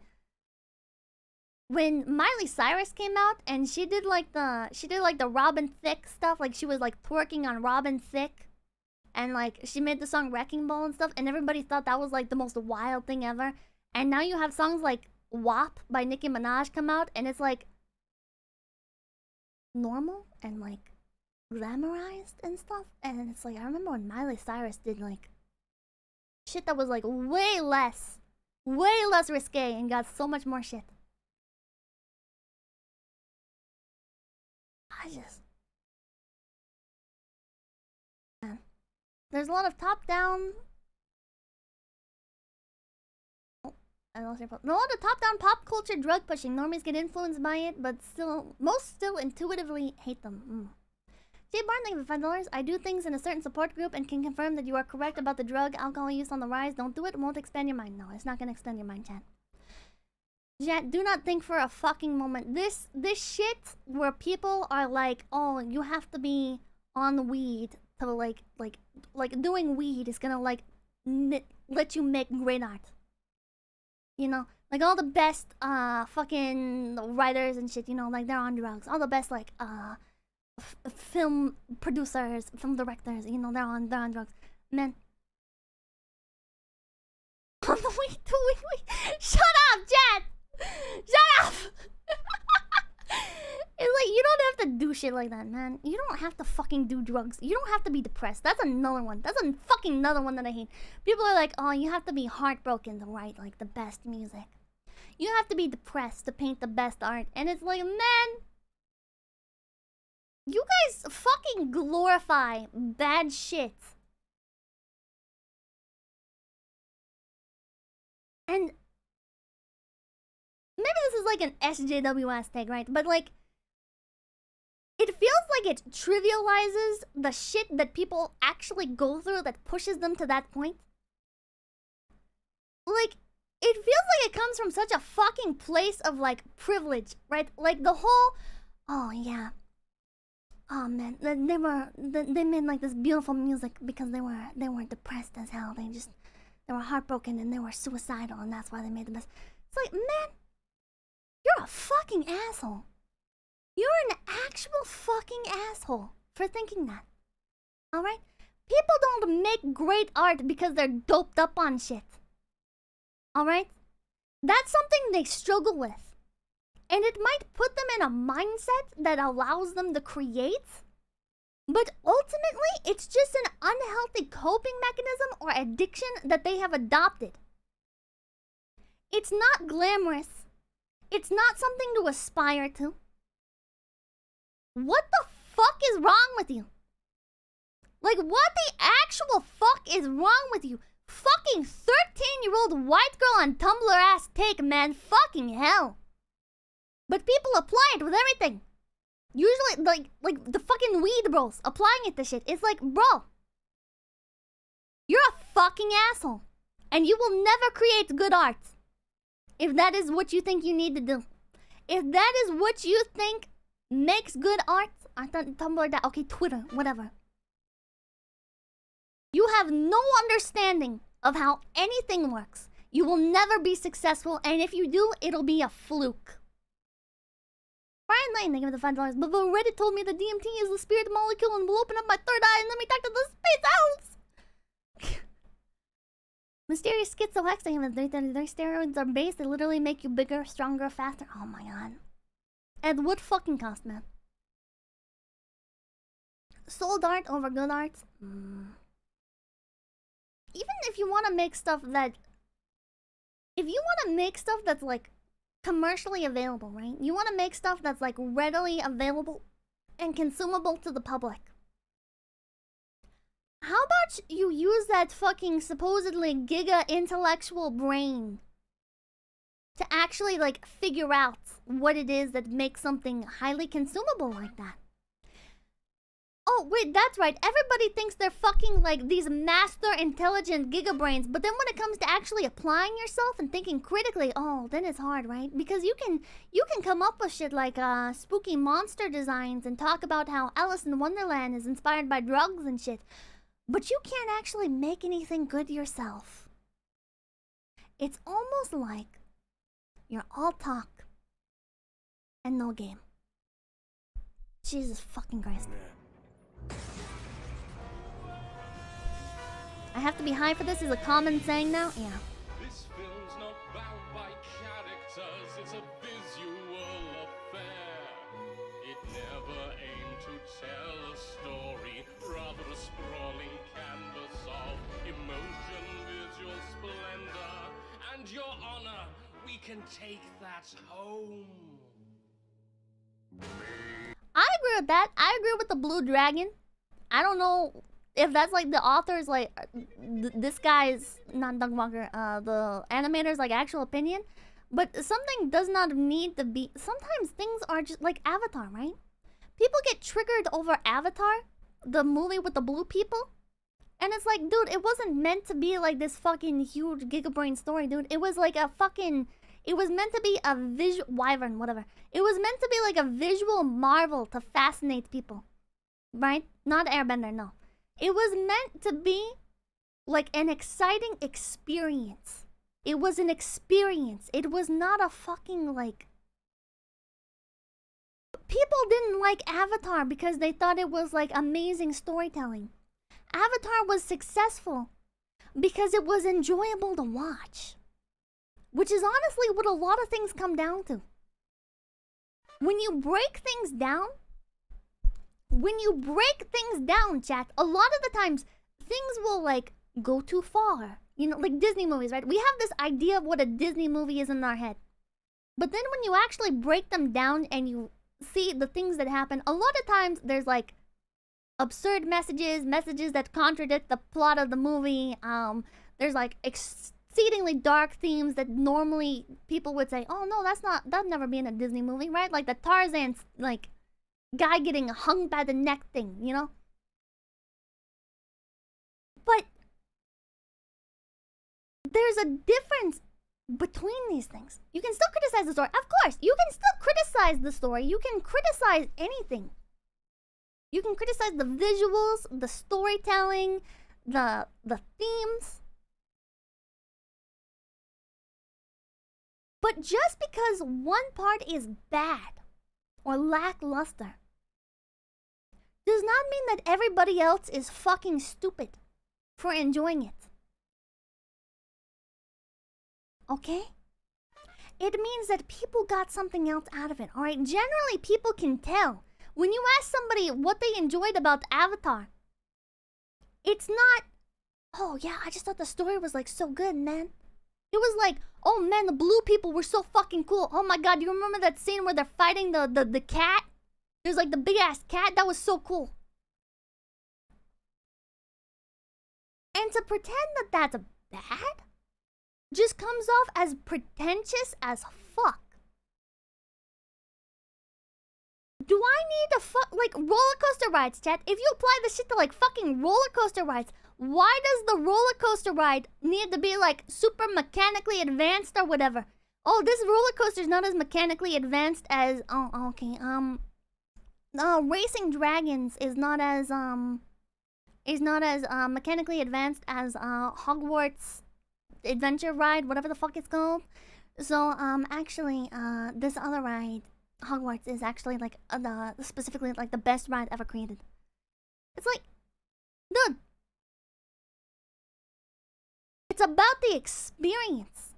When Miley Cyrus came out and she did like the Robin Thicke stuff, like she was like twerking on Robin Thicke, and like she made the song Wrecking Ball and stuff, and everybody thought that was like the most wild thing ever. And now you have songs like WAP by Nicki Minaj come out, and it's like normal and like glamorized and stuff. And it's like, I remember when Miley Cyrus did like shit that was like way less risque and got so much more shit. Man. There's a lot of top-down. A lot of top-down pop culture drug pushing. Normies get influenced by it, but most still intuitively hate them. Jay Barn, thank you for $5. I do things in a certain support group and can confirm that you are correct about the drug alcohol use on the rise. Don't do it. It won't expand your mind. No, it's not gonna expand your mind, chat. Chat, do not think for a fucking moment. This shit where people are like, oh, you have to be on weed to like doing weed is gonna like let you make great art. You know, like all the best fucking writers and shit, you know, like they're on drugs. All the best like film producers, film directors, you know, they're on drugs. Man. On the weed. Shut up, Jet! Shut up! It's like, you don't have to do shit like that, man. You don't have to fucking do drugs. You don't have to be depressed. That's another one. That's a fucking another one that I hate. People are like, oh, you have to be heartbroken to write like the best music. You have to be depressed to paint the best art. And it's like, man, you guys fucking glorify bad shit. And maybe this is like an SJWS take, right? But like, it feels like it trivializes the shit that people actually go through that pushes them to that point. Like, it feels like it comes from such a fucking place of like privilege, right? Like the whole, oh yeah, oh man, they made like this beautiful music because they were depressed as hell. They were heartbroken and they were suicidal, and that's why they made the best. It's like, man, you're a fucking asshole. You're an actual fucking asshole for thinking that. Alright? People don't make great art because they're doped up on shit. Alright? That's something they struggle with. And it might put them in a mindset that allows them to create. But ultimately, it's just an unhealthy coping mechanism or addiction that they have adopted. It's not glamorous. It's not something to aspire to. What the fuck is wrong with you? Like, what the actual fuck is wrong with you? Fucking 13-year-old white girl on Tumblr ass take, man. Fucking hell. But people apply it with everything. Usually, like the fucking weed bros applying it to shit. It's like, bro, you're a fucking asshole. And you will never create good art. If that is what you think you need to do. If that is what you think makes good art. I thought Tumblr that. Okay, Twitter, whatever. You have no understanding of how anything works. You will never be successful. And if you do, it'll be a fluke. Brian Lane, thank you for the $5. But Reddit told me the DMT is the spirit molecule and will open up my third eye and let me talk to the space owls. Mysterious Schizohex, thank you for the 333. Steroids are base. They literally make you bigger, stronger, faster. Oh my god. At what fucking cost, man? Sold art over good art? Even if you want to make stuff that... If you want to make stuff that's like commercially available, right? You want to make stuff that's like readily available and consumable to the public. How about you use that fucking supposedly giga intellectual brain to actually like figure out what it is that makes something highly consumable like that? Oh, wait, that's right. Everybody thinks they're fucking like these master intelligent gigabrains, but then when it comes to actually applying yourself and thinking critically, oh, then it's hard, right? Because you can come up with shit like spooky monster designs and talk about how Alice in Wonderland is inspired by drugs and shit. But you can't actually make anything good yourself. It's almost like you're all talk and no game. Jesus fucking Christ. I have to be high for this is a common saying now? Yeah. This film's not bound by characters, it's a visual affair. It never aimed to tell a story, rather a sprawling canvas of emotion, visual splendor, and your honor. We can take that home. I agree with that. I agree with the Blue Dragon. I don't know if that's like the author's like this guy's not Doug Walker, the animator's like actual opinion, but something does not need to be. Sometimes things are just like Avatar, right? People get triggered over Avatar, the movie with the blue people, and it's like, dude, it wasn't meant to be like this fucking huge gigabrain story, dude. It was like a fucking. It was meant to be a visual wyvern, whatever. It was meant to be like a visual marvel to fascinate people, right? Not Airbender, no. It was meant to be like an exciting experience. It was an experience. It was not a fucking like... People didn't like Avatar because they thought it was like amazing storytelling. Avatar was successful because it was enjoyable to watch. Which is honestly what a lot of things come down to. When you break things down, chat, a lot of the times things will like go too far. You know, like Disney movies, right? We have this idea of what a Disney movie is in our head. But then when you actually break them down and you see the things that happen, a lot of times there's like absurd messages that contradict the plot of the movie. There's like exceedingly dark themes that normally people would say, oh no, that'd never be in a Disney movie, right? Like the Tarzan, like, guy getting hung by the neck thing, you know? But there's a difference between these things. You can still criticize the story. Of course, you can still criticize the story. You can criticize anything. You can criticize the visuals, the storytelling, the themes. But just because one part is bad or lackluster does not mean that everybody else is fucking stupid for enjoying it. Okay? It means that people got something else out of it, alright? Generally, people can tell. When you ask somebody what they enjoyed about Avatar, it's not, oh yeah, I just thought the story was like so good, man. It was like, oh man, the blue people were so fucking cool. Oh my god, you remember that scene where they're fighting the cat? There's like the big ass cat. That was so cool. And to pretend that that's bad just comes off as pretentious as fuck. Do I need to like roller coaster rides, chat? If you apply this shit to like fucking roller coaster rides, why does the roller coaster ride need to be like super mechanically advanced or whatever? Oh, this roller coaster is not as mechanically advanced as okay. Racing Dragons is not as mechanically advanced as Hogwarts Adventure Ride, whatever the fuck it's called. So actually this other ride, Hogwarts, is actually like specifically like the best ride ever created. It's like, dude, it's about the experience.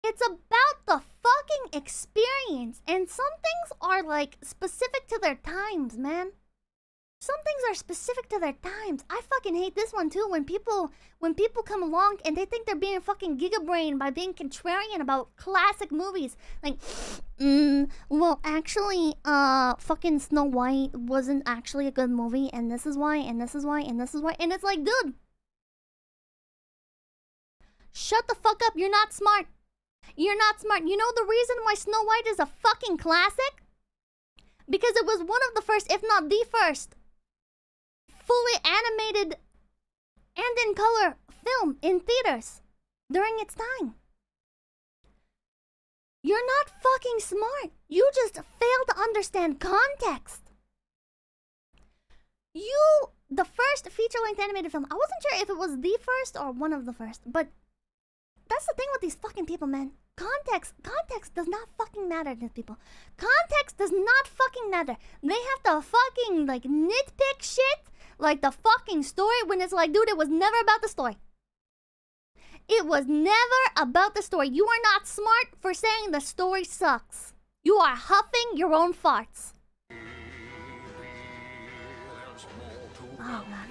It's about the fucking experience. And some things are like specific to their times, man. Some things are specific to their times. I fucking hate this one too, when people come along and they think they're being fucking gigabrain by being contrarian about classic movies. Like, well, actually, fucking Snow White wasn't actually a good movie, and this is why, and this is why, and this is why. And it's like, dude, shut the fuck up. You're not smart. You're not smart. You know the reason why Snow White is a fucking classic? Because it was one of the first, if not the first, fully animated and in color film in theaters during its time. You're not fucking smart. You just fail to understand context. The first feature-length animated film, I wasn't sure if it was the first or one of the first, but that's the thing with these fucking people, man. Context does not fucking matter to these people. Context does not fucking matter. They have to fucking like nitpick shit like the fucking story when it's like, dude, it was never about the story. It was never about the story. You are not smart for saying the story sucks. You are huffing your own farts. Oh, man.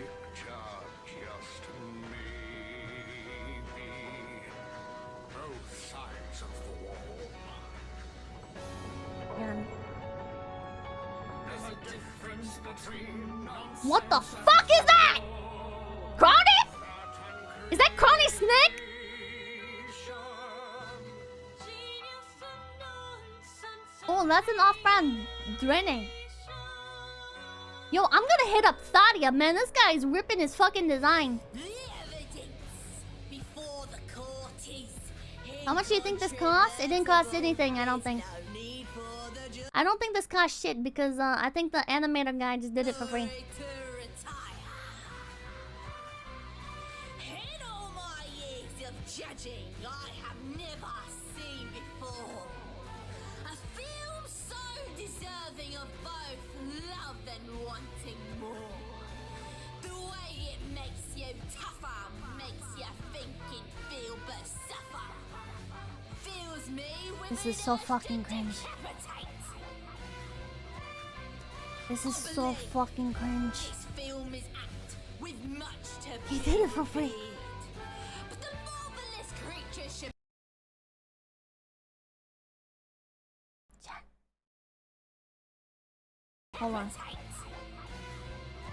What the fuck is that? Crony? Is that Crony Snake? Oh, that's an off-brand Drene. Yo, I'm gonna hit up Thadia, man. This guy's ripping his fucking design. How much do you think this costs? It didn't cost anything, I don't think. I don't think this cost shit because I think the animator guy just did it for free. In all my years of judging, I have never seen before a film so deserving of both love and wanting more. The way it makes you tougher, makes you thinking, feel but suffer. Fills me with This is so fucking cringe. This is so fucking cringe. This film is act with much to He did it for free. but the marvelous creature should Hold on.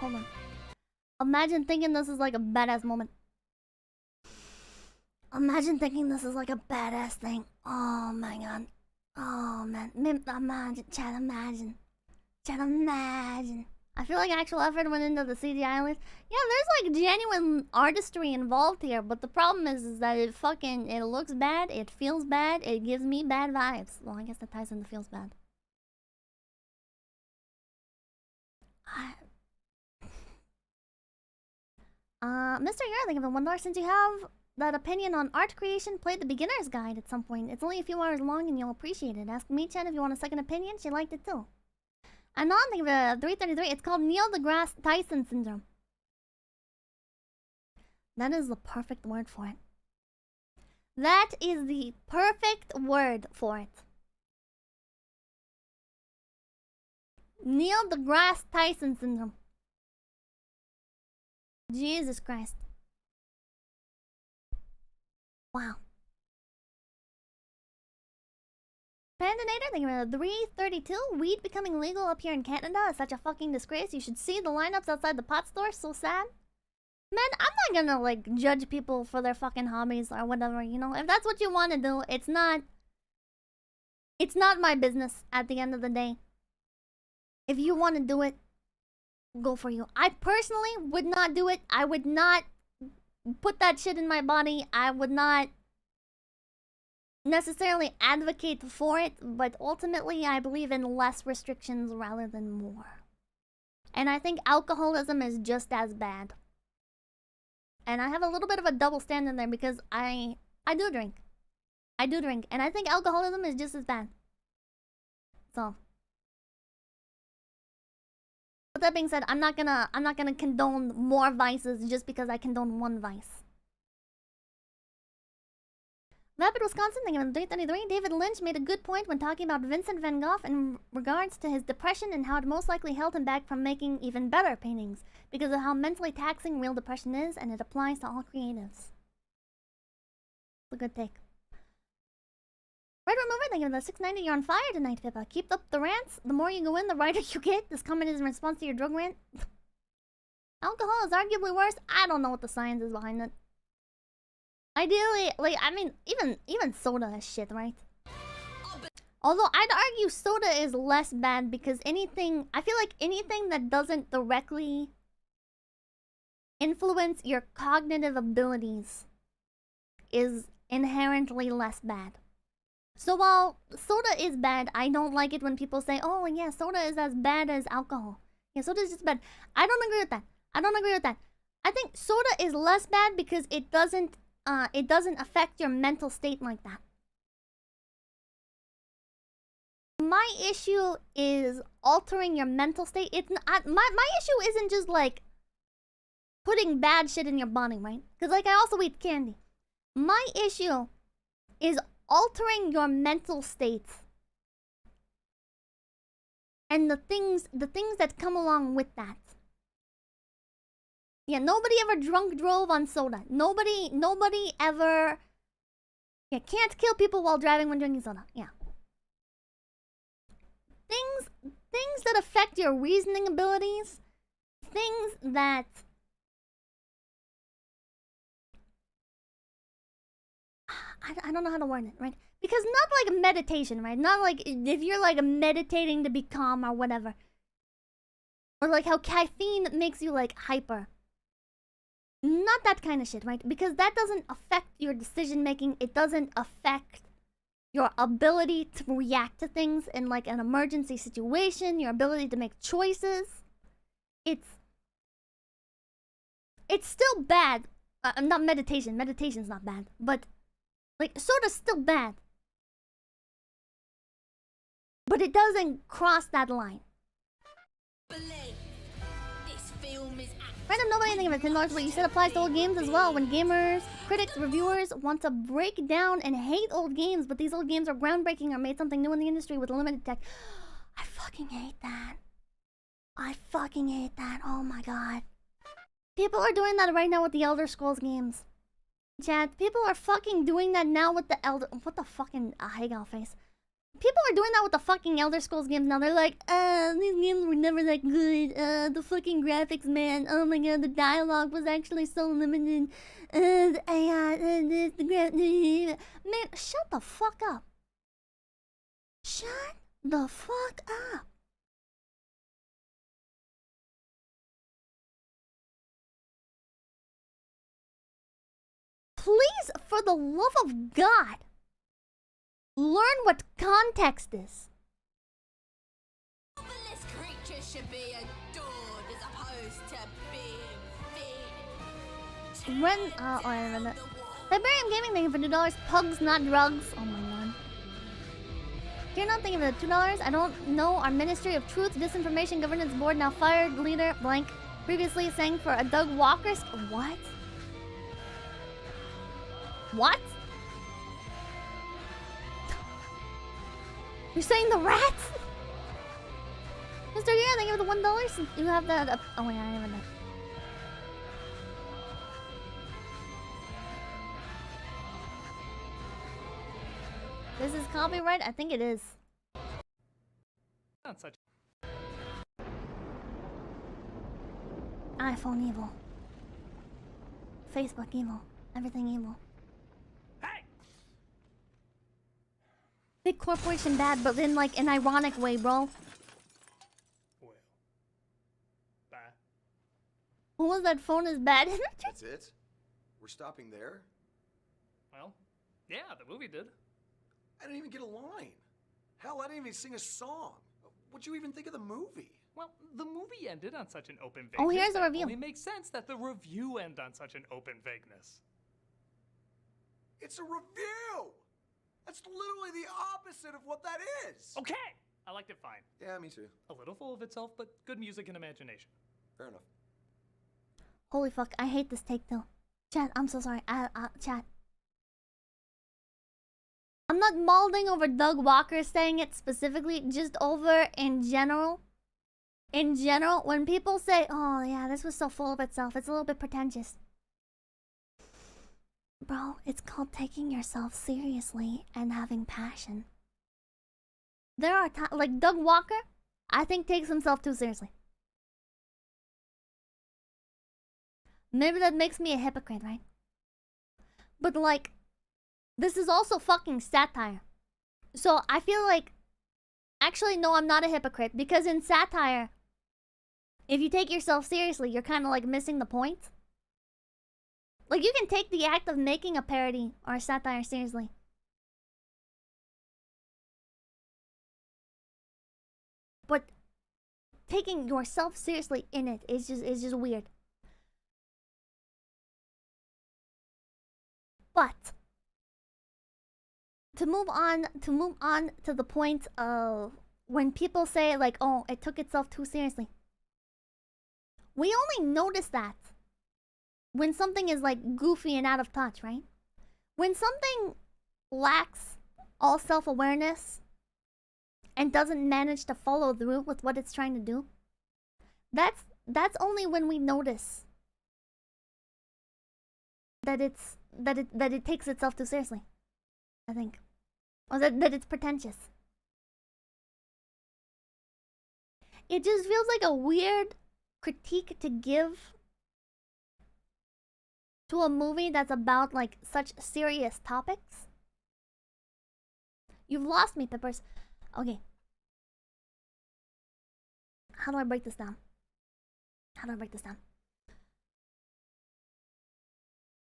Hold on. Imagine thinking this is like a badass moment. Imagine thinking this is like a badass thing. Oh my god. Oh man. Imagine. Chat, imagine. Chat, imagine. I feel like actual effort went into the CGI at least. Yeah, there's like genuine artistry involved here, but the problem is that it looks bad, it feels bad, it gives me bad vibes. Well, I guess that ties into feels bad. Mr. Yearling, of the $1, since you have that opinion on art creation, play the beginner's guide at some point. It's only a few hours long and you'll appreciate it. Ask me, Chen, if you want a second opinion. She liked it too. And on the 333, it's called Neil deGrasse Tyson syndrome. That is the perfect word for it. That is the perfect word for it. Neil deGrasse Tyson syndrome. Jesus Christ. Wow. Pandinator, thank you for the 332. Weed becoming legal up here in Canada is such a fucking disgrace. You should see the lineups outside the pot store. So sad. Man, I'm not gonna, like, judge people for their fucking hobbies or whatever, you know? If that's what you want to do, it's not my business at the end of the day. If you want to do it, go for you. I personally would not do it. I would not put that shit in my body. I would not necessarily advocate for it, but ultimately I believe in less restrictions rather than more. And I think alcoholism is just as bad. And I have a little bit of a double standard there because I do drink. I do drink, and I think alcoholism is just as bad. So, with that being said, I'm not gonna condone more vices just because I condone one vice. Rapid Wisconsin, thinking of 333. David Lynch made a good point when talking about Vincent van Gogh in regards to his depression and how it most likely held him back from making even better paintings because of how mentally taxing real depression is, and it applies to all creatives. It's a good take. Red Remover, thank you for the 690. You're on fire tonight, Pippa. Keep up the rants. The more you go in, the brighter you get. This comment is in response to your drug rant. Alcohol is arguably worse. I don't know what the science is behind it. Ideally, like, I mean, even soda is shit, right? Although I'd argue soda is less bad because anything, I feel like anything that doesn't directly influence your cognitive abilities is inherently less bad. So while soda is bad, I don't like it when people say, oh yeah, soda is as bad as alcohol. Yeah, soda is just bad. I don't agree with that. I don't agree with that. I think soda is less bad because it doesn't affect your mental state like that. My issue is altering your mental state. It's not, my issue isn't just like putting bad shit in your body, right? Because like I also eat candy. My issue is altering your mental state and the things that come along with that. Yeah, nobody ever drunk drove on soda. Nobody ever... Yeah, can't kill people while driving when drinking soda. Yeah. Things that affect your reasoning abilities. Things that... I don't know how to word it, right? Because not like meditation, right? Not like if you're like meditating to be calm or whatever. Or like how caffeine makes you like hyper. Not that kind of shit, right? Because that doesn't affect your decision making. It doesn't affect your ability to react to things in like an emergency situation, your ability to make choices. It's still bad. Not meditation. Meditation's not bad. But like soda's still bad. But it doesn't cross that line. Random nobody thinking about $10, but you said applies to old games as well. When gamers, critics, reviewers want to break down and hate old games, but these old games are groundbreaking or made something new in the industry with limited tech. I fucking hate that. I fucking hate that. Oh my god. People are doing that right now with the Elder Scrolls games. Chat, people are fucking doing that now with the Elder... What the fucking... Hagal face. People are doing that with the fucking Elder Scrolls games now. They're like, these games were never that good. The fucking graphics, man. Oh my god, the dialogue was actually so limited. The AI, this, the graphics. Man, shut the fuck up. Shut the fuck up. Please, for the love of God, learn what context is. Marvelous creatures should be adored as opposed to being fed. When, wait a minute. Liberium Gaming, thank you for $2. Pugs, not drugs. Oh my god. You're not thinking of the $2. I don't know. Our Ministry of Truth, Disinformation Governance Board now fired leader blank. Previously sang for a Doug Walker. What? What? You're saying the rats? Mr. Gear, thank you for the $1 since you have that. Oh wait, I don't even know. This is copyright? I think it is. Not such. iPhone evil. Facebook evil. Everything evil. Hey! Big corporation bad, but in like an ironic way, bro. Well, bye. Who was that phone is bad? That's it? We're stopping there? Well, yeah, the movie did. I didn't even get a line. Hell, I didn't even sing a song. What'd you even think of the movie? Well, the movie ended on such an open vagueness. Oh, here's the that review. It only makes sense that the review end on such an open vagueness. It's a review! That's literally the opposite of what that is! Okay! I liked it fine. Yeah, me too. A little full of itself, but good music and imagination. Fair enough. Holy fuck, I hate this take though. Chat, I'm so sorry. Chat. I'm not mauling over Doug Walker saying it specifically, just over in general. In general, when people say, oh yeah, this was so full of itself, it's a little bit pretentious. Bro, it's called taking yourself seriously and having passion. There are times, like Doug Walker, I think takes himself too seriously. Maybe that makes me a hypocrite, right? But like, this is also fucking satire. So I feel like, actually no, I'm not a hypocrite, because in satire, if you take yourself seriously, you're kind of like missing the point. Like, you can take the act of making a parody or a satire seriously. But taking yourself seriously in it is just weird. But to move on to the point of when people say like, oh, it took itself too seriously. We only notice that when something is like goofy and out of touch, right? When something lacks all self-awareness and doesn't manage to follow through with what it's trying to do, that's only when we notice that it takes itself too seriously, I think. Or that it's pretentious. It just feels like a weird critique to give to a movie that's about like such serious topics. You've lost me, Pippers. Okay. How do I break this down?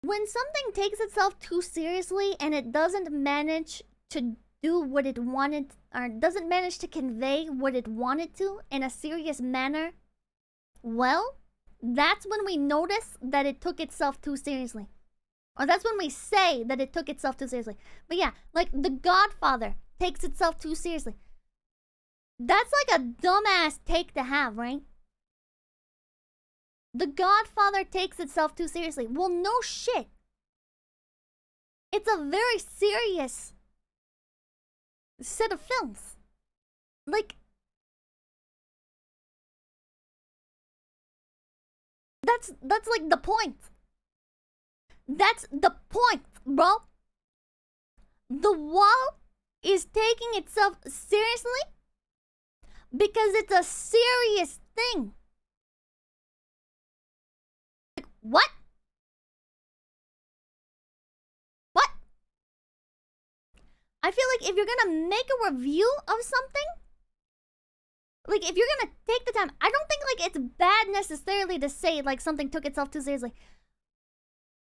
When something takes itself too seriously and it doesn't manage to do what it wanted, or doesn't manage to convey what it wanted to in a serious manner, well, that's when we notice that it took itself too seriously. Or that's when we say that it took itself too seriously. But yeah, like The Godfather takes itself too seriously. That's like a dumbass take to have, right? The Godfather takes itself too seriously. Well, no shit. It's a very serious set of films. Like, that's like the point. That's the point, bro. The Wall is taking itself seriously because it's a serious thing. Like, what? What? I feel like if you're gonna make a review of something, like if you're gonna take the time, I don't think like it's bad necessarily to say like something took itself too seriously.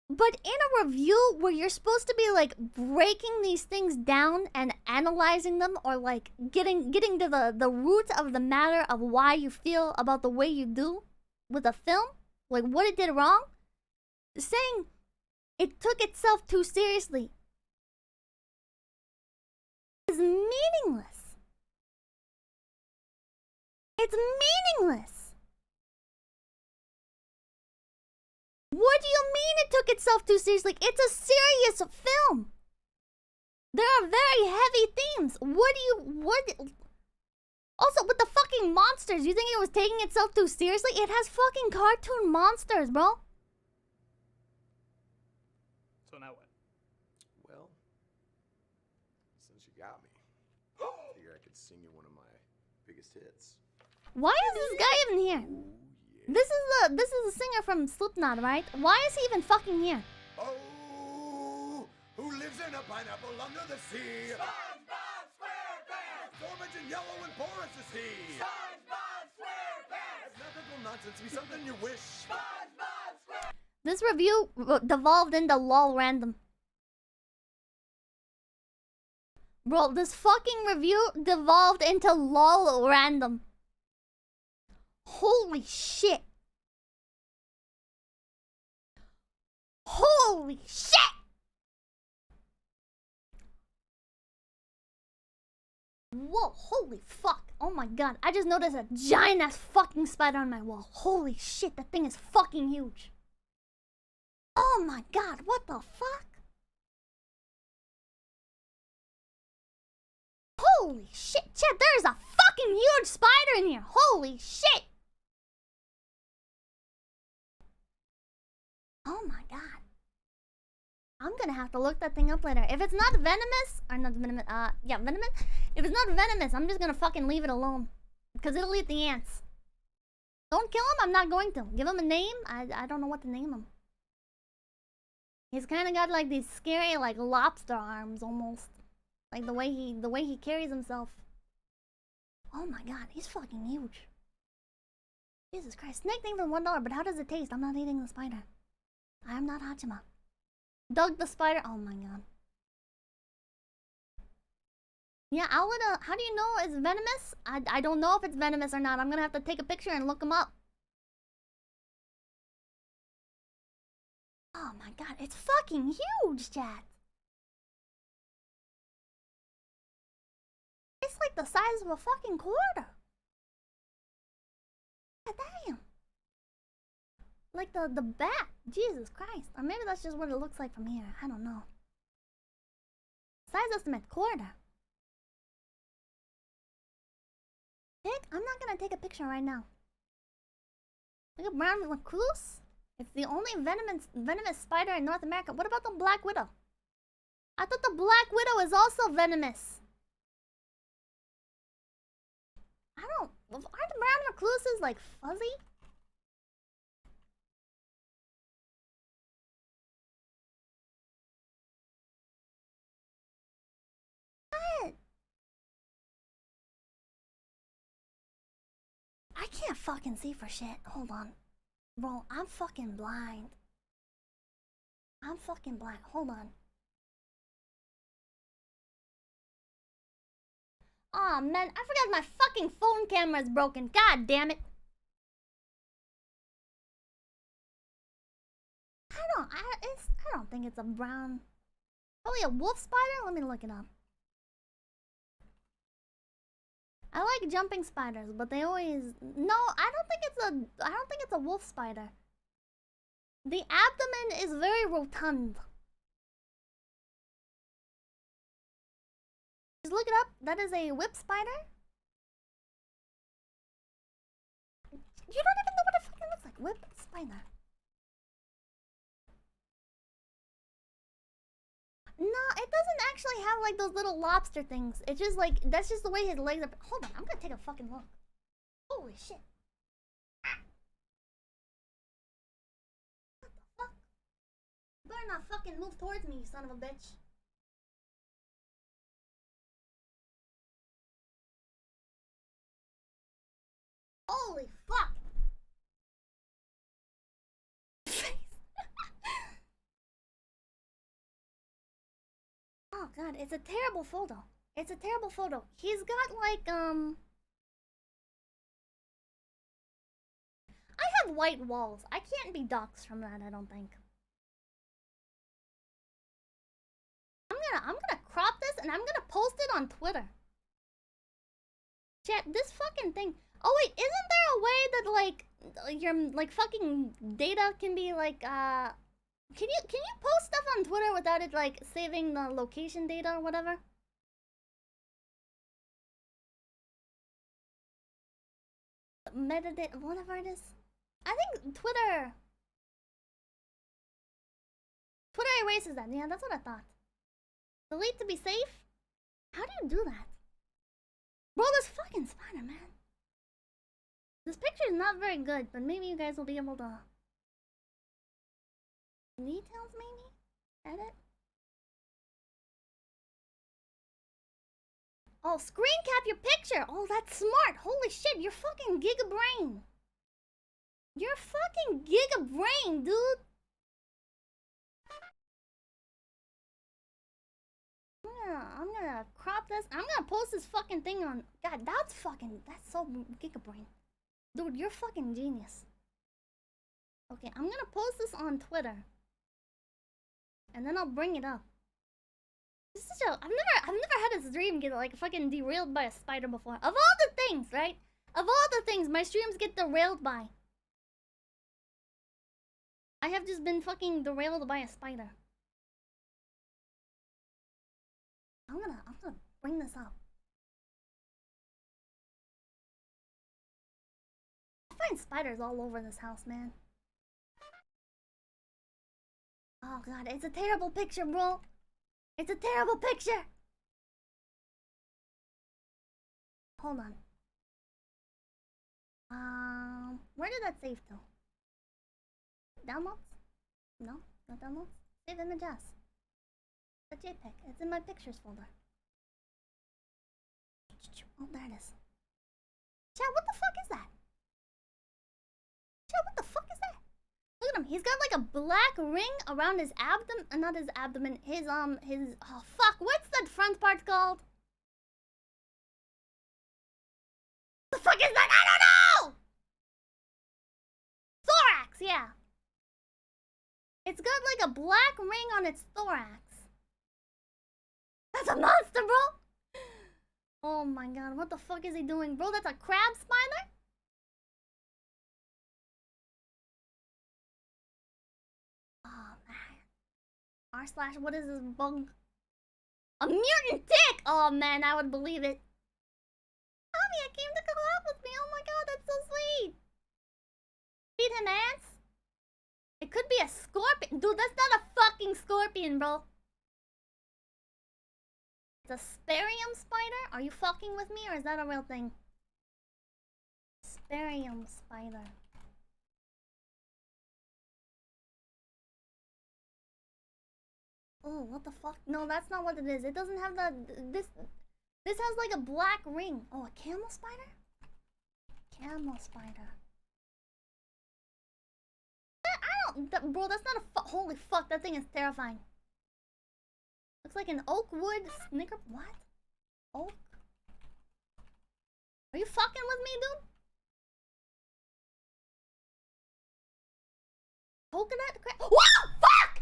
But in a review where you're supposed to be like breaking these things down and analyzing them, or like getting to the root of the matter of why you feel about the way you do with a film, like what it did wrong, saying it took itself too seriously is meaningless. It's meaningless. What do you mean it took itself too seriously? It's a serious film. There are very heavy themes. Also, with the fucking monsters, you think it was taking itself too seriously? It has fucking cartoon monsters, bro. So now what? Well, since you got me. tits. Why is this guy even here? This is the singer from Slipknot, right? Why is he even fucking here? Oh, who lives in a pineapple under the sea? SpongeBob SquarePants! Orange and yellow and porous is he. SpongeBob SquarePants! Ethical nonsense be something you wish. SpongeBob SquarePants! This review devolved into lol random. Bro, this fucking review devolved into lol random. Holy shit. Holy shit! Whoa, holy fuck. Oh my god, I just noticed a giant ass fucking spider on my wall. Holy shit, that thing is fucking huge. Oh my god, what the fuck? Holy shit, chat, there's a fucking huge spider in here. Holy shit. Oh my god. I'm gonna have to look that thing up later. If it's not venomous, or not venomous, yeah, venomous. If it's not venomous, I'm just gonna fucking leave it alone. Because it'll eat the ants. Don't kill him, I'm not going to. Give him a name, I don't know what to name him. He's kinda got like these scary, like, lobster arms, almost. Like the way he carries himself. Oh my god, he's fucking huge. Jesus Christ. Snake thing for $1, but how does it taste? I'm not eating the spider. I am not Hachima. Doug the spider. Oh my god. Yeah, how do you know it's venomous? I don't know if it's venomous or not. I'm gonna have to take a picture and look him up. Oh my god, it's fucking huge, chat. It's like the size of a fucking quarter. God damn. Like the bat. Jesus Christ. Or maybe that's just what it looks like from here. I don't know. Size estimate, quarter. Pig? I'm not gonna take a picture right now. Look at brown recluse. It's the only venomous spider in North America. What about the black widow? I thought the black widow is also venomous. Aren't the brown recluses like fuzzy? What? I can't fucking see for shit. Hold on. Bro, I'm fucking blind. I'm fucking blind. Hold on. Aw, oh, man, I forgot my fucking phone camera is broken. God damn it. I don't think it's a brown. Probably a wolf spider? Let me look it up. I like jumping spiders, but they always... No, I don't think it's a wolf spider. The abdomen is very rotund. Just look it up. That is a whip spider. You don't even know what it fucking looks like. Whip spider. No, it doesn't actually have like those little lobster things. It's just like, that's just the way his legs are. Hold on, I'm gonna take a fucking look. Holy shit. What the fuck? You better not fucking move towards me, you son of a bitch. Holy fuck! Oh god, it's a terrible photo. It's a terrible photo. He's got like, I have white walls. I can't be doxxed from that, I don't think. I'm gonna crop this and I'm gonna post it on Twitter. Chat, this fucking thing. Oh wait, isn't there a way that like your like fucking data can be like can you post stuff on Twitter without it like saving the location data or whatever? Metadata, whatever it is. I think Twitter erases that. Yeah, that's what I thought. Delete to be safe? How do you do that? Bro, this fucking spider, man. This picture is not very good, but maybe you guys will be able to... Details, maybe? Edit? Oh, screen cap your picture! Oh, that's smart! Holy shit, you're fucking giga brain! You're fucking giga brain, dude! I'm gonna crop this. I'm gonna post this fucking thing on... God, that's so giga brain. Dude, you're fucking genius. Okay, I'm gonna post this on Twitter. And then I'll bring it up. This is I've never had a stream get like fucking derailed by a spider before. Of all the things, right? Of all the things my streams get derailed by, I have just been fucking derailed by a spider. I'm gonna bring this up. I find spiders all over this house, man. Oh god, it's a terrible picture, bro. It's a terrible picture. Hold on. Where did that save to? Downloads? No, not downloads. Save images. The JPEG. It's in my pictures folder. Oh, there it is. Chat, what the fuck is that? Chat, what the fuck is that? Look at him. He's got like a black ring around his abdomen. Not his abdomen. His oh fuck. What's that front part called? What the fuck is that? I don't know! Thorax, yeah. It's got like a black ring on its thorax. That's a monster, bro! Oh my god, what the fuck is he doing? Bro, that's a crab spider? Oh man. R/ what is this bug? A mutant tick! Oh man, I would believe it. Tommy, I came to collab with me. Oh my god, that's so sweet. Feed him ants? It could be a scorpion. Dude, that's not a fucking scorpion, bro. It's a sparium spider? Are you fucking with me or is that a real thing? Sparium spider. Oh, what the fuck? No, that's not what it is. It doesn't have the... This has like a black ring. Oh, a camel spider? Camel spider. Bro, that's not a holy fuck, that thing is terrifying. Looks like an oak wood snicker... What? Oak? Are you fucking with me, dude? Coconut crab... Whoa! Fuck!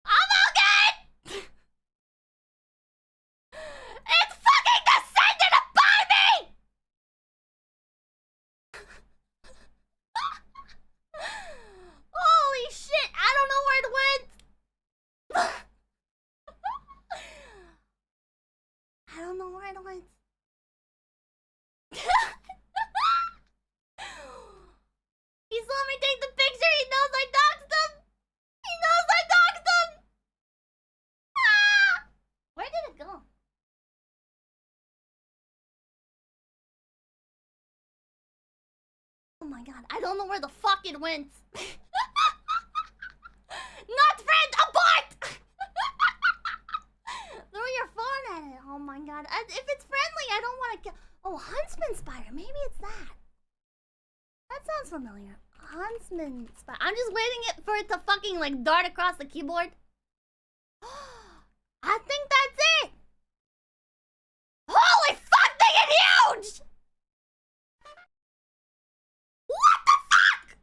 I'm okay! It's fucking descended upon me! Holy shit, I don't know where it went. I don't know where it went. He saw me take the picture. He knows I doxed him. He knows I doxed him. Ah! Where did it go? Oh my god, I don't know where the fuck it went. Not friend, abort! Throw your phone at it. Oh my god. If it's friendly, I don't want to kill. Oh, Huntsman spider. Maybe it's that. That sounds familiar. Huntsman spider. I'm just waiting for it to fucking like dart across the keyboard. I think that's it. Holy fuck, they get huge! What the fuck?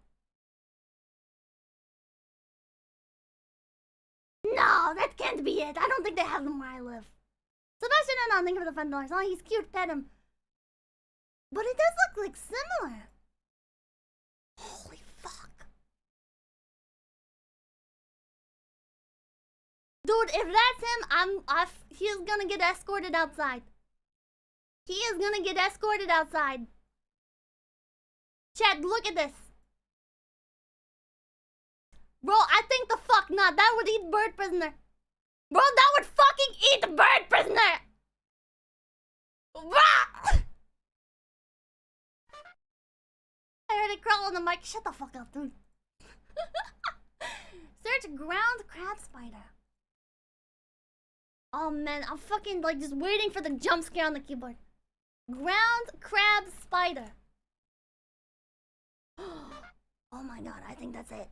No, that can't be it. I don't think they have them where I live. Sebastian and I think of the $5. Oh, he's cute. Pet him. But it does look like similar. Holy fuck. Dude, if that's him, he is gonna get escorted outside. He is gonna get escorted outside. Chad, look at this. Bro, I think the fuck not. That would eat bird prisoner. Bro, that would fucking eat bird prisoner. crawl on the mic. Shut the fuck up, dude. Search ground crab spider. Oh man, I'm fucking like just waiting for the jump scare on the keyboard. Ground crab spider. Oh my god, I think that's it.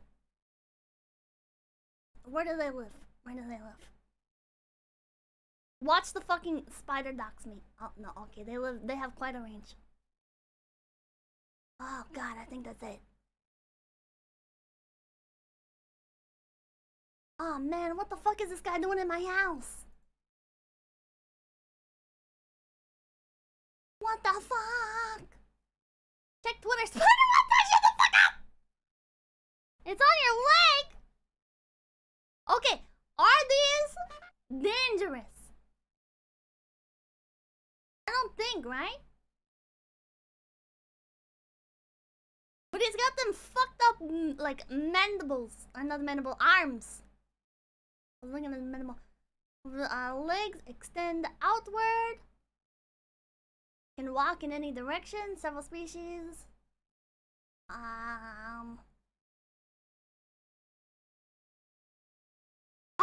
Where do they live? Where do they live? Watch the fucking spider dox me. Oh no, okay, they have quite a range. Oh god, I think that's it. Oh man, what the fuck is this guy doing in my house? What the fuck? Check Twitter. Spider, what the shut the fuck up! It's on your leg! Okay, are these dangerous? I don't think, right? But he's got them fucked up, like, mandibles. Or not mandible, arms. I was looking at the mandible. Legs extend outward. Can walk in any direction. Several species. Are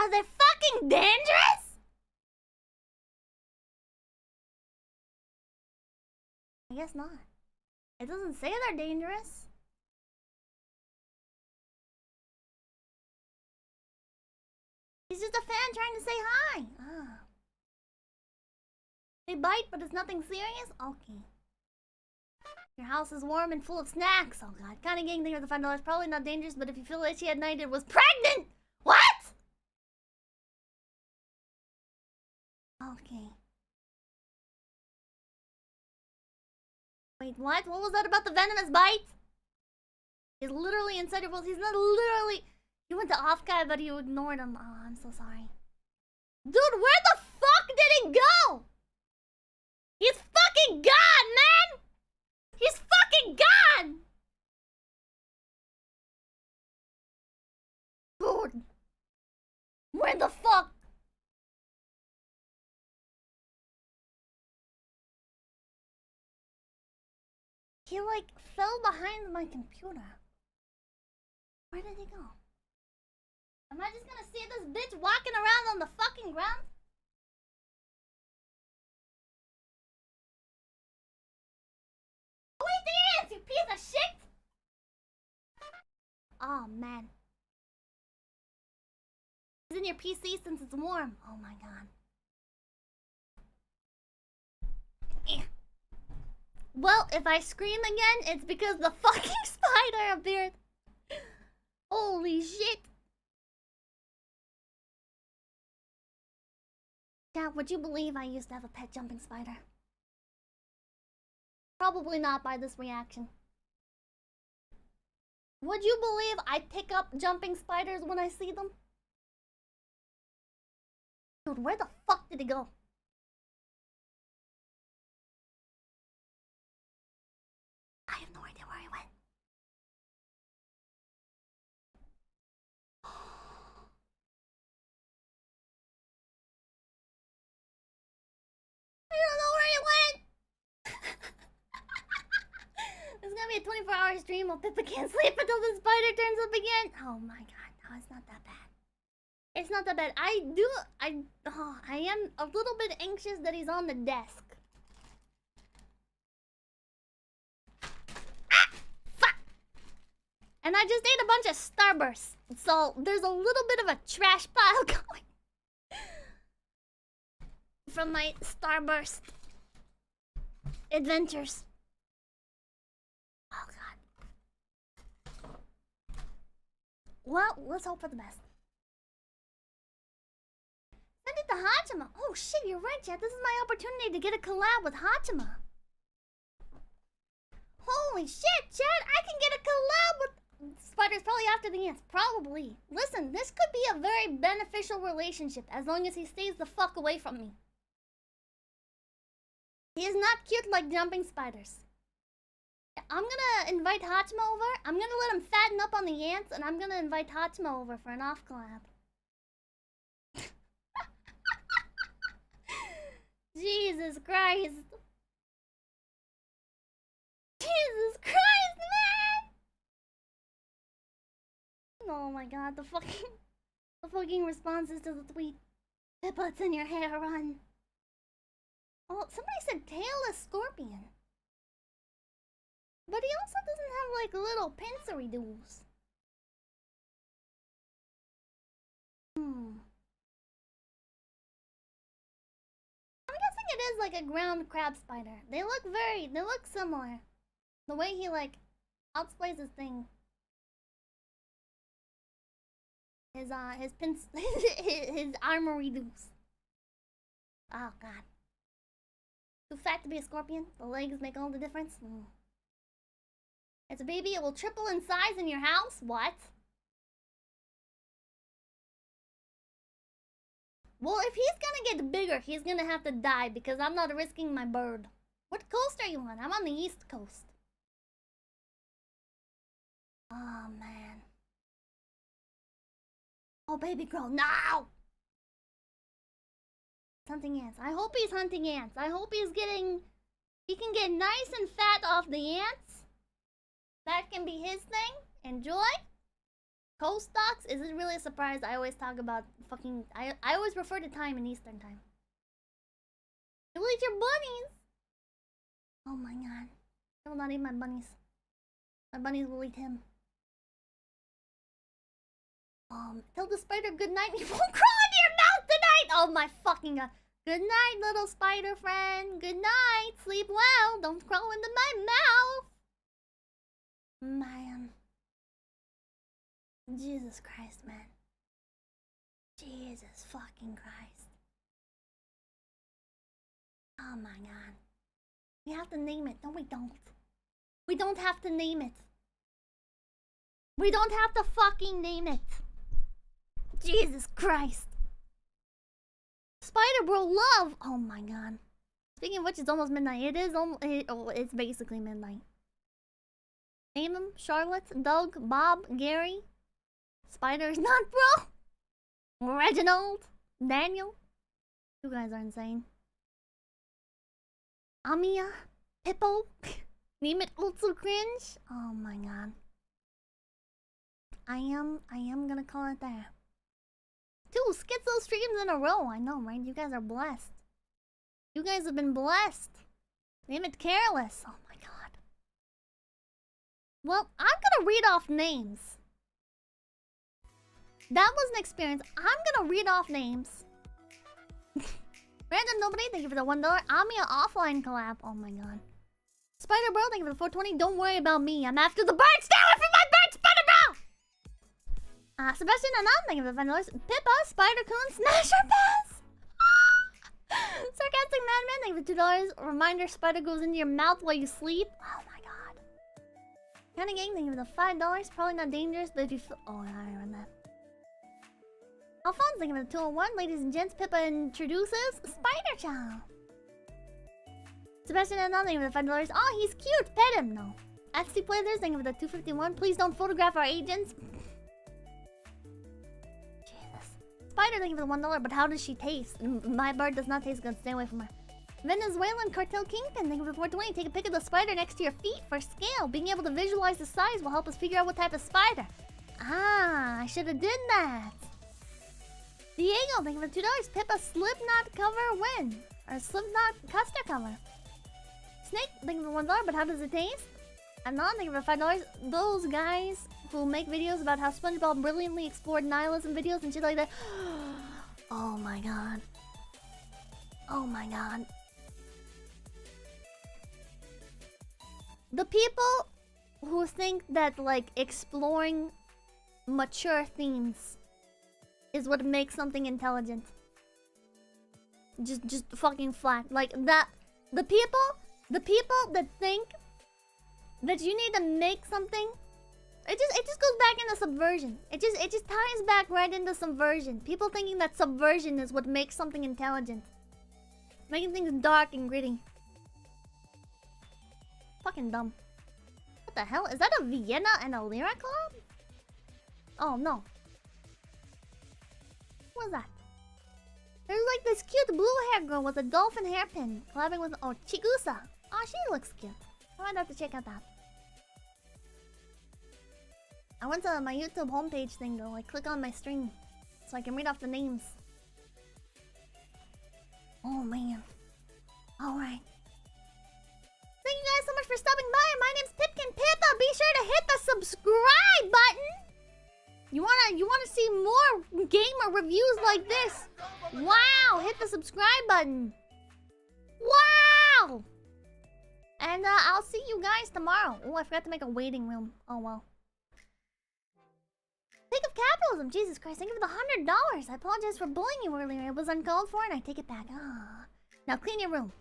they fucking dangerous? I guess not. It doesn't say they're dangerous. He's just a fan trying to say hi. Ah. They bite, but it's nothing serious? Okay. Your house is warm and full of snacks. Oh god, kind of getting there with the $5. Probably not dangerous, but if you feel itchy at night, it was pregnant! What? Okay. Wait, what? What was that about the venomous bite? He's literally inside your balls. He's not literally... You went to off guy, but you ignored him. Oh, I'm so sorry. Dude, where the fuck did he go? He's fucking gone, man! He's fucking gone! Dude. Where the fuck? He like fell behind my computer. Where did he go? Am I just gonna see this bitch walking around on the fucking ground? Oh wait, there he is, you piece of shit! Oh man. He's in your PC since it's warm. Oh my god. Eh. Well, if I scream again, it's because the fucking spider appeared. Holy shit. Dad, would you believe I used to have a pet jumping spider? Probably not by this reaction. Would you believe I pick up jumping spiders when I see them? Dude, where the fuck did he go? I have no idea where he went. I don't know where he went! It's gonna be a 24-hour stream while Pippa can't sleep until the spider turns up again. Oh my god, no, it's not that bad. It's not that bad. I am a little bit anxious that he's on the desk. Ah! Fuck! And I just ate a bunch of Starbursts. So there's a little bit of a trash pile going from my Starburst adventures. Oh god. Well, let's hope for the best. Send it to Hachima. Oh shit, you're right, Chad. This is my opportunity to get a collab with Hachima. Holy shit, Chad. I can get a collab with... Spiders probably after the ants. Probably. Listen, this could be a very beneficial relationship as long as he stays the fuck away from me. He is not cute like jumping spiders. I'm gonna invite Hachima over. I'm gonna let him fatten up on the ants, and I'm gonna invite Hachima over for an off collab. Jesus Christ. Jesus Christ, man! Oh my god, the fucking responses to the tweet. Pippa, it's in your hair, run. Oh, somebody said tailless scorpion. But he also doesn't have like little pincery doos. I'm guessing it is like a ground crab spider. They look similar. The way he like outplays his thing. His armory doos. Oh god. Too fat to be a scorpion? The legs make all the difference? It's a baby, it will triple in size in your house? What? Well, if he's gonna get bigger, he's gonna have to die because I'm not risking my bird. What coast are you on? I'm on the East Coast. Oh, man. Oh, baby girl, no! Hunting ants. I hope he's hunting ants. I hope he can get nice and fat off the ants. That can be his thing. Enjoy. Coast stocks? Is it really a surprise? I always talk about fucking... I always refer to time in Eastern time. You'll eat your bunnies! Oh my god. I will not eat my bunnies. My bunnies will eat him. Tell the spider good night. He won't crawl into your mouth tonight! Oh my fucking god. Good night, little spider friend. Good night. Sleep well. Don't crawl into my mouth. Man. Jesus Christ, man. Jesus fucking Christ. Oh my god. We have to name it. No, we don't. We don't have to name it. We don't have to fucking name it. Jesus Christ. Spider Bro Love. Oh my god. Speaking of which, it's almost midnight. It is it's basically midnight. Name them: Charlotte, Doug, Bob, Gary. Spider is not bro. Reginald, Daniel. You guys are insane. Amia, Pippo. Name it Utsu Cringe. Oh my god. I am gonna call it there. 2 schizo streams in a row. I know, right? You guys are blessed. You guys have been blessed. Name it Careless. Oh my god. Well, I'm gonna read off names. That was an experience. I'm gonna read off names. Random Nobody, thank you for the $1. Amia offline collab. Oh my god. Spider Bro, thank you for the 420. Don't worry about me. I'm after the bird. Stay away from my bird, Spider Bro! Sebastian Anand, thank you for the $5. Pippa, Spider Coon, Smasher Pass! Sarcastic Madman, thank you for $2. Reminder, spider goes into your mouth while you sleep. Oh my god. Kinda Gang, thank you for the $5. Probably not dangerous, but if you feel... Oh, I read that. Alphonse, thank you for the 201. Ladies and gents, Pippa introduces Spider Child. Sebastian Anand, thank you for the $5. Oh, he's cute. Pet him. No. XT Players, thank you for the 251. Please don't photograph our agents. Spider, thank you for the $1, but how does she taste? My bird does not taste good. Stay away from her. Venezuelan Cartel Kingpin, thank you for the 420. Take a pic of the spider next to your feet for scale. Being able to visualize the size will help us figure out what type of spider. Ah, I should have did that. Diego, thank you for the $2. Pippa Slipknot cover win. Or Slipknot custard cover. Snake, thank you for the $1, but how does it taste? Anon, thank you for $5. Those guys who make videos about how SpongeBob brilliantly explored nihilism videos and shit like that. Oh my god. Oh my god. The people who think that, like, exploring mature themes is what makes something intelligent. Just fucking flat. Like, that... The people that think that you need to make something... It just goes back into subversion. It just ties back right into subversion. People thinking that subversion is what makes something intelligent. Making things dark and gritty. Fucking dumb. What the hell? Is that a Vienna and a Lyra club? Oh no. What was that? There's like this cute blue hair girl with a dolphin hairpin collabing with Chigusa. Oh, she looks cute. I might have to check out that. I went to my YouTube homepage thing to like click on my stream so I can read off the names. Oh man. Alright. Thank you guys so much for stopping by. My name's Pipkin Pippa. Be sure to hit the subscribe button. You wanna see more gamer reviews like this? Wow! Hit the subscribe button. Wow! And I'll see you guys tomorrow. Oh, I forgot to make a waiting room. Oh well. Think of capitalism. Jesus Christ! Thank you for the $100. I apologize for bullying you earlier. It was uncalled for, and I take it back. Ah. Now clean your room.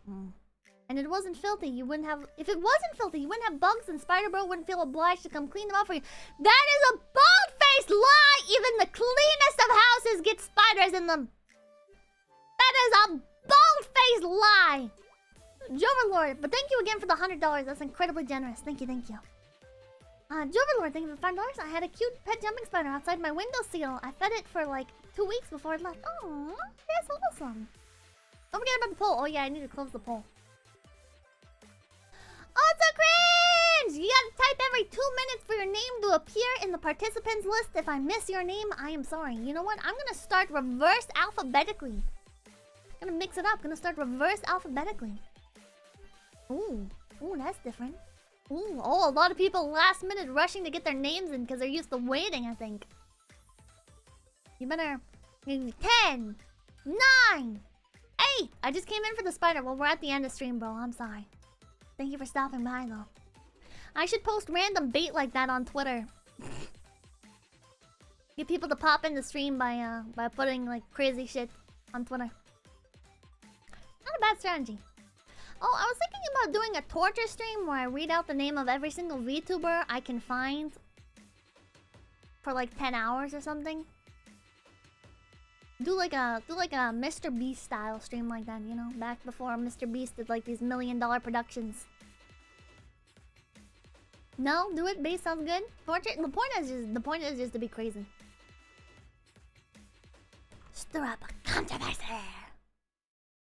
And it wasn't filthy. You wouldn't have. If it wasn't filthy, you wouldn't have bugs, and Spider Bro wouldn't feel obliged to come clean them up for you. That is a bald-faced lie. Even the cleanest of houses get spiders in them. That is a bald-faced lie. Joverlord, but thank you again for the $100. That's incredibly generous. Thank you, thank you. Joverlord, thank you for $5. I had a cute pet jumping spider outside my windowsill. I fed it for like 2 weeks before it left. Oh, that's awesome. Don't forget about the poll. Oh yeah, I need to close the poll. Oh, it's so cringe! You gotta type every 2 minutes for your name to appear in the participants list. If I miss your name, I am sorry. You know what? I'm gonna start reverse alphabetically. I'm gonna mix it up. I'm gonna start reverse alphabetically. Ooh, that's different. Ooh, oh, a lot of people last minute rushing to get their names in because they're used to waiting, I think. You better... 10, 9, 8. I just came in for the spider. Well, we're at the end of stream, bro. I'm sorry. Thank you for stopping by, though. I should post random bait like that on Twitter. Get people to pop in the stream by putting, like, crazy shit on Twitter. Not a bad strategy. Oh, I was thinking about doing a torture stream where I read out the name of every single VTuber I can find for like 10 hours or something. Do like a Mr. Beast style stream like that, you know, back before Mr. Beast did like these $1 million productions. No, do it. Base sounds good. Torture. The point is just to be crazy. Stir up a controversy.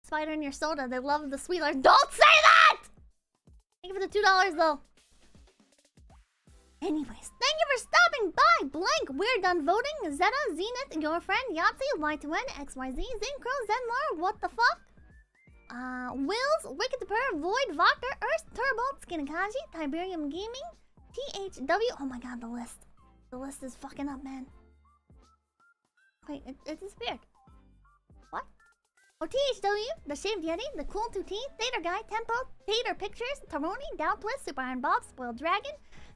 Spider in your soda. They love the sweetlers. Don't say that! Thank you for the $2 though. Anyways, thank you for stopping by. Blank, we're done voting. Zeta, Zenith, your friend, Yahtzee, Y2N, XYZ, Zincro, Zenlar, what the fuck? Wills, Wicked the Purr, Void, Voctor, Earth, Turbo, Skinakaji, Tiberium Gaming, THW. Oh my god, the list. The list is fucking up, man. Wait, it disappeared. What? Oh, THW, The Shaved Yeti, The Cool 2T, Thater Guy, Tempo, Thater Pictures, Taroni, Dow Twist, Super Iron Bob, Spoiled Dragon,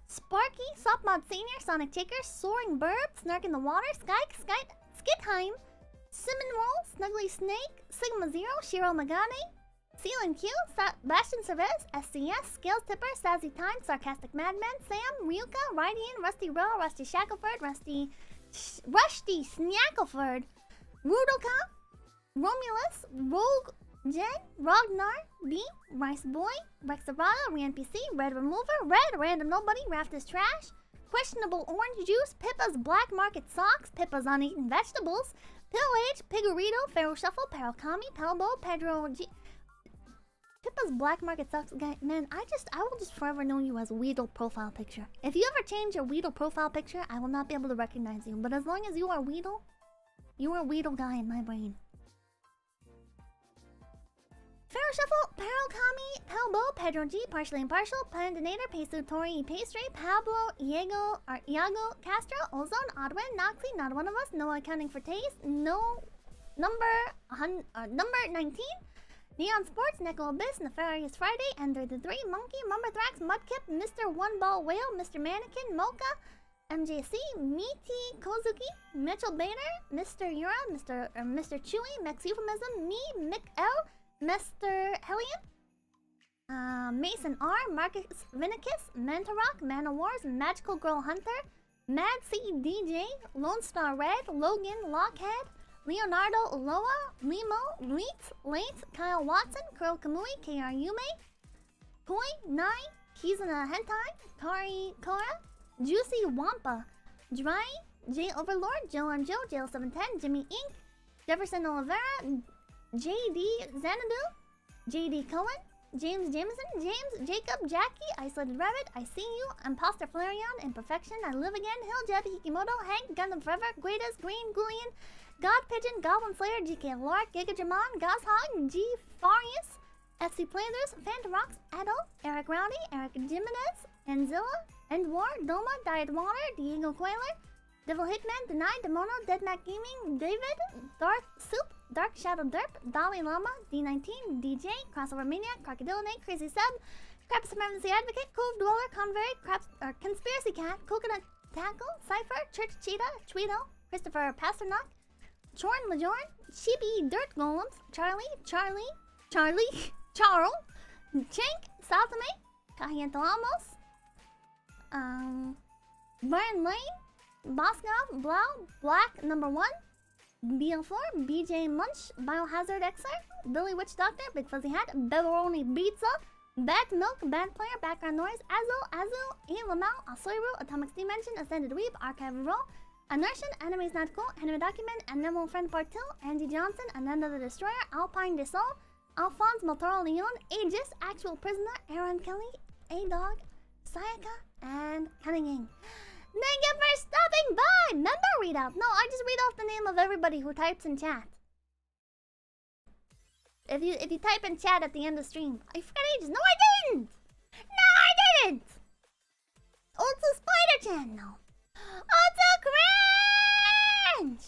Sparky, Softmod Senior, Sonic Chaker, Soaring Bird, Snark in the Water, Skithheim, Simon Roll, Snuggly Snake, Sigma Zero, Shiro Magane, Seal and Q, Bastion Cervez, SCS, Scales Tipper, Sazzy Time, Sarcastic Madman, Sam, Ryuka, Rydian, Rusty Row, Rusty Shackleford, Rusty Snackleford, Rudoka, Romulus, Rogue Jen, Ragnar, B, Rice Boy, Rexarada, RNPC, Red Remover, Red, Random Nobody, Raft is Trash, Questionable Orange Juice, Pippa's Black Market Socks, Pippa's Uneaten Vegetables, Pill-Age, Pigorito, Pharaoh Shuffle, Parokami, Pelbo, Pedro G. Pippa's Black Market Socks, guy, man, I will just forever know you as Weedle profile picture. If you ever change your Weedle profile picture, I will not be able to recognize you, but as long as you are Weedle, you are Weedle guy in my brain. Pharaoh Shuffle, Parokami, Pelbo, Pedro G, Partially Impartial, Pandinator, Pesu, Tori, Pastry, Pablo, Iago, Castro, Ozone, Odwin, Noxy, Not One of Us, No Accounting for Taste, No, number 19, Neon Sports, Neko Abyss, Nefarious Friday, Ender the 3, Monkey, Mumberthrax, Mudkip, Mr. One Ball Whale, Mr. Mannequin, Mocha, MJC, Miti Kozuki, Mitchell Bader, Mr. Yura, Mr. Chewy, Mex Euphemism, me, Mick L, Mr. Hellion, Mason R, Marcus Vinicus, Mantarock, Man of Wars, Magical Girl Hunter, Mad C DJ, Lone Star Red, Logan, Lockhead, Leonardo Uloa, Limo, Late, Kyle Watson, Curl Kamui, KR Yume, Koi, Nai, Kizuna Hentai, Kari Kora, Juicy Wampa, Dry, J Overlord, Joe M. Joe, Jail 710, Jimmy Inc., Jefferson Oliveira, JD Xanadu, JD Cohen, James Jameson, James, Jacob, Jackie, Isolated Rabbit, I See You, Imposter Flareon, Imperfection, I Live Again, Hilljeb, Hikimoto, Hank, Gundam Forever, Guidas, Green, Gullion, God Pigeon, Goblin Slayer, GK Lark, Giga Jamon, Goshog, G Farius, FC Players, Phantom Addo, Eric Rowdy, Eric Jimenez, Enzilla, End War, Doma, Diet Water, Diego Quailer, Devil Hitman, Denied, Demono, Deadmac Gaming, David, Dark Soup, Dark Shadow Derp, Dalai Lama, D19, DJ, Crossover Maniac, Crocodile Crazy Seb, Crab Supremacy Advocate, Cove Dweller, Convery, Conspiracy Cat, Coconut Tackle, Cypher, Church Cheetah, Tweedo, Christopher Pasternak, Chorn Majorn, Sheepy Dirt Golems, Charlie, Charles, Chink, Saltame, Cajiento Amos, Brian Lane, Boskov, Blau, Black Number 1, BL4, BJ Munch, Biohazard XR, Billy Witch Doctor, Big Fuzzy Hat, Beveroni Pizza, Bad Milk, Bad Player, Background Noise, Azu, A. Lamau, Asoiru, Atomic Steam Engine, Ascended Weeb, Archive Roll, Inertian, Anime's Not Cool, Anime Document, Animal Friend Part 2, Andy Johnson, Ananda the Destroyer, Alpine de Sol, Alphonse Motoro Leon, Aegis, Actual Prisoner, Aaron Kelly, A-Dog, Sayaka, and Cunningham. Thank you for stopping by! Member readout! No, I just read off the name of everybody who types in chat. If you type in chat at the end of the stream, I forgot Aegis. No, I didn't! No, I didn't! Oh, it's a Spider-Chan, no. Oh, it's a cringe!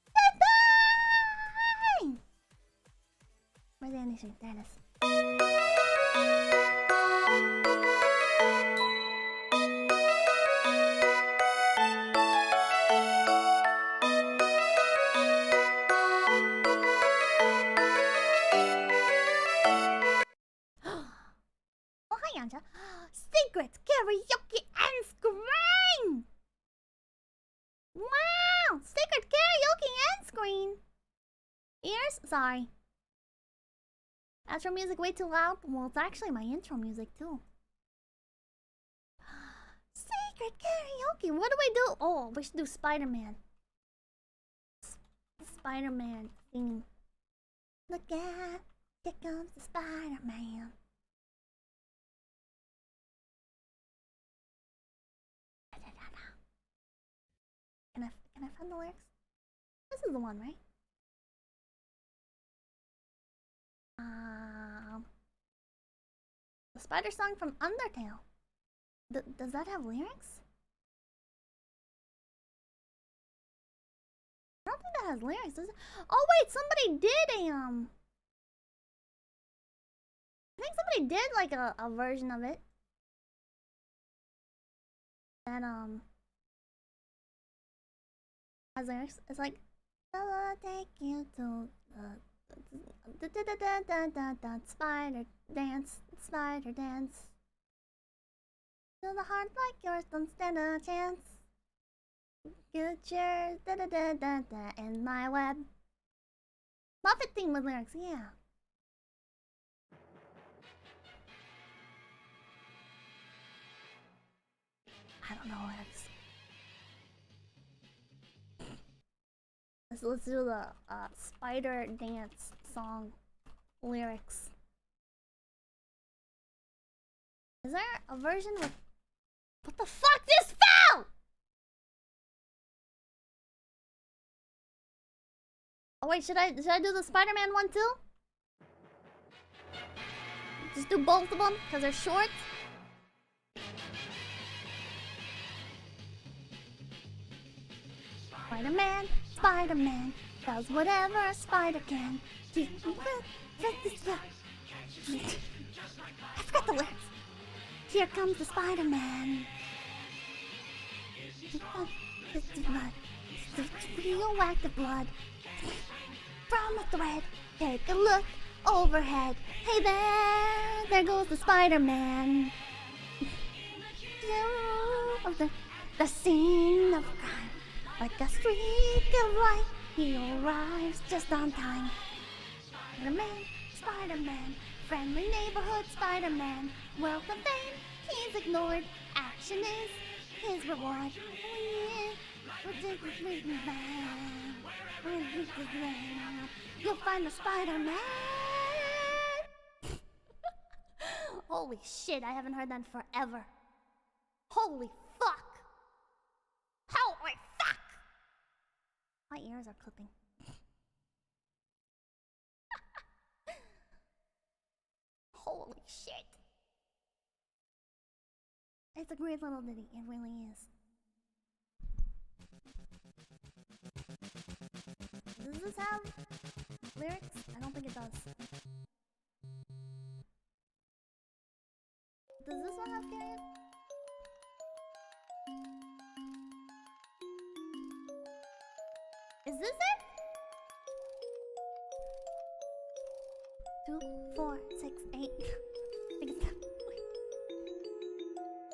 Goodbye! Where's the animation? There it is. Oh, hi, Anja. Secrets, karaoke, and screen! Wow! Secret karaoke and screen! Ears? Sorry. Outro music way too loud? Well, it's actually my intro music too. Secret karaoke! What do we do? Oh, we should do Spider-Man. Spider-Man theme. Look out! Here comes the Spider-Man. Can I find the lyrics? This is the one, right? The spider song from Undertale. Does that have lyrics? I don't think that has lyrics, does it? Oh wait, somebody did a I think somebody did like a version of it. That has lyrics. It's like I'll take you to the spider dance, spider dance. To the heart like yours, don't stand a chance. Get yours, in my web. Muppet theme with lyrics, yeah. I don't know lyrics. Let's do the spider dance song lyrics. Is there a version with... What the fuck just fell?! Oh wait, should I do the Spider-Man one too? Just do both of them because they're short. Spider-Man, Spider-Man does whatever a spider can. I forgot the words. Here comes the Spider-Man. Radioactive blood from a thread. Take a look overhead. Hey there goes the Spider-Man. The scene of crime, like a streak of light, he arrives just on time. Spider-Man, Spider-Man, friendly neighborhood Spider-Man. Wealth of fame, he's ignored. Action is his reward. You'll find the Spider-Man. Holy shit, I haven't heard that in forever. Holy fuck! Holy fuck! My ears are clipping. Holy shit. It's a great little ditty, it really is. Does this have lyrics? I don't think it does. Does this one have period? Is this it? 2, 4, 6, 8. I think it's that.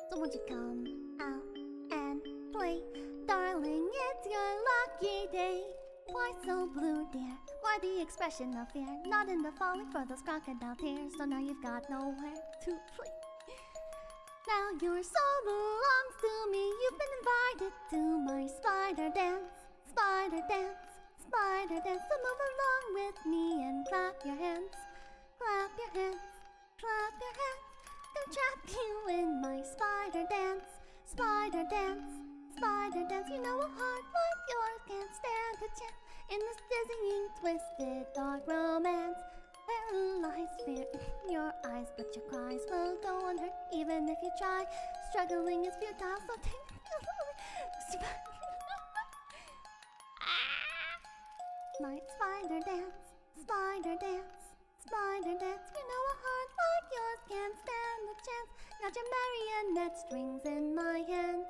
So won't you come out and play? Darling, it's your lucky day. Why so blue, dear? Why the expression of fear? Not in the falling for those crocodile tears. So now you've got nowhere to flee. Now your soul belongs to me. You've been invited to my spider dance. Spider dance, spider dance. So move along with me and clap your hands. Clap your hands, clap your hands. Gonna trap you in my spider dance. Spider dance, spider dance. You know a heart like yours can't stand a chance in this dizzying, twisted, dark romance. Paralyzed fear in your eyes, but your cries will go unheard even if you try. Struggling is futile, so take my spider dance, spider dance, spider dance. You know a heart like yours can't stand the chance. Got your marionette strings in my hand.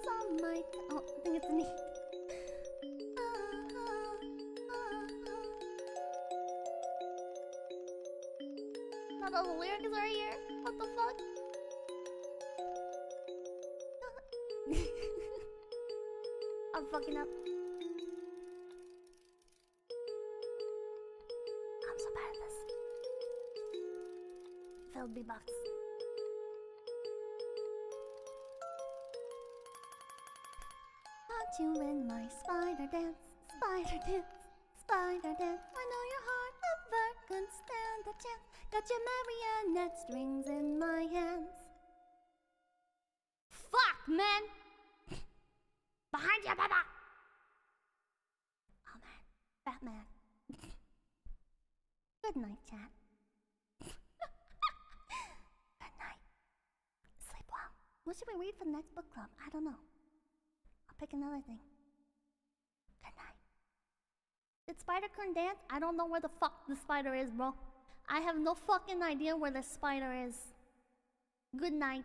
Some might. Oh, I think it's me. Not all the lyrics are here. What the fuck? I'm fucking up. I'm so bad at this. Failed B-box. Got you in my spider dance, spider dance, spider dance. I know your heart never could stand the chance. Got your marionette strings in my hands. Fuck, man! Behind you, Pippa! Oh man, Batman. Good night, chat. Good night. Sleep well. What should we read for the next book club? I don't know. I'll pick another thing. Good night. Did Spider Kern dance? I don't know where the fuck the spider is, bro. I have no fucking idea where the spider is. Good night.